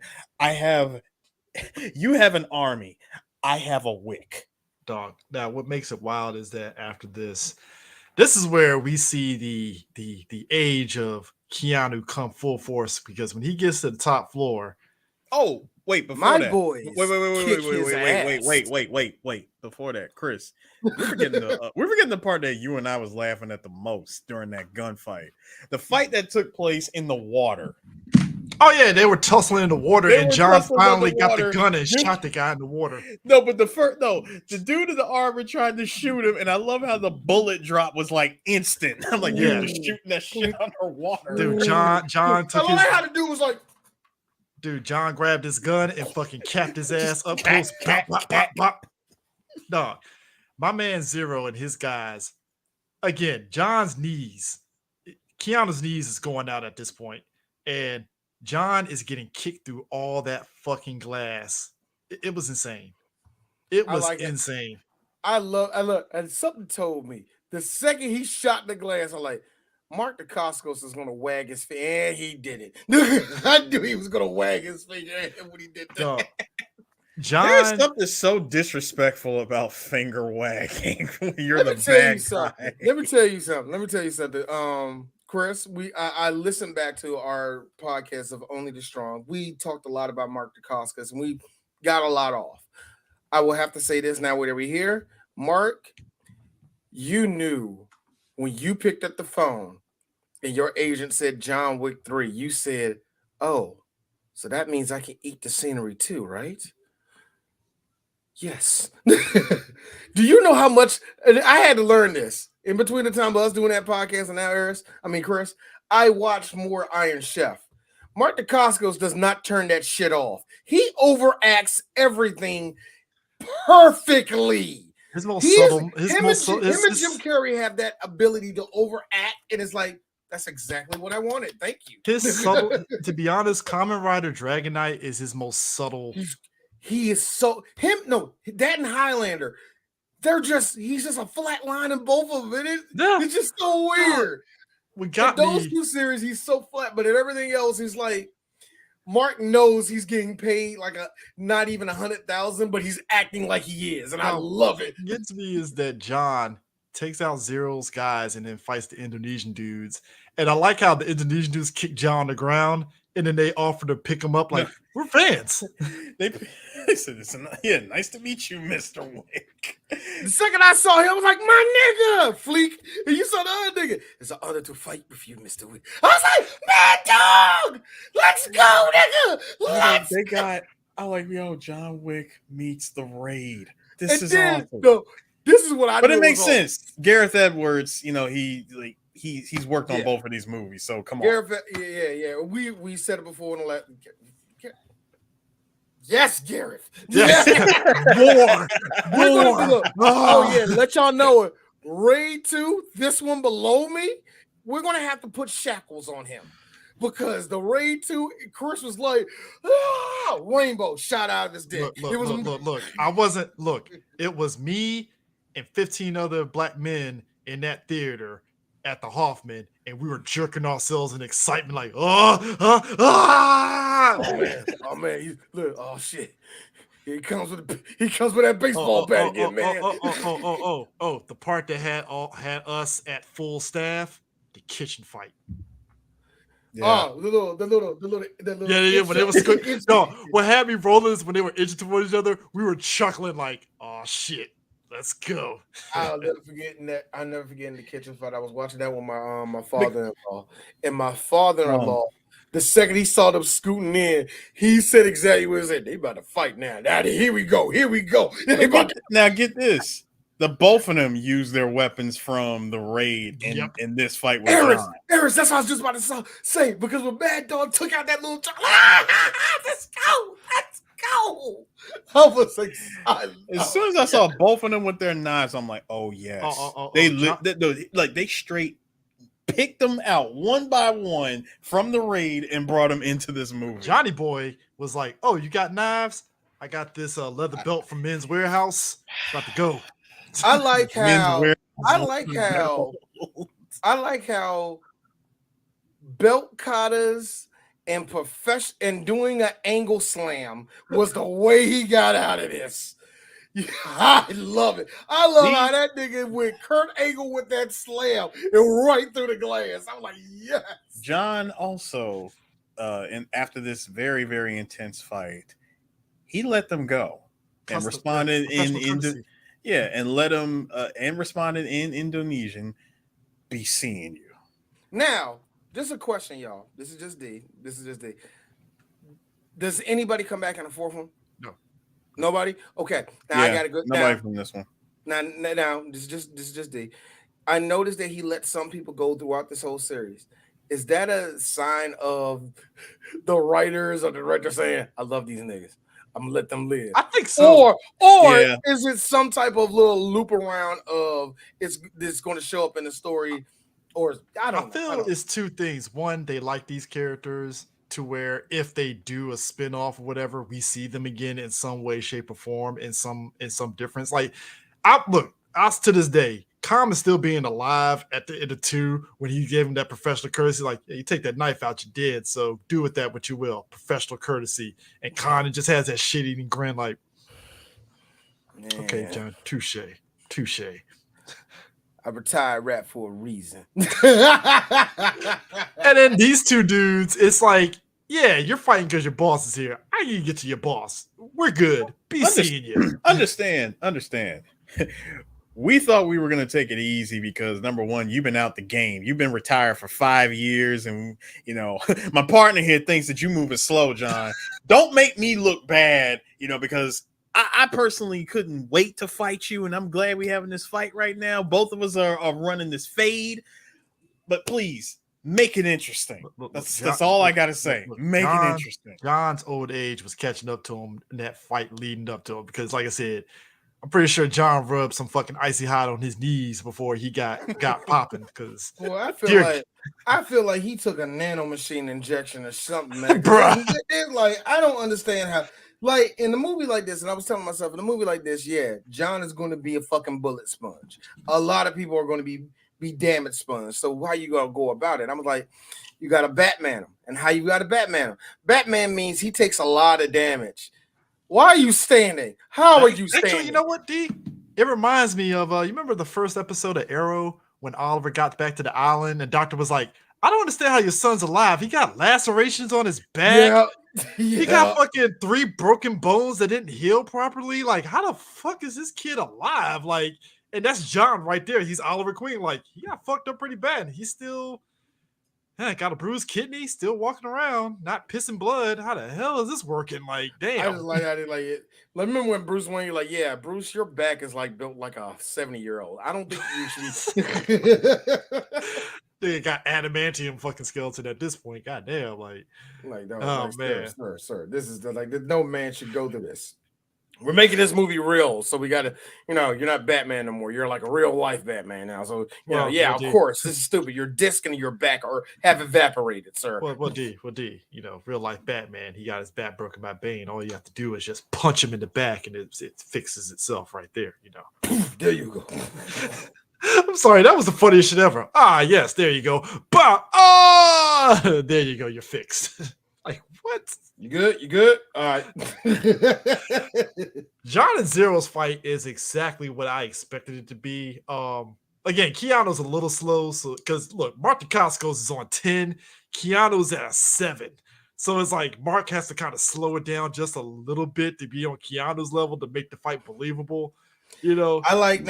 You have an army. I have a Wick. Dog. Now, what makes it wild is that after this is where we see the age of Keanu come full force, because when he gets to the top floor. Oh, wait, before that. Wait. Before that, Chris, we're forgetting the part that you and I was laughing at the most during that gunfight. The fight that took place in the water. Oh yeah, they were tussling in the water, and John finally got the gun and shot the guy in the water. No, but the dude in the armor tried to shoot him, and I love how the bullet drop was like instant. I'm like, you're just shooting that shit underwater. Dude, John took his. All I had to do was like. Dude, John grabbed his gun and fucking capped his ass up close. Bop. Dog, my man Zero and his guys. Again, John's knees, Keanu's knees is going out at this point, and John is getting kicked through all that fucking glass. It was insane. It I was like it. insane. I love, and something told me the second he shot the glass, I'm like, Mark Dacascos is gonna wag his finger, and he did it. I knew he was gonna wag his finger when he did that. Dog. There's John, something so disrespectful about finger wagging when you're Let the me tell you bad something. guy. Let me tell you something. Chris, I listened back to our podcast of Only the Strong. We talked a lot about Mark Dacascos, and we got a lot off. I will have to say this now, whatever we hear, Mark, you knew when you picked up the phone and your agent said John Wick 3, you said, oh, so that means I can eat the scenery too, right? Yes. Do you know how much? And I had to learn this in between the time of us doing that podcast and now, Chris, I watched more Iron Chef. Mark Dacascos does not turn that shit off. He overacts everything perfectly. his most He is, subtle, him and Jim Carrey have that ability to overact, and it's like, that's exactly what I wanted. Thank you. his subtle. To be honest, Kamen Rider Dragon Knight is his most subtle. He is so that and Highlander. He's just a flat line in both of them. It's just so weird. We got in those two series, he's so flat, but in everything else, he's like Mark knows he's getting paid like not even 100,000, but he's acting like he is, and I love it. What gets me is that John takes out Zero's guys and then fights the Indonesian dudes, and I like how the Indonesian dudes kick John on the ground, and then they offer to pick him up like we're fans. They said, nice to meet you, Mr. Wick. The second I saw him, I was like, my nigga, Fleek. And you saw the other nigga. It's an honor to fight with you, Mr. Wick. I was like, man, dog, let's go, nigga. They got, I like, John Wick meets the Raid. This is awesome. No, this is what I. But it makes sense. Gareth Edwards, he's worked on both of these movies, so come on. Gareth, yeah. We said it before in the last. Yes, Gareth. Yes. More. Oh yeah, let y'all know it. Raid 2, this one below me, we're gonna have to put shackles on him because the Raid 2, Chris was like, rainbow shot out of his dick. Look. It was me and 15 other black men in that theater at the Hoffman, and we were jerking ourselves in excitement, like, oh man, oh shit. He comes with that baseball bat again, man. The part that had us at full staff, the kitchen fight. Yeah. Oh, the little. Yeah. When it was good. No, what had me rolling is when they were inching towards each other, we were chuckling like, oh shit. Let's go. I'll never forget in the kitchen fight. I was watching that with my father-in-law. And my father-in-law, the second he saw them scooting in, he said exactly what he said. They about to fight now. Here we go. Now get this. The both of them used their weapons from the Raid in this fight with Eris, that's what I was just about to say. Because when Mad Dog took out that little let's go. I was excited. As soon as I saw both of them with their knives, I'm like, oh yes. They straight picked them out one by one from the Raid and brought them into this movie. Johnny Boy was like, oh, you got knives? I got this leather belt from Men's Warehouse. About to go. I like how belt cutters and doing an angle slam was the way he got out of this. I love it. I love how that nigga went Kurt Angle with that slam and right through the glass. I'm like, yes. John also, and after this very, very intense fight, he let them go and responded responded in Indonesian, be seeing you. Now, this is a question, y'all. This is just D. Does anybody come back in the fourth one? No. Nobody? Okay. Now I gotta go. Nobody from this one. Now this is just D. I noticed that he let some people go throughout this whole series. Is that a sign of the writers or the director saying, I love these niggas, I'm gonna let them live? I think so. Or is it some type of little loop around of it's going to show up in the story? Or I feel it's two things. One, they like these characters. to where if they do a spinoff or whatever, we see them again in some way, shape, or form, in some difference. Like, us to this day, Khan is still being alive at the end of 2 when he gave him that professional courtesy. Like, hey, you take that knife out, you're dead. So do with that what you will. Professional courtesy. And Khan just has that shit-eating grin, like, okay, John, touche. I retired rap for a reason. And then these two dudes, it's like, yeah, you're fighting because your boss is here. I need to get to your boss. We're good. Be seeing you. Understand. We thought we were going to take it easy because, number one, you've been out the game. You've been retired for 5 years. And, you know, my partner here thinks that you're moving slow, John. Don't make me look bad, you know, because I personally couldn't wait to fight you. And I'm glad we're having this fight right now. Both of us are running this fade. But please, make it interesting. That's all I got to say. Make it interesting. John's old age was catching up to him in that fight leading up to him. Because, like I said, I'm pretty sure John rubbed some fucking icy hot on his knees before he got popping. Because I feel like he took a nanomachine injection or something, man. Bruh. Like, I don't understand how. Like, in a movie like this, and I was telling myself, in a movie like this, yeah, John is going to be a fucking bullet sponge. A lot of people are going to be damage sponge. So how you gonna go about it? I'm like, you got to Batman him, and how you got to Batman him? Batman means he takes a lot of damage. Why are you standing? How are you standing? Actually, you know what, D? It reminds me of you remember the first episode of Arrow when Oliver got back to the island and Doctor was like, I don't understand how your son's alive. He got lacerations on his back. Yeah. He got fucking 3 broken bones that didn't heal properly. Like, how the fuck is this kid alive? Like, and that's John right there. He's Oliver Queen. Like, he got fucked up pretty bad. He's still got a bruised kidney, still walking around, not pissing blood. How the hell is this working? Like, damn. I just like I did like it. Like, remember when Bruce Wayne, you're like, yeah, Bruce, your back is like built like a 70-year-old. I don't think you should. They got adamantium fucking skeleton at this point. God damn, like no, oh like, man, sir, this is no man should go through this. We're making this movie real, so we got to, you know, you're not Batman no more. You're like a real life Batman now. So, of course, this is stupid. Your disc in your back or have evaporated, sir. Well, D, you know, real life Batman. He got his back broken by Bane. All you have to do is just punch him in the back, and it fixes itself right there. You know, there you go. I'm sorry, that was the funniest shit ever. Ah, yes, there you go. There you go. You're fixed. Like, what? You good? All right. John and Zero's fight is exactly what I expected it to be. Again, Keanu's a little slow, so because look, Mark Dacascos is on 10, Keanu's at a 7. So it's like Mark has to kind of slow it down just a little bit to be on Keanu's level to make the fight believable. You know, I like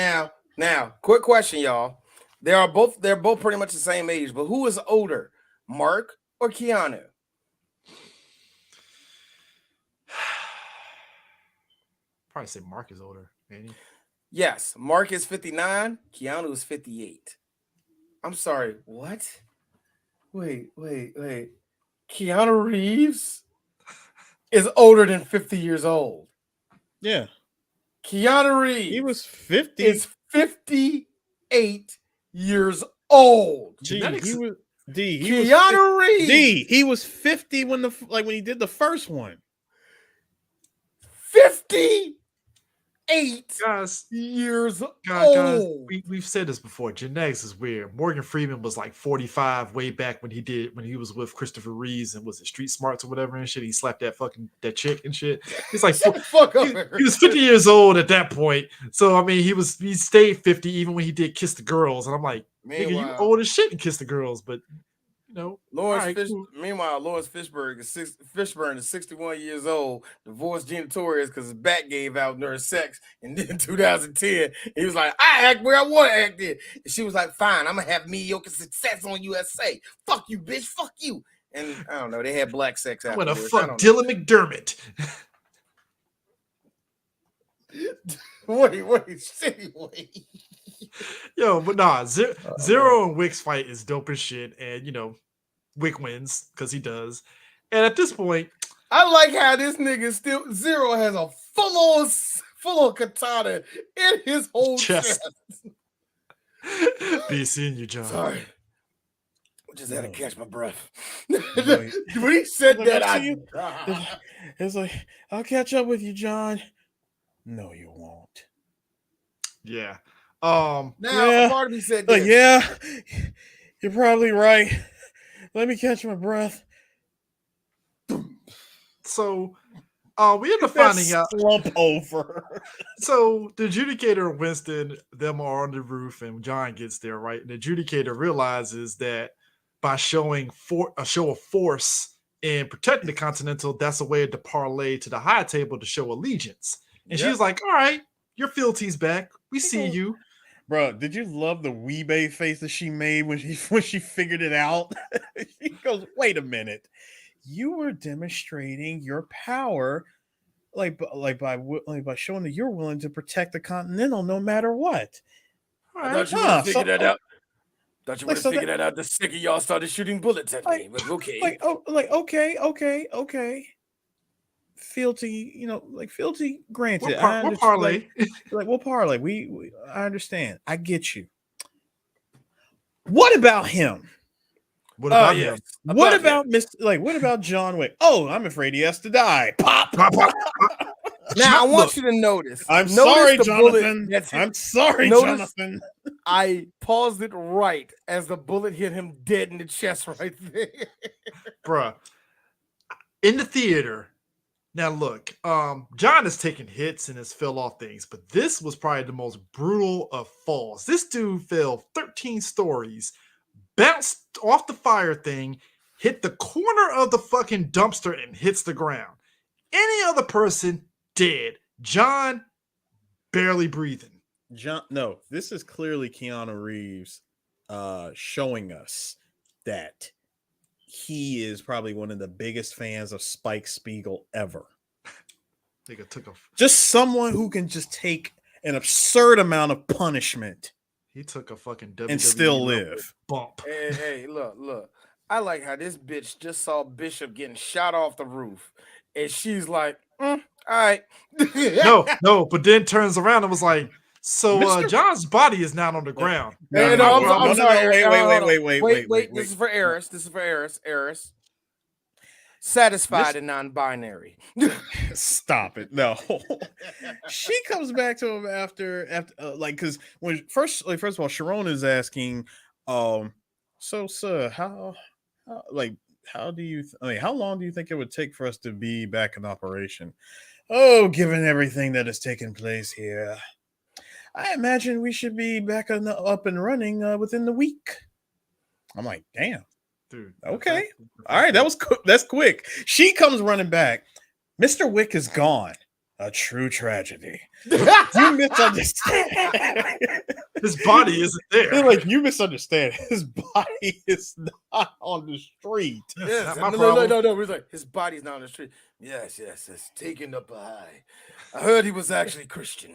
now, quick question, y'all. They're both pretty much the same age, but who is older, Mark or Keanu? Probably say Mark is older, ain't he? Yes, Mark is 59, Keanu is 58. I'm sorry, what? Wait. Keanu Reeves is older than 50 years old. Yeah. Keanu Reeves. He was 50. Is 58 years old. Genetics. Keanu Reeves. He was 50 when he did the first one. 58 years guys, old. We've said this before. Genetics is weird. Morgan Freeman was like 45 way back when he was with Christopher Reeves and was it Street Smarts or whatever and shit. He slapped that chick and shit. He's like he was 50 years old at that point. So I mean he stayed 50 even when he did Kiss the Girls. And I'm like, nigga, you old as shit and Kiss the Girls, but you know, meanwhile, Lawrence Fishburne is 61 years old, divorced Gina Torres because his back gave out during sex, and then in 2010, he was like, I act where I want to act in. And she was like, fine, I'm gonna have mediocre success on USA. Fuck you, bitch, fuck you. And I don't know, they had black sex I'm gonna afterwards. fuck Dylan McDermott. wait. Yo, but nah, Zero and Wick's fight is dope as shit, and you know, Wick wins because he does. And at this point, I like how this nigga Zero has a full on katana in his whole chest. Be seeing you, John. Sorry, I just had to catch my breath. When he said Look, that, I'll I see you. It's like, I'll catch up with you, John. No, you won't. Yeah. now Yeah. a part of me said this. Yeah, you're probably right. Let me catch my breath. So we end up That finding out. slump over. So the adjudicator and Winston, them are on the roof, and John gets there, right? And the adjudicator realizes that by showing a show of force in protecting the Continental, that's a way to parlay to the high table to show allegiance. And Yep. she's like, all right, your fealty's back. We see goes- you. Bro, did you love the Weebay face that she made when she figured it out? She goes, "Wait a minute, you were demonstrating your power, by showing that you're willing to protect the Continental no matter what." All I right. thought you would have Huh, figured that out. Thought you would like, have so figured that out the second y'all started shooting bullets at me. Like- But okay. Okay. Fealty, fealty granted. We'll parlay. We'll parlay. I understand. I get you. What about him? What about yes. him? What about what about John Wick? Oh, I'm afraid he has to die. Pop. Pop, pop. Now I want Look, you to notice. I'm Notice sorry, the bullet Jonathan. that's hit- I'm sorry, Notice- Jonathan. I paused it right as the bullet hit him dead in the chest right there. bruh. In the theater. Now look, John has taken hits and has fell off things, but this was probably the most brutal of falls. This dude fell 13 stories, bounced off the fire thing, hit the corner of the fucking dumpster and hits the ground. Any other person dead. John barely breathing. No, this is clearly Keanu Reeves showing us that he is probably one of the biggest fans of Spike Spiegel ever. Nigga took a Just someone who can just take an absurd amount of punishment fucking and still level live. bump. Hey, look. I like how this bitch just saw Bishop getting shot off the roof. And she's like, all right. No, but then turns around and was like, so Mr. John's body is not on the ground. I'm No, sorry. wait. This is for Eris. Satisfied and non-binary. Stop it. No. She comes back to him after because when first of all, Sharon is asking, so sir, how do you how long do you think it would take for us to be back in operation? Oh, given everything that has taken place here, I imagine we should be back up and running within the week. I'm like, damn. Dude. Okay. All right. That's quick. She comes running back. Mr. Wick is gone. A true tragedy. You misunderstand. His body isn't there. They're like, you misunderstand. His body is not on the street. Yes. Not my problem. No. He's like, his body's not on the street. Yes. It's taken up high. I heard he was actually Christian.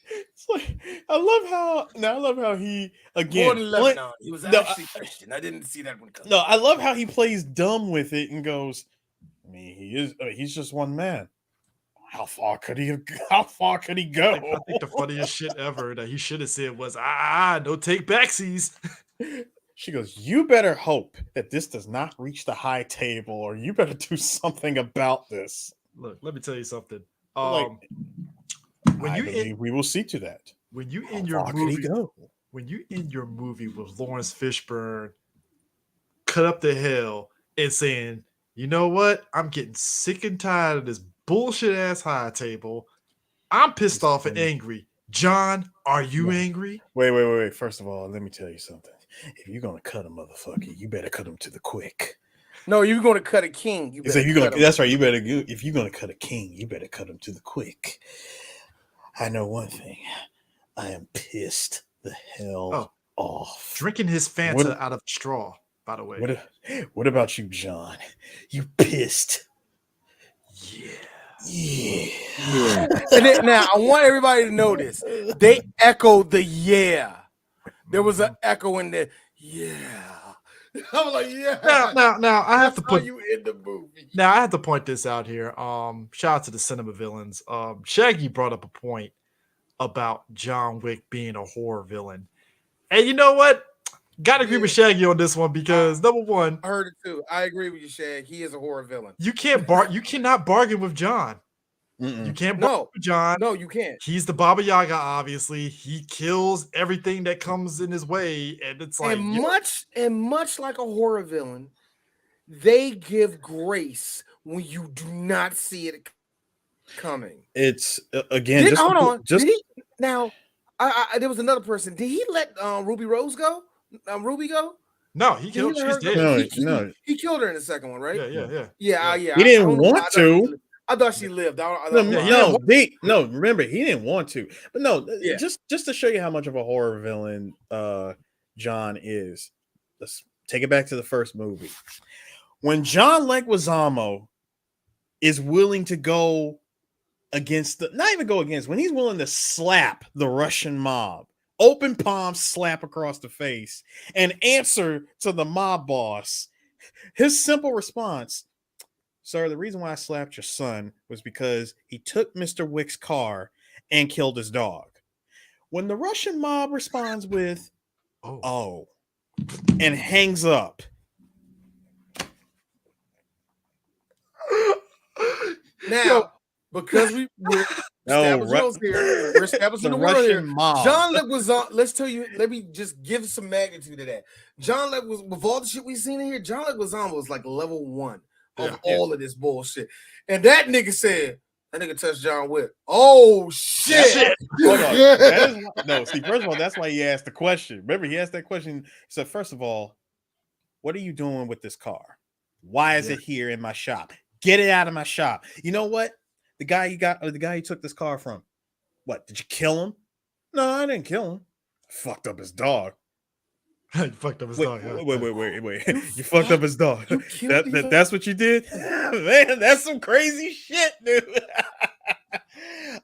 It's like, I love how he again. Born in Lebanon. He was actually Christian. I didn't see that one coming. No, I love how he plays dumb with it and goes, I mean, he's just one man. How far could he go? I think the funniest shit ever that he should have said was, no take backsies. She goes, you better hope that this does not reach the high table, or you better do something about this. Look, let me tell you something. We will see to that. When you How end your far could he movie, go? when you end your movie with Lawrence Fishburne cut up the hell and saying, you know what? I'm getting sick and tired of this bullshit ass high table. I'm pissed off and angry. John, are you angry? Wait. First of all, let me tell you something. If you're gonna cut a motherfucker, you better cut him to the quick. No, you're going to cut a king. That's right. You better. If you're gonna cut a king, you better cut him to the quick. I know one thing. I am pissed the hell off. Drinking his Fanta out of a straw, by the way. What about you, John? You pissed? Yeah. And then, now, I want everybody to know this. They echoed the yeah. There was an echo in there. Yeah. I was like, yeah. Now I have to put you in the movie. Now I have to point this out here. Shout out to the cinema villains. Shaggy brought up a point about John Wick being a horror villain. And you know what? Gotta agree with Shaggy on this one because number one, I heard it too. I agree with you, Shag. He is a horror villain. you cannot bargain with John. Mm-mm. You can't bargain with John. No, you can't. He's the Baba Yaga, obviously. He kills everything that comes in his way, and it's like much like a horror villain, they give grace when you do not see it coming. It's again. Hold on. Did he, now, there was another person. Did he let Ruby Rose go? Ruby go? No, he killed. She's dead. No. He killed her in the second one, right? Yeah. He didn't want to. I thought she lived. Remember, he didn't want to. But no, just to show you how much of a horror villain John is. Let's take it back to the first movie. When John Leguizamo is willing to go against when he's willing to slap the Russian mob, open palm slap across the face, and answer to the mob boss, his simple response, sir, the reason why I slapped your son was because he took Mr. Wick's car and killed his dog. When the Russian mob responds with, oh, and hangs up. Now, because we're establishing the world here. Mob. John Leguizamo, let me just give some magnitude to that. John Leguizamo, with all the shit we've seen in here, John Leguizamo was like level 1 of all of this bullshit. And that nigga said, that nigga touched John Wick. Oh, shit. Hold on. See, first of all, that's why he asked the question. Remember, he asked that question. He said, first of all, what are you doing with this car? Why is it here in my shop? Get it out of my shop. You know what? The guy you took this car from, what? Did you kill him? No, I didn't kill him. I fucked up his dog. You fucked up his dog. Wait. You fucked up his dog. That's what you did? Man, that's some crazy shit, dude.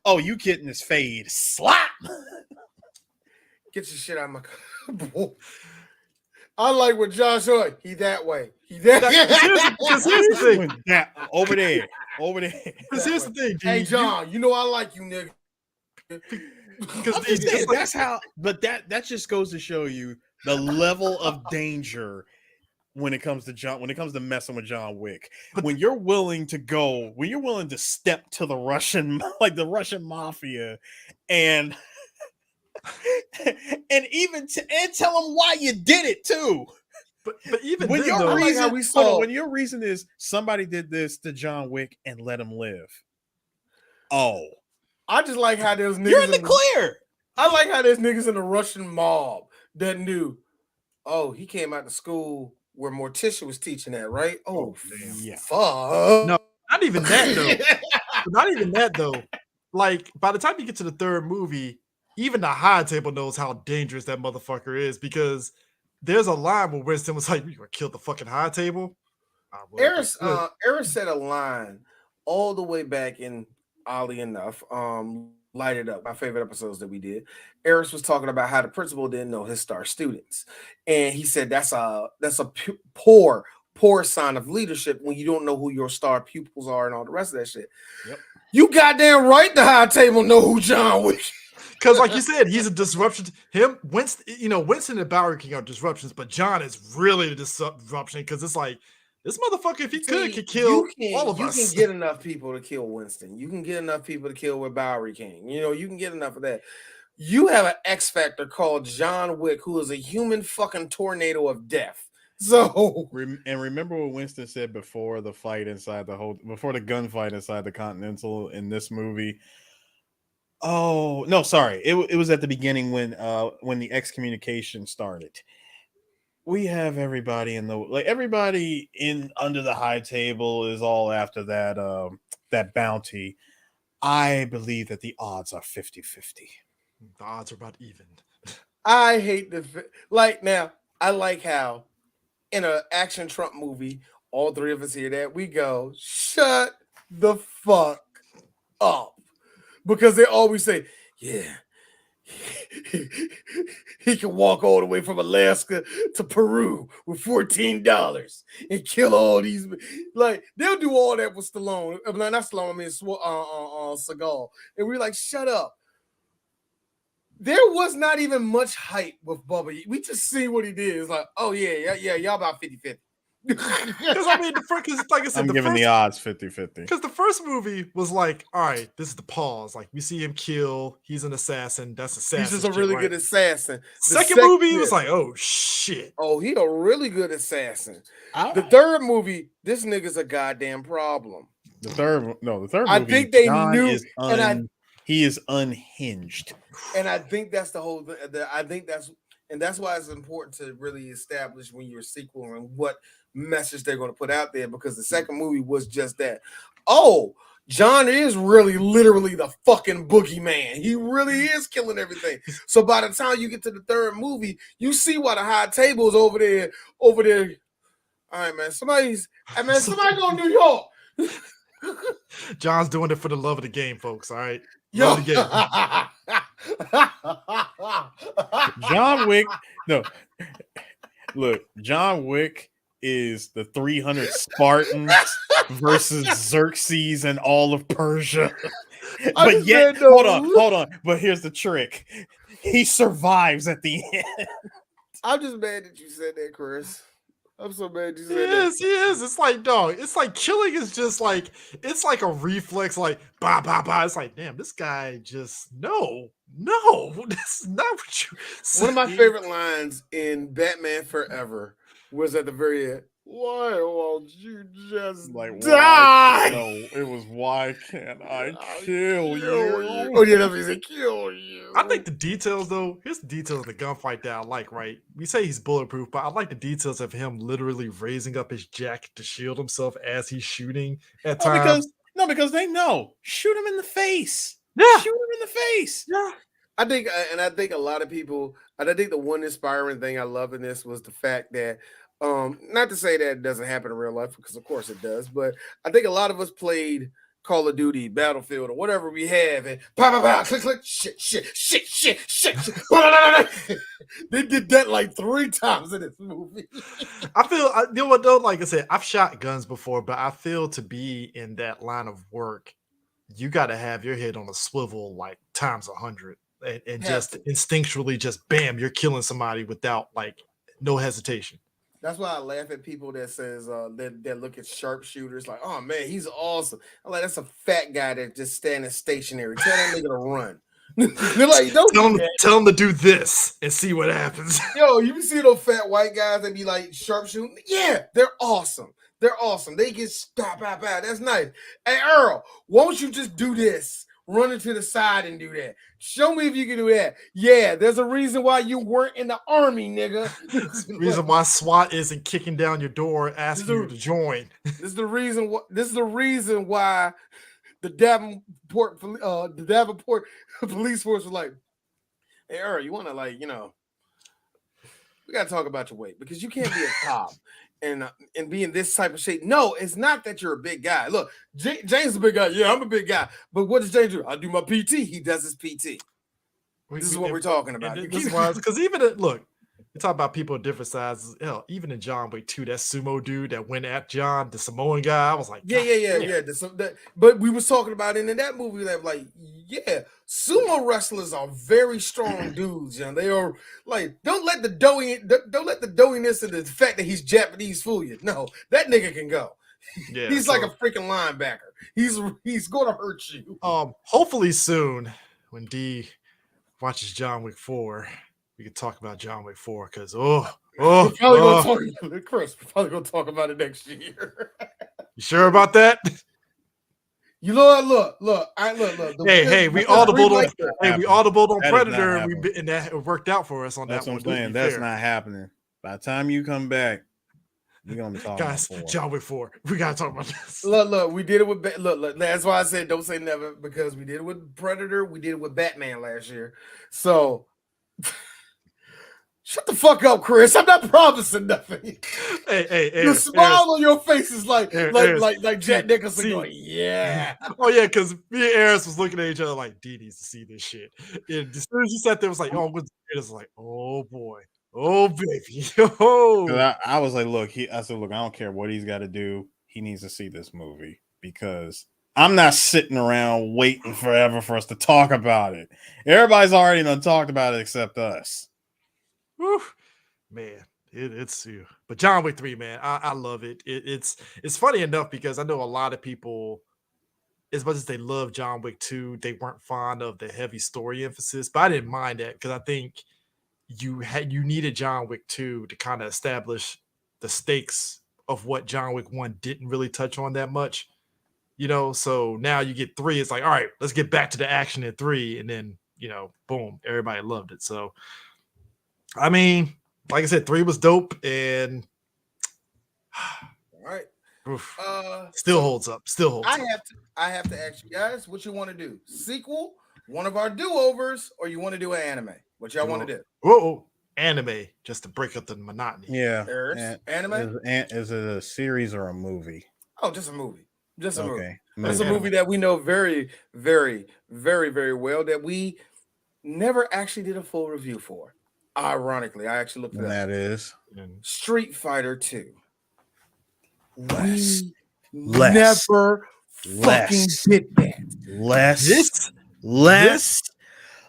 Oh, you getting this fade. Slap. Get your shit out of my car. I like what Josh said. He that way. Here's the thing. Over there. Here's the thing. Hey, John, you know I like you, nigga. Because that's how. But that just goes to show you the level of danger when it comes to John. When it comes to messing with John Wick, when you're willing to step to the Russian mafia, and even tell them why you did it too. But even when then, your reason is somebody did this to John Wick and let him live. Oh, I just like how there's niggas. You're in the clear. I like how there's niggas in the Russian mob that knew. Oh, he came out to school where Morticia was teaching at, right? Oh, yeah. Fuck. No, not even that though. Like by the time you get to the third movie, even the high table knows how dangerous that motherfucker is because there's a line where Winston was like, "You gonna kill the fucking high table?" Eris said a line all the way back in Oddly Enough, Light It Up, my favorite episodes that we did. Eris was talking about how the principal didn't know his star students, and he said that's a poor sign of leadership when you don't know who your star pupils are and all the rest of that shit. Yep. You goddamn right, the high table know who John Wick. Because, like you said, he's a disruption. Winston and Bowery King are disruptions, but John is really the disruption because it's like this motherfucker, if he could kill all of us. You can get enough people to kill Winston. You can get enough people to kill with Bowery King. You can get enough of that. You have an X Factor called John Wick, who is a human fucking tornado of death. So, and remember what Winston said before the gunfight inside the Continental in this movie. Oh no, sorry. It was at the beginning when the excommunication started. We have everybody everybody in under the high table is all after that bounty. I believe that the odds are 50-50. The odds are about even. I hate now. I like how in an action Trump movie, all three of us hear that we go, shut the fuck up. Because they always say, yeah, he can walk all the way from Alaska to Peru with $14 and kill all these. Like, they'll do all that with Stallone. Not Stallone, I mean, Seagal. And we're like, shut up. there was not even much hype with Bubba. We just see what he did. It's like, oh yeah, y'all about 50-50. Because I mean, because like I said, I'm the giving first, the odds 50-50. because the first movie was like, all right, this is the pause. Like we see him kill. He's an assassin. That's assassin. He's just a really good assassin. The Second movie was like, oh shit. oh, he a really good assassin. I- The third movie, this nigga's a goddamn problem. The third I movie, think they John knew, is he is unhinged. and I think that's the whole. I think that's why it's important to really establish when you're a sequel and what message they're going to put out there, because the second movie was just that. Oh, John is really literally the fucking boogeyman. He really is killing everything. So by the time you get to the third movie, you see why the high table's over there. All right, man. Somebody go to New York. John's doing it for the love of the game, folks. All right. Yo. Love the game. John Wick. No, look, John Wick is the 300 Spartans versus Xerxes and all of Persia. But yet, hold on. But here's the trick: he survives at the end. I'm just mad that you said that, Chris. I'm so mad you said He is. It's like, dog. It's like killing is just like, it's like a reflex, like, bah, bah, bah. It's like, damn, this guy just, no, that's not what you say. One of my favorite lines in Batman Forever was at the very end. Why won't you just die? No, it was why can't I kill you? Oh yeah, that's what he said. Kill you. I think the details, though, here's the details of the gunfight that I like, right? We say he's bulletproof, but I like the details of him literally raising up his jacket to shield himself as he's shooting at times. Because they know. Shoot him in the face. Yeah. Shoot him in the face. Yeah. I think a lot of people, and I think the one inspiring thing I love in this was the fact that, not to say that it doesn't happen in real life, because of course it does, but I think a lot of us played Call of Duty, Battlefield, or whatever we have, and pow, pow, pow, click, click, shit. They did that like 3 times in this movie. I feel, you know what though? Like I said, I've shot guns before, but I feel to be in that line of work, you got to have your head on a swivel like times 100, and just instinctually, just bam, you're killing somebody without like no hesitation. That's why I laugh at people that says that look at sharpshooters like, oh man, he's awesome. I'm like, that's a fat guy that just standing stationary. Tell that nigga to run. They're like, don't tell him to do this and see what happens. Yo, you see those fat white guys that be like sharpshooting? Yeah, they're awesome. They get stop out. That's nice. Hey Earl, won't you just do this? Run it to the side and do that. Show me if you can do that. Yeah, there's a reason why you weren't in the army, nigga. There's a reason why SWAT isn't kicking down your door asking you to join. This is the reason why the Davenport police force was like, hey Earl, you want to we got to talk about your weight, because you can't be a cop and be in this type of shape. No, it's not that you're a big guy. Look, James is a big guy. Yeah, I'm a big guy. But what does James do? I do my PT. He does his PT. This is what we're talking about. Because even look, you talk about people of different sizes. Hell, even in John Wick 2, that sumo dude that went at John, the Samoan guy, I was like, yeah. But we was talking about it in that movie that like, yeah, sumo wrestlers are very strong dudes, and they are like, don't let the doughiness and the fact that he's Japanese fool you. No, that nigga can go. Yeah, he's like a freaking linebacker. He's gonna hurt you. Hopefully soon, when D watches John Wick 4, we can talk about John Wick 4, because Chris, we're probably gonna talk about it next year. You sure about that? You know what? Look. Hey, we audibled on Predator, and that worked out for us on That's that one. That's what I'm saying. That's not happening. By the time you come back, we're gonna be talking guys, about John Wick 4. We gotta talk about this. Look, we did it with look. That's why I said don't say never, because we did it with Predator. We did it with Batman last year. So shut the fuck up, Chris. I'm not promising nothing. Hey, the smile on your face is like Jack Nicholson going, yeah. Oh yeah, because me and Aris was looking at each other like, D needs to see this shit. And as soon as you sat there, it was like, oh, it's like, oh boy. Oh baby. I was like, look, I said, look, I don't care what he's got to do. He needs to see this movie, because I'm not sitting around waiting forever for us to talk about it. Everybody's already done talked about it except us. Whew. Man, it's you. But John Wick 3, man, I love it. It's funny enough because I know a lot of people, as much as they love John Wick 2, they weren't fond of the heavy story emphasis. But I didn't mind that because I think you needed John Wick 2 to kind of establish the stakes of what John Wick 1 didn't really touch on that much. So now you get 3, it's like, all right, let's get back to the action in 3, and then boom, everybody loved it. So I mean, like I said, 3 was dope, and All right. oof, So holds up. Still holds up. I have to ask you guys what you want to do. Sequel, one of our do-overs, or you want to do an anime? What y'all want to do? Whoa, anime, just to break up the monotony. Yeah. Anime? Is it a series or a movie? Oh, just a movie. Just a movie. Okay. It's a movie that we know very, very, very, very well that we never actually did a full review for. Ironically, I actually looked at that. That is Street Fighter 2. less. We never fucking did that.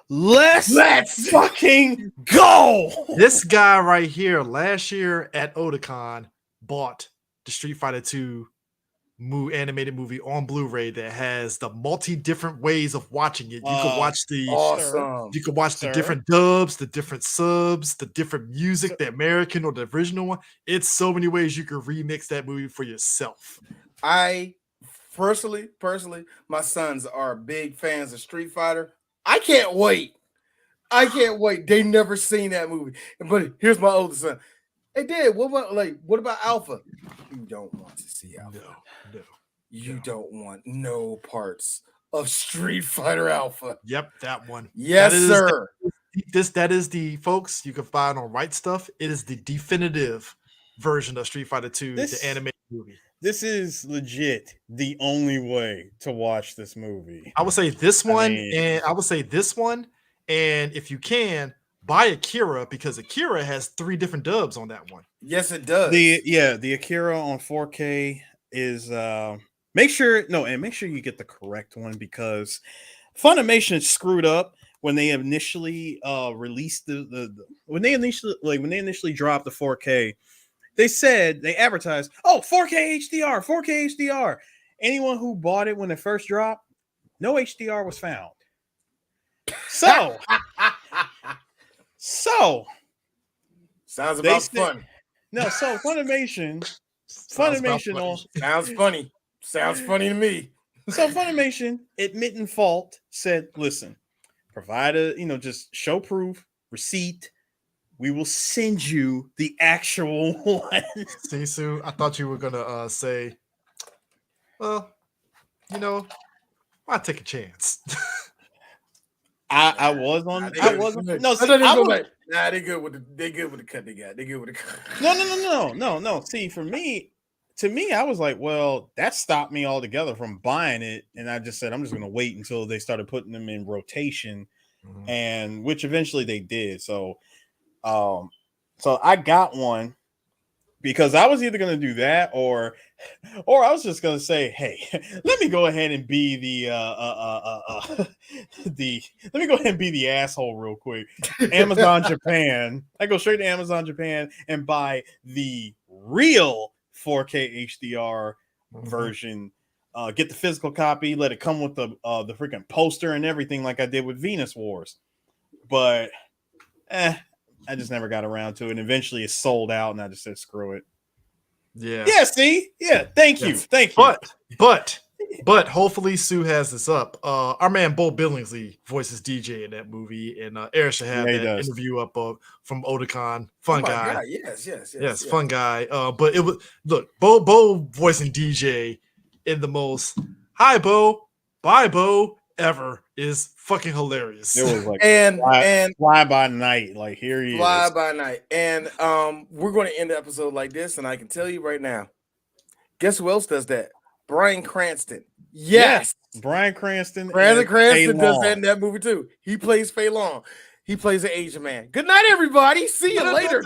Let's fucking go. This guy right here, last year at Otakon, bought the Street Fighter 2 animated movie on Blu-ray that has the different ways of watching it. You could watch the different dubs, the different subs, the different music, the American or the original one. It's so many ways you could remix that movie for yourself. I personally, my sons are big fans of Street Fighter. I can't wait. They never seen that movie. But here's my oldest son. Hey, Dad, what about Alpha? You don't want to see Alpha. No. You don't want no parts of Street Fighter Alpha. Yep, that one. Yes, sir. That is the folks. You can find on Right Stuff. It is the definitive version of Street Fighter 2, the animated movie. This is legit the only way to watch this movie. I would say this one, and if you can, buy Akira, because Akira has 3 different dubs on that one. Yes, it does. The Akira on 4K is make sure you get the correct one, because Funimation screwed up when they initially released when they initially dropped the 4K. They advertised, 4K HDR. Anyone who bought it when it first dropped, no HDR was found. So sounds about fun. No, so Funimation sounds funny to me. So Funimation, admitting fault, said, listen, provide just show proof, receipt. We will send you the actual one. Sisu, I thought you were gonna say, well, I'll take a chance. I was on. They good with the cut they got. They good with the cut. No. See, to me, I was like, well, that stopped me altogether from buying it, and I just said I'm just gonna wait until they started putting them in rotation, and which eventually they did. So I got one because I was either going to do that or I was just going to say, hey, let me go ahead and be the asshole real quick. Amazon Japan. I go straight to Amazon Japan and buy the real 4K HDR version. Get the physical copy, let it come with the freaking poster and everything, like I did with Venus Wars. But I just never got around to it. And eventually it sold out, and I just said, screw it. Yeah. Yeah, see? Yeah, thank you. Thank you. But hopefully Sue has this up. Our man Bo Billingsley voices DJ in that movie, and Eric should have that interview up from Otakon. Fun guy. God. Yes, fun guy. But it was, look, Bo voicing DJ in the most hi Bo, bye Bo ever is fucking hilarious. It was like and fly by night, like here he fly is. by night. And we're going to end the episode like this, and I can tell you right now, guess who else does that? Bryan Cranston. Yes, Bryan Cranston. Cranston does that in that movie too. He plays Fei Long. He plays an Asian man. Good night, everybody. See you later.